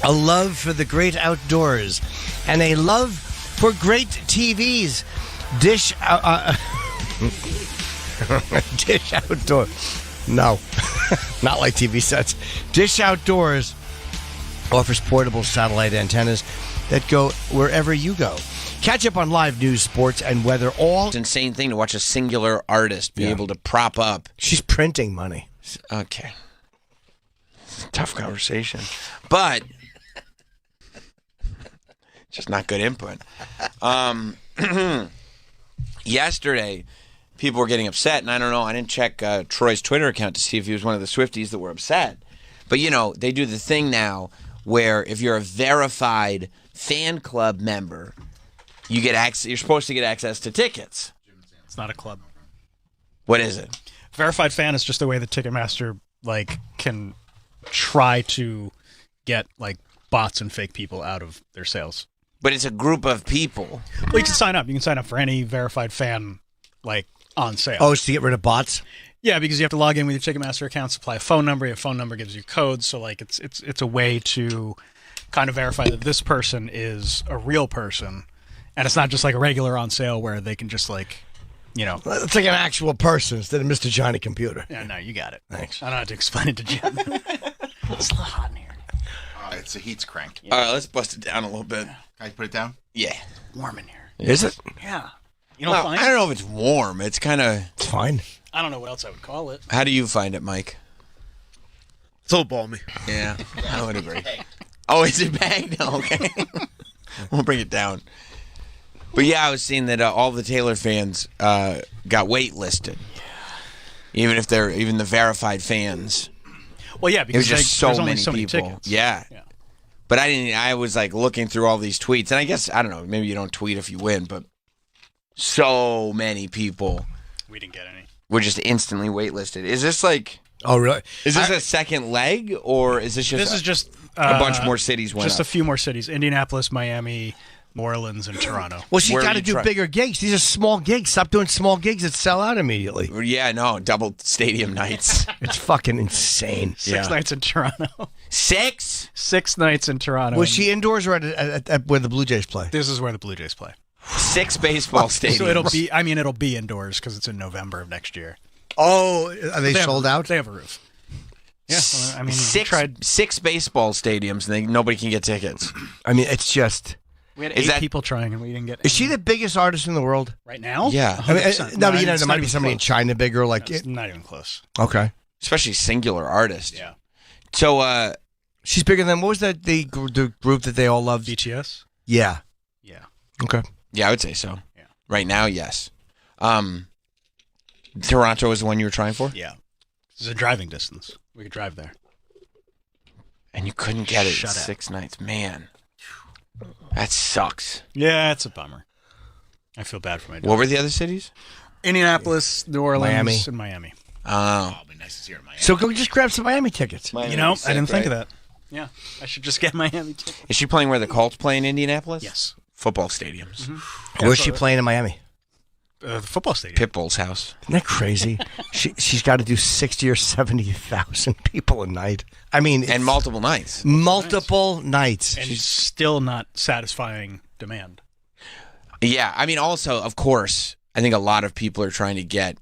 A love for the great outdoors and a love for great TVs. Dish Outdoors. No, not like TV sets. Dish Outdoors offers portable satellite antennas that go wherever you go. Catch up on live news, sports, and weather. It's an insane thing to watch a singular artist be able to prop up. She's printing money. Okay. Tough conversation. But just not good input. Yesterday, people were getting upset, and I don't know, I didn't check Troy's Twitter account to see if he was one of the Swifties that were upset. But, they do the thing now where if you're a verified fan club member, you get access. You're supposed to get access to tickets. It's not a club. What is it? Verified fan is just the way that Ticketmaster can try to get bots and fake people out of their sales. But it's a group of people. Well, you can sign up. You can sign up for any verified fan on sale. Oh, it's to get rid of bots? Yeah, because you have to log in with your Ticketmaster account, supply a phone number. Your phone number gives you codes. So like it's a way to kind of verify that this person is a real person, and it's not just like a regular on sale where they can just like, you know, it's like an actual person instead of Mr. Johnny Computer. Yeah, no, you got it. Thanks. I don't have to explain it to Jim. It's a little hot in here. It's the heat's cranked. All right, let's bust it down a little bit. Can I put it down? Yeah. It's warm in here. Is it? Yeah. You Well, find I don't know if it's warm. It's kind of. It's fine. I don't know what else I would call it. How do you find it, Mike? It's a little balmy. Yeah, I would agree. Oh, is it bagged? No, okay. We'll bring it down. But yeah, I was seeing that all the Taylor fans got waitlisted. Even if they're even the verified fans. Well, yeah, It because was just there's so only many so many people. tickets. Yeah. But I didn't. I was like looking through all these tweets, and I guess I don't know. Maybe you don't tweet if you win, but so many people. We didn't get any. Were just instantly waitlisted. Is this like? Oh, really? Is this a second leg, or is this just? This is just a bunch more cities went Just up? a few more cities: Indianapolis, Miami, New Orleans, and Toronto. Well, she's Where got are to you do try- bigger gigs. These are small gigs. Stop doing small gigs that sell out immediately. Yeah, no, double stadium nights. It's fucking insane. 6 nights in Toronto. 6? 6 nights in Toronto. Was she indoors or at where the Blue Jays play? This is where the Blue Jays play. 6 baseball stadiums. So it'll be indoors because it's in November of next year. Oh, are they sold out? They have a roof. Yeah, well, I mean, six baseball stadiums, and nobody can get tickets. I mean, it's just. We had Is 8 that- people trying, and we didn't get. Is she the biggest artist in the world? Right now? Yeah. I mean, 100%. no, but you know, it's there not might be even somebody in close. China bigger. Like, It's not even close. okay. Especially singular artists. Yeah. So, She's bigger than what was that the group that they all loved? BTS. Yeah. Yeah. Okay. yeah, I would say so. Yeah. Right now, yes. Toronto is the one you were trying for? Yeah. It's a driving distance. We could drive there. And you couldn't get it Shut in up. 6 nights. Man. That sucks. Yeah, it's a bummer. I feel bad for my dog. What were the other cities? Indianapolis, New Orleans, Miami. and Miami. Oh. It'd be nice to see her in Miami. So go just grab some Miami tickets. You know, I didn't think of that. Yeah, I should just get Miami tickets. Is she playing where the Colts play in Indianapolis? Yes. Football stadiums. Where's she playing in Miami? The football stadium. Pitbull's house. Isn't that crazy? She's got to do 60 or 70,000 people a night. I mean, And multiple nights. multiple nights. And still not satisfying demand. Yeah, I mean, also, of course, I think a lot of people are trying to get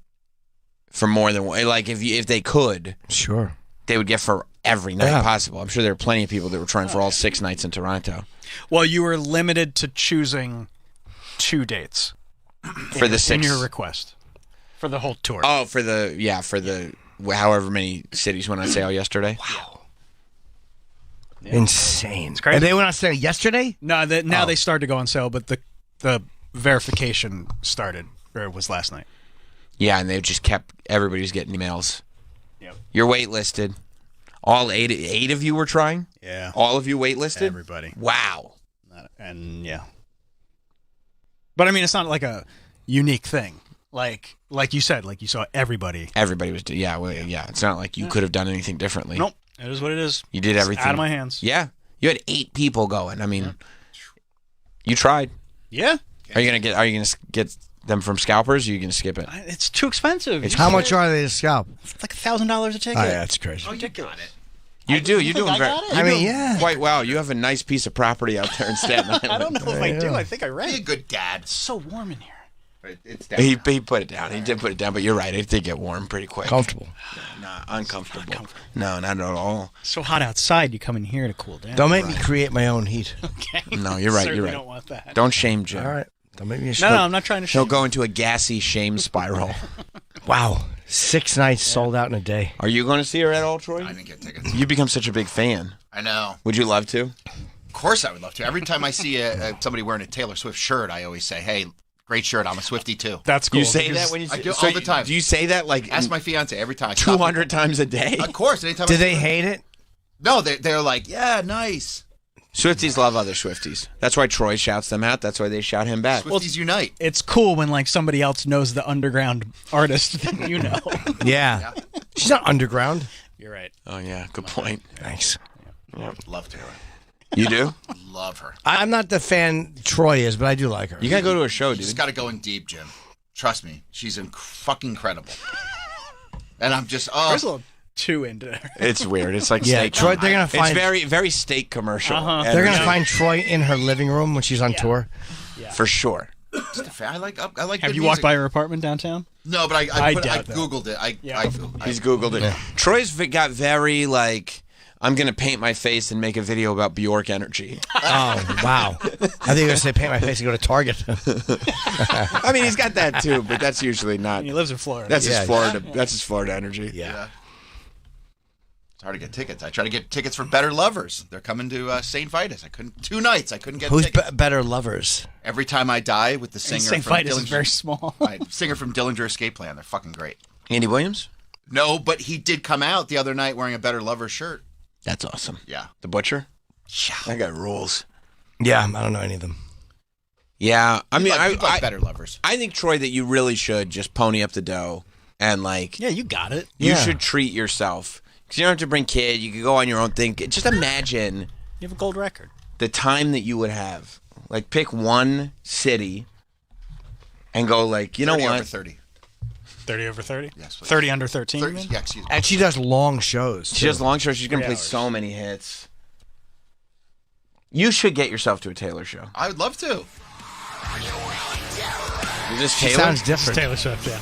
for more than one. Like, if they could, Sure. they would get for every night Yeah. possible. I'm sure there are plenty of people that were trying for all 6 nights in Toronto. Well, you were limited to choosing 2 dates For the in 6. your request for the whole tour. Oh, for the however many cities went on sale yesterday. Wow. Insane. It's crazy. And they went on sale yesterday? No, now Oh. they started to go on sale, but the verification started or was last night. Yeah, and they just kept, everybody was getting emails. Yep. You're waitlisted. All eight of you were trying? Yeah. All of you waitlisted? Everybody. Wow. And yeah. But I mean, it's not like a unique thing. Like you said, like you saw everybody. Everybody was, yeah. It's not like you could have done anything differently. Nope. It is what it is. You did It's everything. out of my hands. Yeah. You had 8 people going. I mean, you tried. Yeah. Are you gonna get them from scalpers? Or are you gonna skip it? It's too expensive. How much are they to scalp? It's like $1,000 a ticket. Oh, yeah, that's crazy. Ridiculous. You do. You're think doing I very. got it? I you're mean, doing yeah. Quite well. You have a nice piece of property out there in Staten Island. I don't know if I do. I think I read. Be a good dad. It's so warm in here. It's down. He put it down. He did put it down, but you're right. It did get warm pretty quick. Comfortable. No, uncomfortable. No, not at all. So hot outside, you come in here to cool down. Don't make me create my own heat. Okay. No, you're right. Certainly You're right. Don't want that. Don't shame Jim. All right. Don't make me No, I'm not trying to shame. He'll go into a gassy shame spiral. Wow. 6 nights sold out in a day. Are you going to see her at all, Troy? I didn't get tickets. You become such a big fan. I know. Would you love to? Of course I would love to. Every time I see somebody wearing a Taylor Swift shirt, I always say, hey, great shirt. I'm a Swiftie too. That's cool. You say that when you I say do all the time. Do you say that like Ask my fiance every time. 200 times a day? Of course. Anytime. Do they hate it? No, they're like, yeah, nice. Swifties love other Swifties. That's why Troy shouts them out. That's why they shout him back. Swifties unite. It's cool when like somebody else knows the underground artist that you know. Yeah. She's not underground. You're right. Oh yeah, good point. Thanks. Love Taylor. You do? Love her. I'm not the fan Troy is, but I do like her. You gotta go to a show, You dude. just got to go in deep, Jim. Trust me, she's fucking incredible. And I'm just There's a little too into her. It's weird. It's like Yeah, steak. Troy, they're gonna find- It's very, very steak commercial. They're going to find Troy in her living room when she's on tour. For sure. I like. Have good you walked music. by her apartment downtown? No, but I doubt that. googled it. I googled. He's Googled it. Troy's got very like, I'm going to paint my face and make a video about Bjork energy. Oh, wow. I think you're going to say paint my face and go to Target. I mean, he's got that too, but that's usually not. He lives in Florida. That's his Florida. That's his Florida energy. Yeah. It's hard to get tickets. I tried to get tickets for Better Lovers. They're coming to St. Vitus. I couldn't. 2 nights. I couldn't get Who's tickets. Better Lovers? Every Time I Die with the singer St. from Vitus Dillinger. is very small. Right, singer from Dillinger Escape Plan. They're fucking great. Andy Williams? No, but he did come out the other night wearing a Better Lovers shirt. That's awesome. Yeah. The Butcher? Yeah. That guy rules. Yeah, I don't know any of them. Yeah. I mean, I like Better Lovers. I think, Troy, that you really should just pony up the dough and like. Yeah, you got it. You should treat yourself. Because you don't have to bring kids. You can go on your own thing. Just imagine. You have a gold record. The time that you would have. Like, pick one city and go like, you know 30 what? over 30. 30 over 30? Yes, please. 30 under 13? 30, yeah, excuse me. And she does long shows. She does long shows. She's going to 3 play hours. so many hits. You should get yourself to a Taylor show. I would love to. Is this She Taylor? sounds It's different. Taylor Swift, yeah.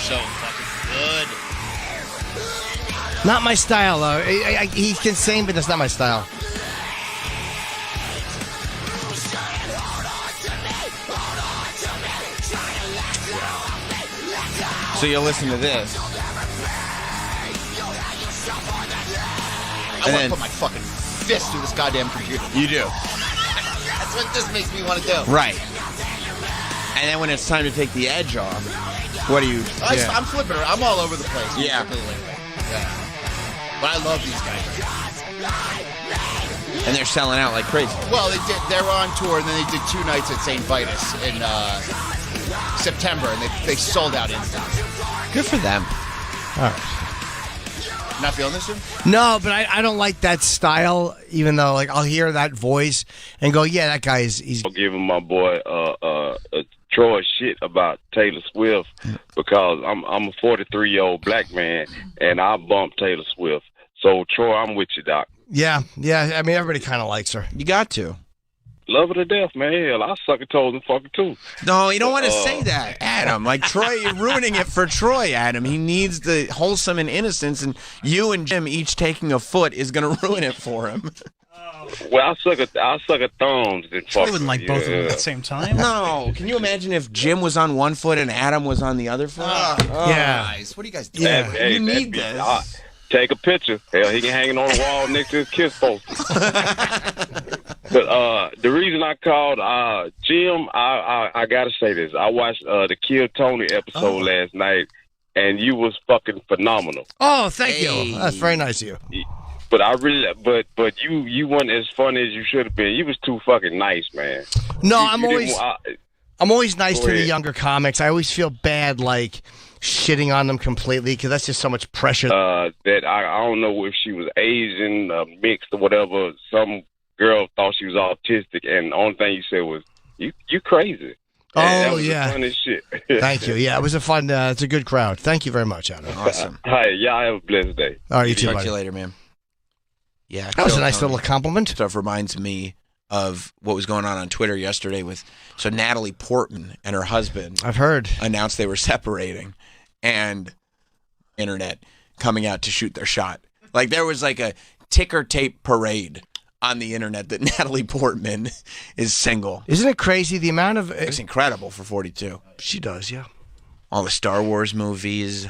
So fucking good. Not my style, though. He can sing, but that's not my style. So you'll listen to this. I want to put my fucking fist through this goddamn computer. You do. That's what this makes me want to do. Right. And then when it's time to take the edge off, what do you... I'm flipping around. I'm all over the place. Yeah. Yeah. But I love these guys. And they're selling out like crazy. Well, they were on tour, and then they did 2 nights at St. Vitus in September, and they sold out instantly. Good for them. All right. Not feeling this, Jim? No, but I don't like that style, even though like I'll hear that voice and go, yeah, that guy he's I'm giving my boy Troy shit about Taylor Swift because I'm a 43-year-old black man and I bump Taylor Swift. So Troy, I'm with you, Doc. Yeah. I mean, everybody kind of likes her. You got to. Love her to death, man. Hell, I suck her toes and fuck her too. No, you don't want to say that, Adam. Like, Troy, you're ruining it for Troy, Adam. He needs the wholesome and innocence, and you and Jim each taking a foot is going to ruin it for him. Well, I suck her thumbs and fuck I wouldn't like both of them at the same time. No. Can you imagine if Jim was on one foot and Adam was on the other foot? Yeah. Guys, what are you guys doing? Yeah. You need this. Take a picture. Hell, he can hang it on the wall next to his kiss poster. But the reason I called Jim, I gotta say this. I watched the Kill Tony episode last night, and you was fucking phenomenal. Oh, thank you. That's very nice of you. But I really, but you weren't as funny as you should have been. You was too fucking nice, man. No, I'm always nice Go to the ahead. younger comics. I always feel bad, like shitting on them completely because that's just so much pressure. That I don't know if she was Asian, mixed or whatever. Some girl thought she was autistic, and the only thing you said was, "You crazy." That was the funniest shit. Thank you. Yeah, it was a fun. It's a good crowd. Thank you very much, Adam. Awesome. Hi, y'all have a blessed day. All right, you too, Talk to buddy. you later, man. Yeah. That was a Kill nice Tony little compliment. Stuff reminds me of what was going on Twitter yesterday with Natalie Portman and her husband. I've heard. Announced they were separating, and internet coming out to shoot their shot. Like there was like a ticker tape parade on the internet that Natalie Portman is single. Isn't it crazy the amount of? It's incredible for 42. She does, yeah. All the Star Wars movies.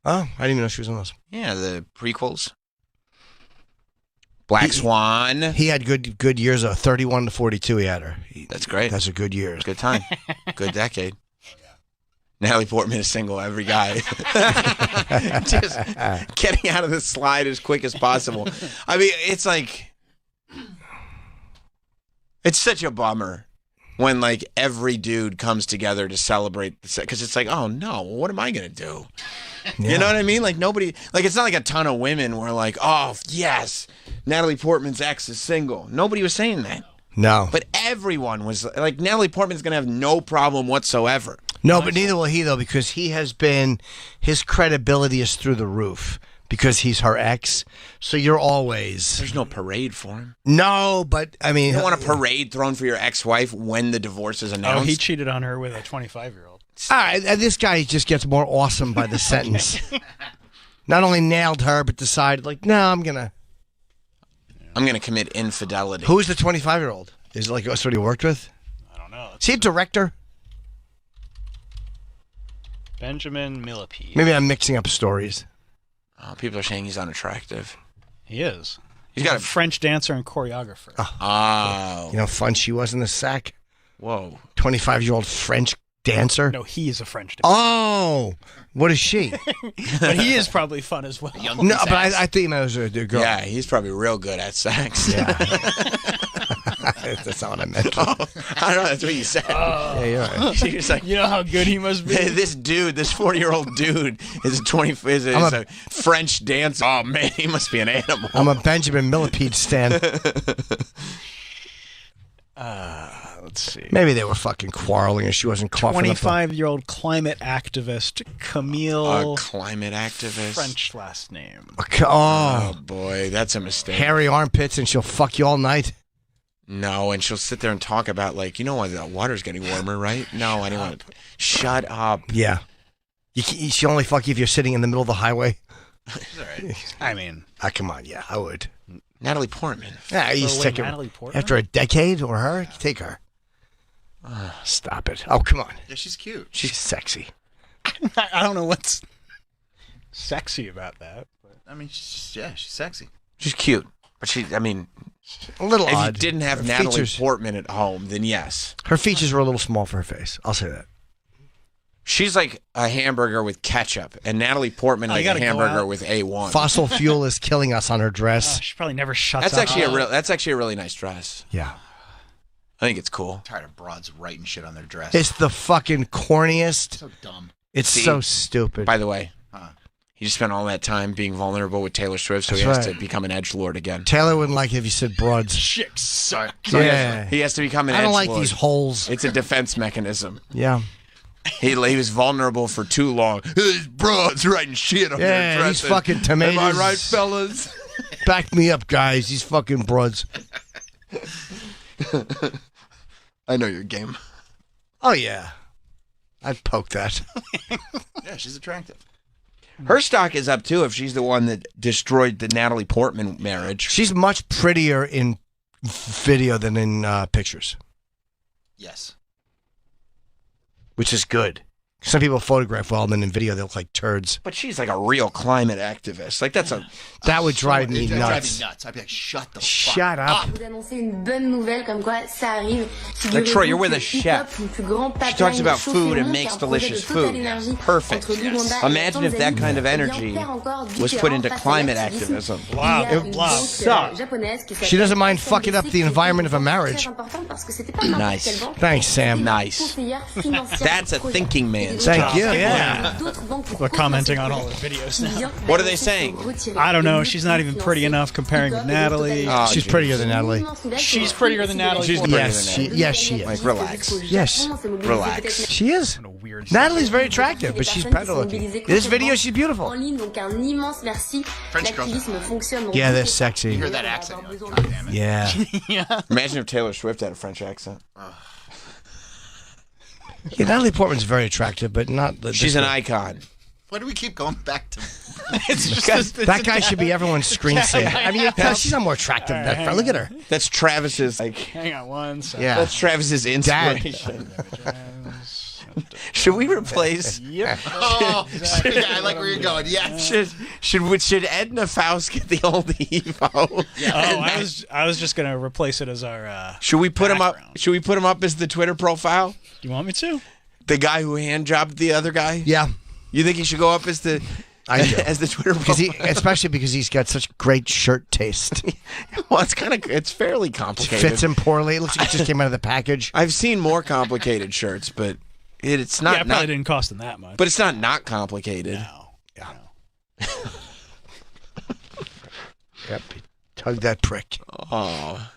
Oh, I didn't even know she was on those. Yeah, the prequels. Black Swan. He had good years though. 31 to 42. He had her. That's great. That's a good year. Good time. Good decade. Natalie Portman is single, every guy. Just getting out of the slide as quick as possible. I mean, it's like, it's such a bummer when like every dude comes together to celebrate, because it's like, oh no, what am I going to do? Yeah. You know what I mean? Like nobody, like it's not like a ton of women were like, oh yes, Natalie Portman's ex is single. Nobody was saying that. No. But everyone was like, Natalie Portman's going to have no problem whatsoever. No, but neither will he, though, because his credibility is through the roof because he's her ex. So you're always... There's no parade for him. No, but, I mean... You don't want a parade thrown for your ex-wife when the divorce is announced? Oh, he cheated on her with a 25-year-old. All right, this guy just gets more awesome by the sentence. Not only nailed her, but decided, like, no, I'm going to commit infidelity. Who's the 25-year-old? Is it like somebody he worked with? I don't know. Is he a director? Benjamin Millipede. Maybe I'm mixing up stories. Oh, people are saying he's unattractive. He is. He's got a French dancer and choreographer. Oh. You know how fun she was in the sack? Whoa. 25-year-old French dancer? No, he is a French dancer. Oh, what is she? But he is probably fun as well. No, but I think he was a girl. Yeah, he's probably real good at sex. Yeah. That's not what I meant. I don't know. That's what you said. Yeah, you're right. She was like, you know how good he must be? This 40-year-old dude is a French dancer. Oh, man, he must be an animal. I'm a Benjamin Millipede stan. Let's see. Maybe they were fucking quarreling and she wasn't coughing up. 25-year-old climate activist Camille. A climate activist. French last name. Oh, boy, that's a mistake. Hairy armpits and she'll fuck you all night. No, and she'll sit there and talk about, like, you know what, the water's getting warmer, right? No, I don't want to. Shut up. Yeah. She'll only fuck you if you're sitting in the middle of the highway. I mean. Come on, yeah, I would. Natalie Portman. Yeah, he's taking Natalie Portman? after a decade or her, take her. Stop it. Oh, come on. Yeah, she's cute. She's sexy. I don't know what's sexy about that. But. I mean, she's sexy. She's cute. But a little if odd. you didn't have Her Natalie features- Portman at home, then yes. Her features were a little small for her face. I'll say that. She's like a hamburger with ketchup, and Natalie Portman like a hamburger with A1. Fossil fuel is killing us on her dress. She probably never shuts That's up. actually a really nice dress. Yeah. I think it's cool. I'm tired of broads writing shit on their dress. It's the fucking corniest. So dumb. It's so stupid. By the way, he just spent all that time being vulnerable with Taylor Swift, so That's he has right. to become an edgelord again. Taylor wouldn't like it if you said broads. Chicks suck. So Yeah. he has to become an edgelord. I don't like these holes. It's a defense mechanism. Yeah. He was vulnerable for too long. These broads writing shit on their Yeah, these dresses. fucking tomatoes. Am I right, fellas? Back me up, guys. These fucking broads. I know your game. Oh, yeah. I'd poke that. Yeah, she's attractive. Her stock is up, too, if she's the one that destroyed the Natalie Portman marriage. She's much prettier in video than in pictures, Yes. which is good. Some people photograph well, and then in video they look like turds. But she's like a real climate activist. Like, That would drive me That'd drive nuts. me nuts. I'd be like, shut the Shut fuck up. Vous annoncer une bonne nouvelle comme quoi ça arrive. Like, Troy, you're with a Figurez-vous que chef. Hip Hop, le plus grand She pipeline talks about chauffe food le and monde, makes c'est un projet delicious de Total food. Énergie Perfect. entre l'Ouganda et Imagine la if that kind of Tanzanie. energy Et on perd encore du was terrain put into face à climate l'activisme. activism. Il y a une Wow. banque, japonaise qui She doesn't s'appelle mind fucking up the environment of a très marriage. importante parce que c'était pas n'importe Nice. quelle banque. Thanks, Sam. Nice. Conseillère financière That's a du projet. thinking man. Thank you. Et Yeah. d'autres banques pour We're commenting on all the videos now. What are they saying? I don't know. She's not even pretty enough comparing with Natalie. Oh, She's prettier than Natalie. She's prettier than Natalie. She's Portman. prettier Yes, she is. Like, relax. Yes. Relax. She is. What a weird Natalie's very attractive, but she's better looking. In this video, she's En beautiful. ligne, donc un immense merci. French girls. L'activisme fonctionne. dans Yeah, toutes they're les- sexy. You hear that accent, you're like, God damn it. Yeah. Imagine if Taylor Swift had a French accent. Yeah, Natalie Portman's very attractive, but not. She's an icon. Why do we keep going back to... That guy should be everyone's screensaver. I mean, she's not more attractive than that. Look at her. That's Travis's, like... Hang on one second. Yeah. That's Travis's inspiration. Should we replace... Yep. Oh, yeah, I like where you're going. Yeah. Should Edna Faust get the old Evo? I was just gonna replace it as our. Should we put him up? background. Should we put him up as the Twitter profile? You want me to? The guy who hand jobbed the other guy? Yeah. You think he should go up as the I do. as the Twitter profile? Especially because he's got such great shirt taste. Well, it's fairly complicated. Fits him poorly. It looks like it just came out of the package. I've seen more complicated shirts, but it's Yeah, not. it probably didn't cost them that much. But it's not complicated. No. Yeah. Yep. Tug that prick. Oh.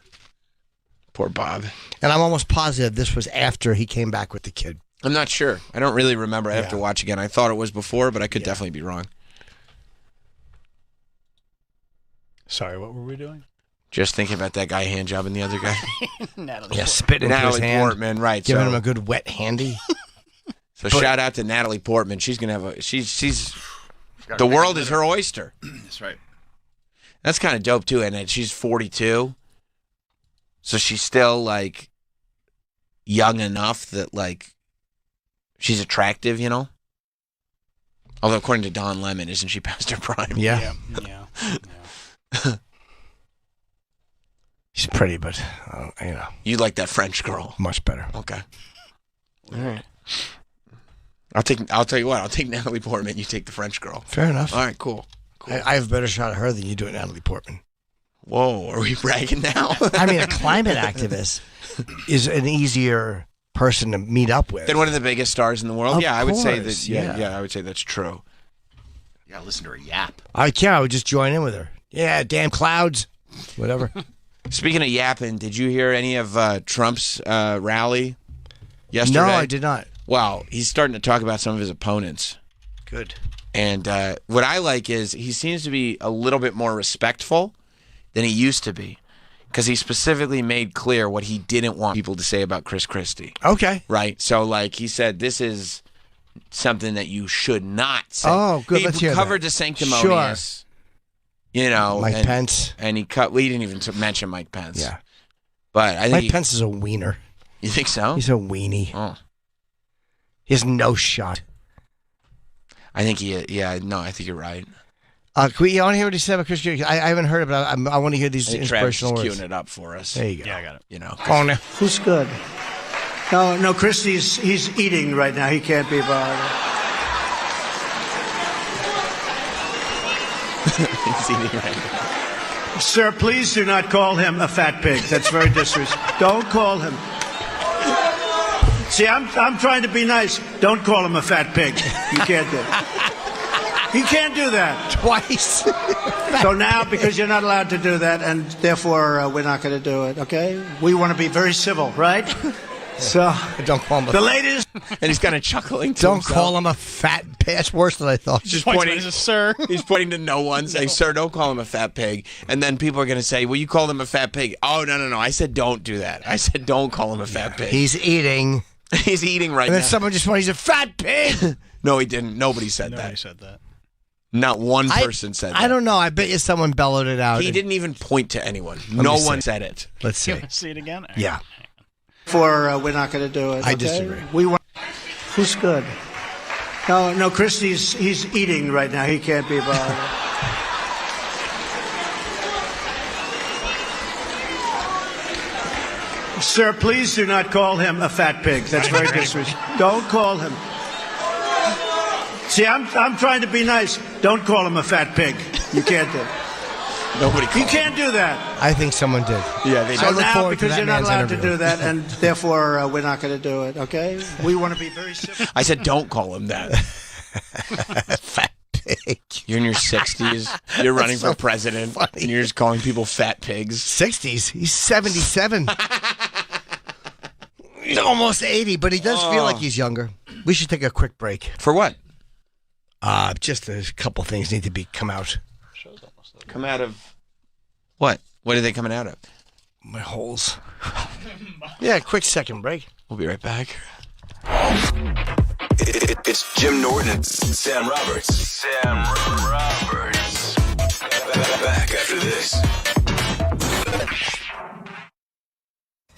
Poor Bob. And I'm almost positive this was after he came back with the kid. I'm not sure. I don't really remember. I have to watch again. I thought it was before, but I could definitely be wrong. Sorry, what were we doing? Just thinking about that guy hand jobbing the other guy. Natalie. Yeah, spitting into his Natalie hand. Portman, right? Giving so, him a good wet handy. So shout out to Natalie Portman. She's gonna have she's the world is her oyster. That's right. That's kind of dope too. And then she's 42, so she's still like young enough that like she's attractive, you know. Although according to Don Lemon, isn't she past her prime? Yeah. Yeah. She's pretty, but You like that French girl? Much better. Okay. All right. I'll tell you what. I'll take Natalie Portman. You take the French girl. Fair enough. All right. Cool. I have a better shot at her than you do at Natalie Portman. Whoa, are we bragging now? I mean, a climate activist is an easier person to meet up with. Then one of the biggest stars in the world. Of I would say course, that. Yeah, I would say that's true. You gotta listen to her yap. I would just join in with her. Yeah, damn clouds. Whatever. Speaking of yapping, did you hear any of Trump's rally yesterday? No, I did not. Well, he's starting to talk about some of his opponents. Good. And what I like is he seems to be a little bit more respectful than he used to be, because he specifically made clear what he didn't want people to say about Chris Christie. Okay. Right? So, like, he said, this is something that you should not say. Oh, good. Let's hear covered that. the sanctimonious. You know, Mike Pence. And he cut. Well, he didn't even mention Mike Pence. Yeah. But I think Mike Pence is a wiener. You think so? He's a weenie. Oh. He has no shot. I think I think you're right. I want to hear what he said about Chris Christie. I haven't heard it, but I want to hear these inspirational Travis words. is queuing it up for us. There you go. Yeah, I got it. You know. Go on now. Who's good? No, Christie's he's eating right now. He can't be bothered. He's eating right now. Sir, please do not call him a fat pig. That's very disrespectful. Don't call him. See, I'm trying to be nice. Don't call him a fat pig. You can't do it. He can't do that. Twice. So now, because you're not allowed to do that, and therefore we're not going to do it, okay? We want to be very civil, right? So, don't call him the latest. And he's kind of chuckling to Don't himself. call him a fat pig. That's worse than I thought. He's just pointing, sir. He's pointing to no one, saying, "Sir, don't call him a fat pig." And then people are going to say, "Well, you called him a fat pig." Oh, no! I said, "Don't do that." I said, "Don't call him a fat pig." He's eating. He's eating right And now. then someone just went, he's a fat pig. No, he didn't. Nobody said Nobody said that. Not one person said that. I don't know. I bet you someone bellowed it out. He didn't even point to anyone. Let No me one see. said it. Let's see. You want to see it again? Yeah. For we're not going to do it. I okay? disagree. We want. Who's good? No, Christie's he's eating right now. He can't be bothered. Sir, please do not call him a fat pig. That's very disrespectful. Don't call him. See, I'm trying to be nice. Don't call him a fat pig. You can't do it. Nobody. You can't do that. I think someone did. Yeah, they So I look now, forward to because that you're not man's allowed to interview. do that, and therefore we're not going to do it, okay? We want to be very civil. I said, "Don't call him that." Fat pig. You're in your 60s. You're running so for president. funny. And you're just calling people fat pigs. 60s. He's 77. He's almost 80, but he does feel like he's younger. We should take a quick break. For what? Just a couple things need to come out. Come out of what? What are they coming out of? My holes. Yeah, quick second break. We'll be right back. It's Jim Norton and Sam Roberts. Back after this.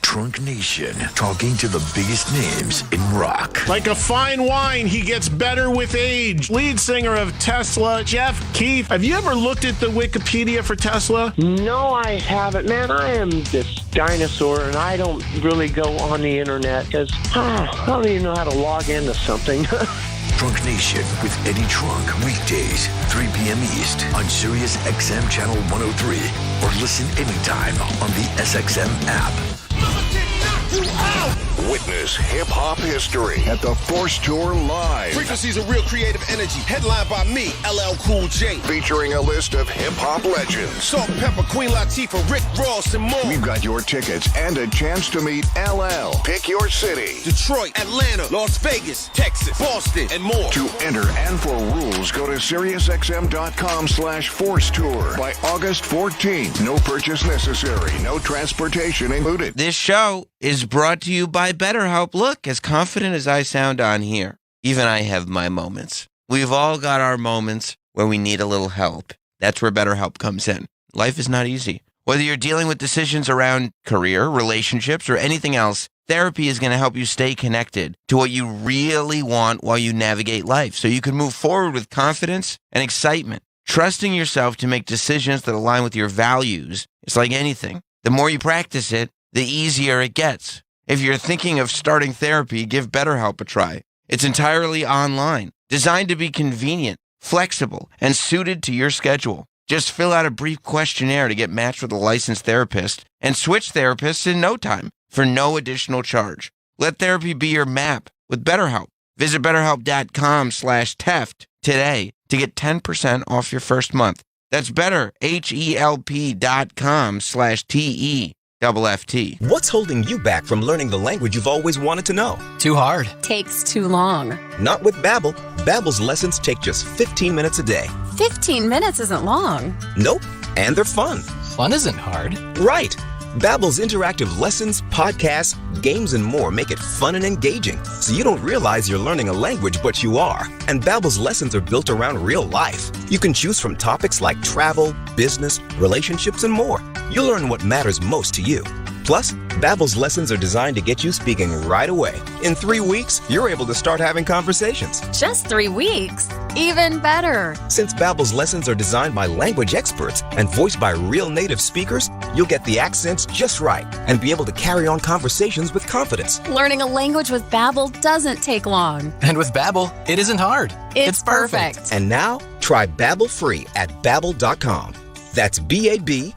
Trunk Nation, talking to the biggest names in rock. Like a fine wine, he gets better with age. Lead singer of Tesla, Jeff Keith. Have you ever looked at the Wikipedia for Tesla? No, I haven't, man. I am this dinosaur, and I don't really go on the internet because I don't even know how to log into something. Trunk Nation with Eddie Trunk, weekdays, 3 p.m. East on Sirius XM Channel 103, or listen anytime on the SXM app. You out! Witness hip-hop history at the Force Tour Live. Frequencies of real creative energy, headlined by me, LL Cool J. Featuring a list of hip-hop legends. Salt Pepper, Queen Latifah, Rick Ross, and more. We've got your tickets and a chance to meet LL. Pick your city. Detroit, Atlanta, Las Vegas, Texas, Boston, and more. To enter and for rules, go to SiriusXM.com/Force Tour by August 14th. No purchase necessary. No transportation included. This show is brought to you by BetterHelp. Look, as confident as I sound on here, even I have my moments. We've all got our moments where we need a little help. That's where BetterHelp comes in. Life is not easy. Whether you're dealing with decisions around career, relationships, or anything else, therapy is going to help you stay connected to what you really want while you navigate life, so you can move forward with confidence and excitement. Trusting yourself to make decisions that align with your values is like anything. The more you practice it, the easier it gets. If you're thinking of starting therapy, give BetterHelp a try. It's entirely online, designed to be convenient, flexible, and suited to your schedule. Just fill out a brief questionnaire to get matched with a licensed therapist and switch therapists in no time for no additional charge. Let therapy be your map with BetterHelp. Visit BetterHelp.com/Teft today to get 10% off your first month. That's BetterHelp.com/TEFFT. What's holding you back from learning the language you've always wanted to know? Too hard. Takes too long. Not with Babbel. Babbel's lessons take just 15 minutes a day. 15 minutes isn't long. Nope. And they're fun. Fun isn't hard. Right. Babbel's interactive lessons, podcasts, games, and more make it fun and engaging, so you don't realize you're learning a language, but you are. And Babbel's lessons are built around real life. You can choose from topics like travel, business, relationships, and more. You'll learn what matters most to you. Plus, Babbel's lessons are designed to get you speaking right away. In 3 weeks, you're able to start having conversations. Just 3 weeks? Even better. Since Babbel's lessons are designed by language experts and voiced by real native speakers, you'll get the accents just right and be able to carry on conversations with confidence. Learning a language with Babbel doesn't take long. And with Babbel, it isn't hard. It's perfect. And now, try Babbel free at Babbel.com. That's BABBEL.com.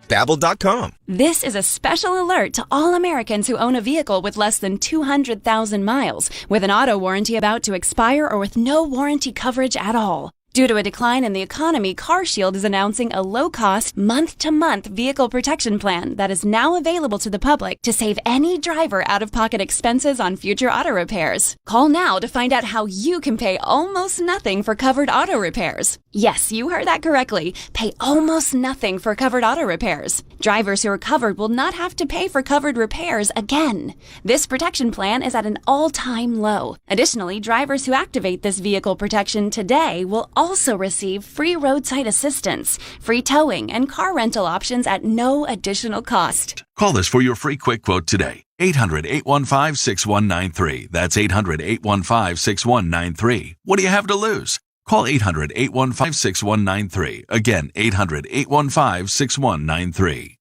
Babbel.com. This is a special alert to all Americans who own a vehicle with less than 200,000 miles, with an auto warranty about to expire or with no warranty coverage at all. Due to a decline in the economy, CarShield is announcing a low-cost, month-to-month vehicle protection plan that is now available to the public to save any driver out-of-pocket expenses on future auto repairs. Call now to find out how you can pay almost nothing for covered auto repairs. Yes, you heard that correctly. Pay almost nothing for covered auto repairs. Drivers who are covered will not have to pay for covered repairs again. This protection plan is at an all-time low. Additionally, drivers who activate this vehicle protection today will also receive free roadside assistance, free towing, and car rental options at no additional cost. Call us for your free quick quote today. 800-815-6193. That's 800-815-6193. What do you have to lose? Call 800-815-6193. Again, 800-815-6193.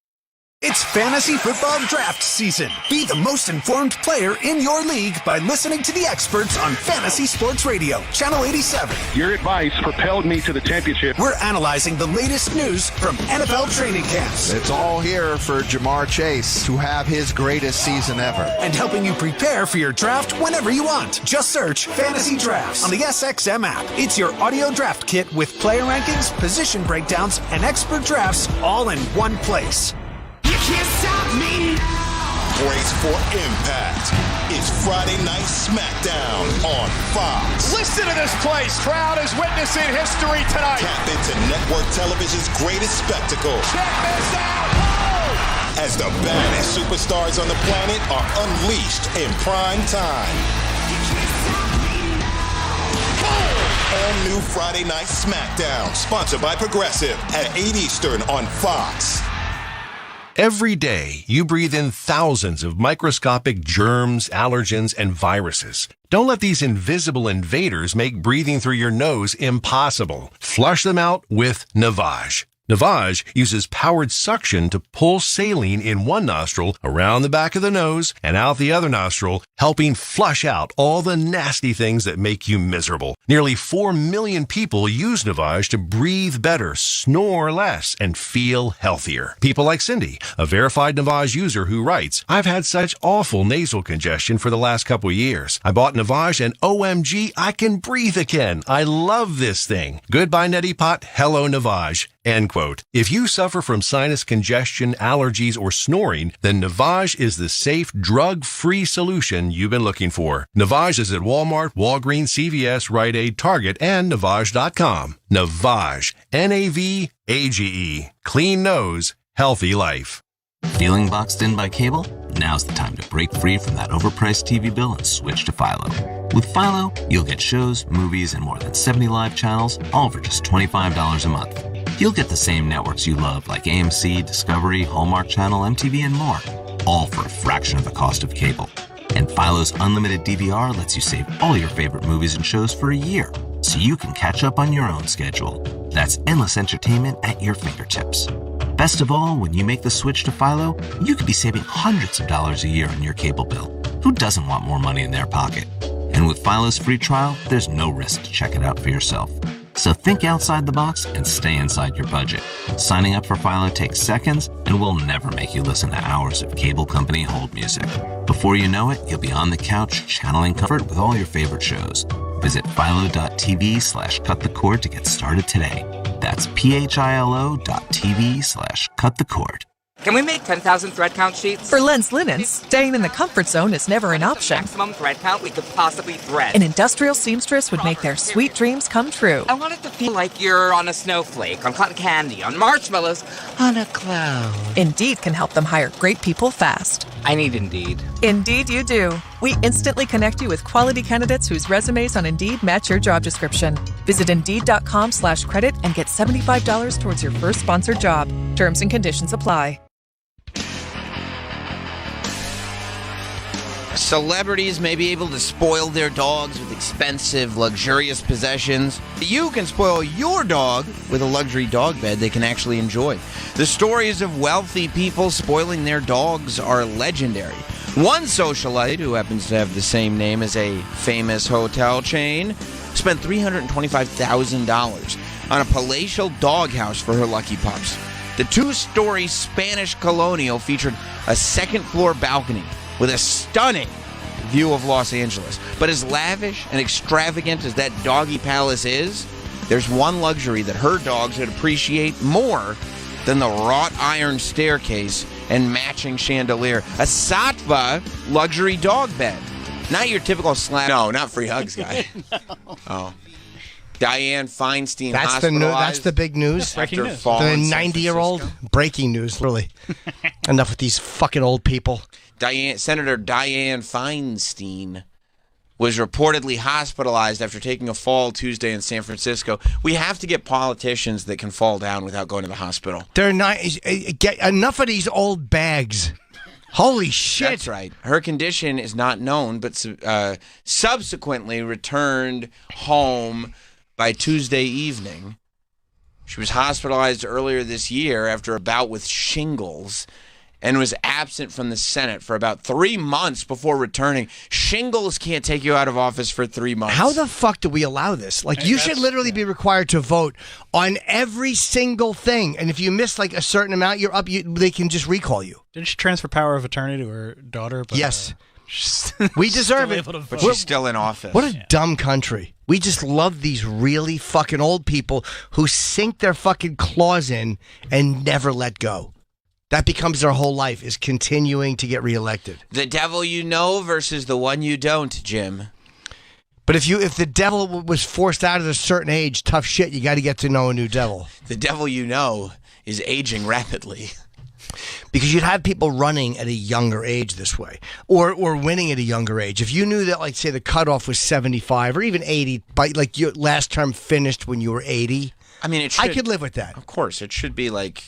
It's fantasy football draft season. Be the most informed player in your league by listening to the experts on Fantasy Sports Radio, Channel 87. Your advice propelled me to the championship. We're analyzing the latest news from NFL training camps. It's all here for Jamar Chase to have his greatest season ever. And helping you prepare for your draft whenever you want. Just search Fantasy Drafts on the SXM app. It's your audio draft kit with player rankings, position breakdowns, and expert drafts all in one place. Can't stop me now. Brace for impact. It's Friday Night SmackDown on Fox. Listen to this place. Crowd is witnessing history tonight. Tap into network television's greatest spectacle. Check this out. Oh! As the baddest superstars on the planet are unleashed in prime time. You can't stop me now. All new Friday Night SmackDown, sponsored by Progressive at 8 Eastern on Fox. Every day, you breathe in thousands of microscopic germs, allergens, and viruses. Don't let these invisible invaders make breathing through your nose impossible. Flush them out with Navage. Navage uses powered suction to pull saline in one nostril around the back of the nose and out the other nostril, helping flush out all the nasty things that make you miserable. Nearly 4 million people use Navage to breathe better, snore less, and feel healthier. People like Cindy, a verified Navage user who writes, "I've had such awful nasal congestion for the last couple of years. I bought Navage and OMG, I can breathe again. I love this thing. Goodbye, neti pot. Hello, Navage." End quote. If you suffer from sinus congestion, allergies, or snoring, then Navage is the safe, drug-free solution you've been looking for. Navage is at Walmart, Walgreens, CVS, Rite Aid, Target, and Navage.com. Navage. Navage. Clean nose, healthy life. Feeling boxed in by cable? Now's the time to break free from that overpriced TV bill and switch to Philo. With Philo, you'll get shows, movies, and more than 70 live channels, all for just $25 a month. You'll get the same networks you love like AMC, Discovery, Hallmark Channel, MTV, and more, all for a fraction of the cost of cable. And Philo's unlimited DVR lets you save all your favorite movies and shows for a year, so you can catch up on your own schedule. That's endless entertainment at your fingertips. Best of all, when you make the switch to Philo, you could be saving hundreds of dollars a year on your cable bill. Who doesn't want more money in their pocket? And with Philo's free trial, there's no risk to check it out for yourself. So think outside the box and stay inside your budget. Signing up for Philo takes seconds and will never make you listen to hours of cable company hold music. Before you know it, you'll be on the couch channeling comfort with all your favorite shows. Visit philo.tv/cutthecord to get started today. That's philo.tv/cutthecord. Can we make 10,000 thread count sheets? For Lens Linens, staying in the comfort zone is never an option. Maximum thread count we could possibly thread. An industrial seamstress would make their sweet dreams come true. I want it to feel like you're on a snowflake, on cotton candy, on marshmallows, on a cloud. Indeed can help them hire great people fast. I need Indeed. Indeed you do. We instantly connect you with quality candidates whose resumes on Indeed match your job description. Visit Indeed.com/credit and get $75 towards your first sponsored job. Terms and conditions apply. Celebrities may be able to spoil their dogs with expensive, luxurious possessions. You can spoil your dog with a luxury dog bed they can actually enjoy. The stories of wealthy people spoiling their dogs are legendary. One socialite, who happens to have the same name as a famous hotel chain, spent $325,000 on a palatial doghouse for her lucky pups. The 2-story Spanish colonial featured a second-floor balcony with a stunning view of Los Angeles. But as lavish and extravagant as that doggy palace is, there's one luxury that her dogs would appreciate more than the wrought iron staircase and matching chandelier. A Sattva luxury dog bed. Not your typical slap. No, not free hugs guy. No. Oh. Diane Feinstein hospitalized. That's the big news. Breaking news. The 90-year-old breaking news, literally. Enough with these fucking old people. Senator Diane Feinstein was reportedly hospitalized after taking a fall Tuesday in San Francisco. We have to get politicians that can fall down without going to the hospital. They're not. Get enough of these old bags. Holy shit. That's right. Her condition is not known, but subsequently returned home by Tuesday evening. She was hospitalized earlier this year after a bout with shingles and was absent from the Senate for about 3 months before returning. Shingles can't take you out of office for 3 months. How the fuck do we allow this? Like, you should literally be required to vote on every single thing. And if you miss like a certain amount, you're up. They can just recall you. Didn't she transfer power of attorney to her daughter? But, yes. We deserve it. But she's still in office. What a dumb country. We just love these really fucking old people who sink their fucking claws in and never let go. That becomes their whole life, is continuing to get reelected. The devil you know versus the one you don't, Jim. But if the devil was forced out at a certain age, tough shit, you got to get to know a new devil. The devil you know is aging rapidly. Because you'd have people running at a younger age this way, or winning at a younger age. If you knew that, like, say, the cutoff was 75 or even 80, but like your last term finished when you were 80, I mean, I could live with that. Of course, it should be like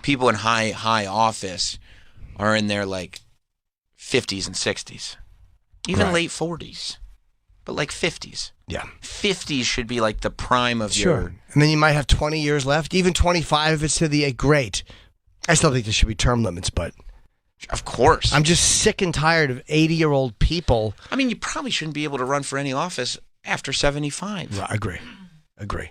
people in high office are in their like 50s and 60s, even late 40s, but like 50s. Yeah. 50 should be like the prime of Sure. your... And then you might have 20 years left, even 25 if it's to the great. I still think there should be term limits, but... Of course. I'm just sick and tired of 80-year-old people. I mean, you probably shouldn't be able to run for any office after 75. Right, agree.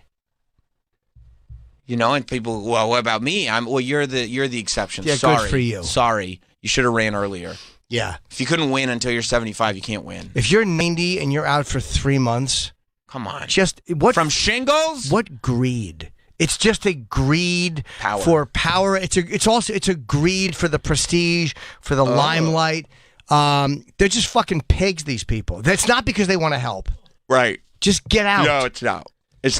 You know, and people, well, what about me? You're the exception. Yeah, Sorry. good for you. Sorry. You should have ran earlier. Yeah. If you couldn't win until you're 75, you can't win. If you're 90 and you're out for 3 months... Come on. Just what from shingles? What greed? It's just a greed power. For power. It's a greed for the prestige, for the limelight. They're just fucking pigs, these people. That's not because they want to help. Right. Just get out. No, it's not. It's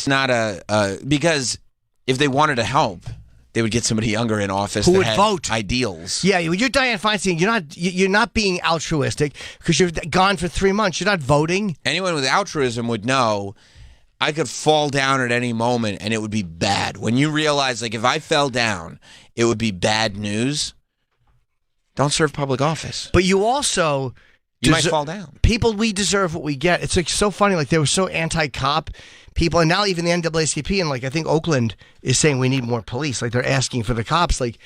not a because if they wanted to help, they would get somebody younger in office who that would had vote. Ideals. Yeah, when you're Dianne Feinstein, you're not being altruistic because you're gone for 3 months. You're not voting. Anyone with altruism would know I could fall down at any moment and it would be bad. When you realize, like, if I fell down, it would be bad news. Don't serve public office. But you also... You might fall down. People, we deserve what we get. It's like so funny. Like they were so anti-cop people, and now even the NAACP and like I think Oakland is saying we need more police. Like they're asking for the cops, like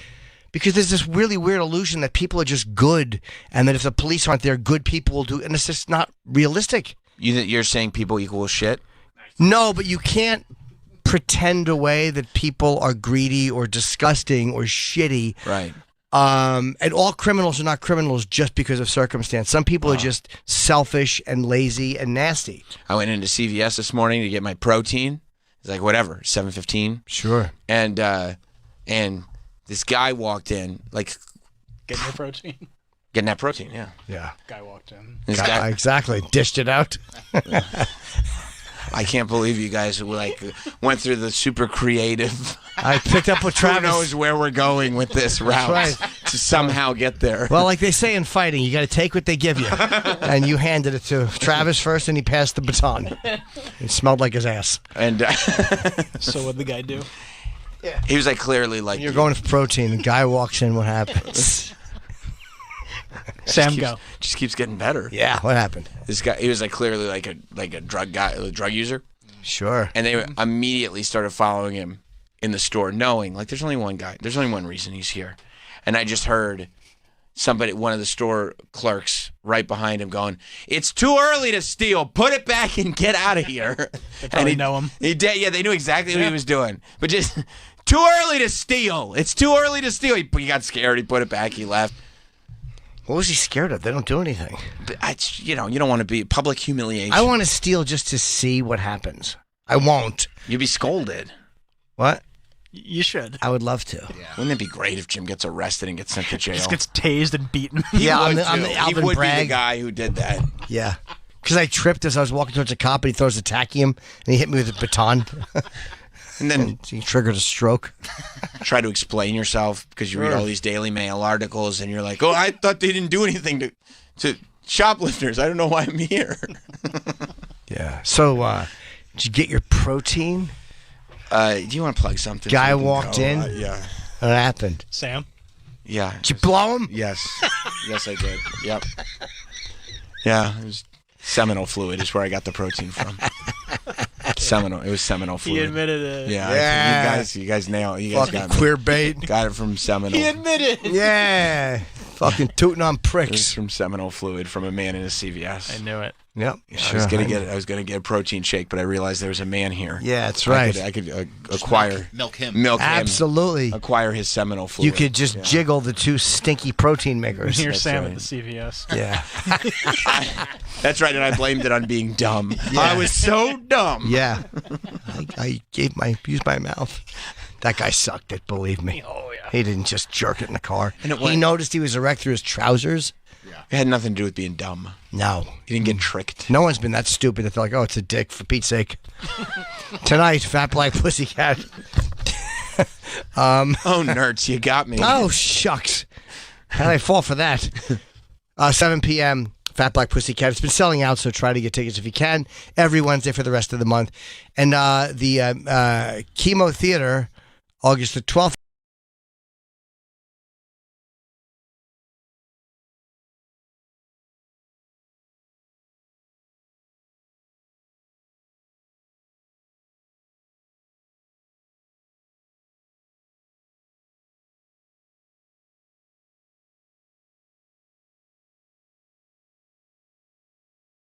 because there's this really weird illusion that people are just good, and that if the police aren't there, good people will do. And it's just not realistic. You're saying people equal shit? No, but you can't pretend away that people are greedy or disgusting or shitty. Right. And all criminals are not criminals just because of circumstance. Some people are just selfish and lazy and nasty. I went into CVS this morning to get my protein. It's like whatever, $7.15. Sure. And this guy walked in, like getting your protein. Getting that protein, yeah. Yeah. Guy walked in. This guy, exactly, dished it out. I can't believe you guys went through the super creative. I picked up with Travis. Who knows where we're going with this route to somehow get there. Well, like they say in fighting, you got to take what they give you. And you handed it to Travis first, and he passed the baton. It smelled like his ass. And so what'd the guy do? Yeah. He was like clearly like... You're going for protein. The guy walks in. What happens? Sam, go. Just keeps getting better. Yeah, what happened? This guy, he was like clearly like a drug guy, a drug user. Sure. And they immediately started following him in the store, knowing like there's only one guy, there's only one reason he's here. And I just heard one of the store clerks right behind him going, "It's too early to steal. Put it back and get out of here." They probably know him. He did. Yeah, they knew exactly what he was doing. But just too early to steal. It's too early to steal. He got scared. He put it back. He left. What was he scared of? They don't do anything. But you don't want to be public humiliation. I want to steal just to see what happens. I won't. You'd be scolded. What? You should. I would love to. Yeah. Wouldn't it be great if Jim gets arrested and gets sent to jail? Just gets tased and beaten. Yeah, I'm the Alvin he would Bragg. be the guy who did that. Yeah. Because I tripped as I was walking towards a cop, and he throws a tacky him, and he hit me with a baton. And then he triggered a stroke. Try to explain yourself because you read all these Daily Mail articles, and you're like, "Oh, I thought they didn't do anything to shoplifters. I don't know why I'm here." Yeah. So, did you get your protein? Do you want to plug something? Guy walked in. Yeah. What happened? Sam? Yeah. Did you blow him? Yes. Yes, I did. Yep. Yeah. It was seminal fluid is where I got the protein from. Seminal. It was seminal fluid. He admitted it. Yeah. You guys nailed it. You guys Fucking got me. queer bait. Got it from seminal. He admitted. Yeah. Fucking tooting on It was pricks. from seminal fluid from a man in a CVS. I knew it. Yep. Yeah, Sure. I was gonna get a protein shake, but I realized there was a man here. Yeah, that's right. I could acquire milk him. Absolutely. Acquire his seminal fluid. You could just jiggle the two stinky protein makers. Here's Sam right. at the CVS. Yeah. That's right, and I blamed it on being dumb. Yeah. I was so dumb. Yeah. I used my mouth. That guy sucked it, believe me. Oh, yeah. He didn't just jerk it in the car. And he noticed he was erect through his trousers. It had nothing to do with being dumb. No. He didn't get tricked. No one's been that stupid that they're like, oh, it's a dick, for Pete's sake. Tonight, Fat Black Pussycat. Oh, nerds, you got me. Oh, shucks. How did I fall for that? 7 p.m., Fat Black Pussycat. It's been selling out, so try to get tickets if you can. Every Wednesday for the rest of the month. And the Chemo Theater, August the 12th.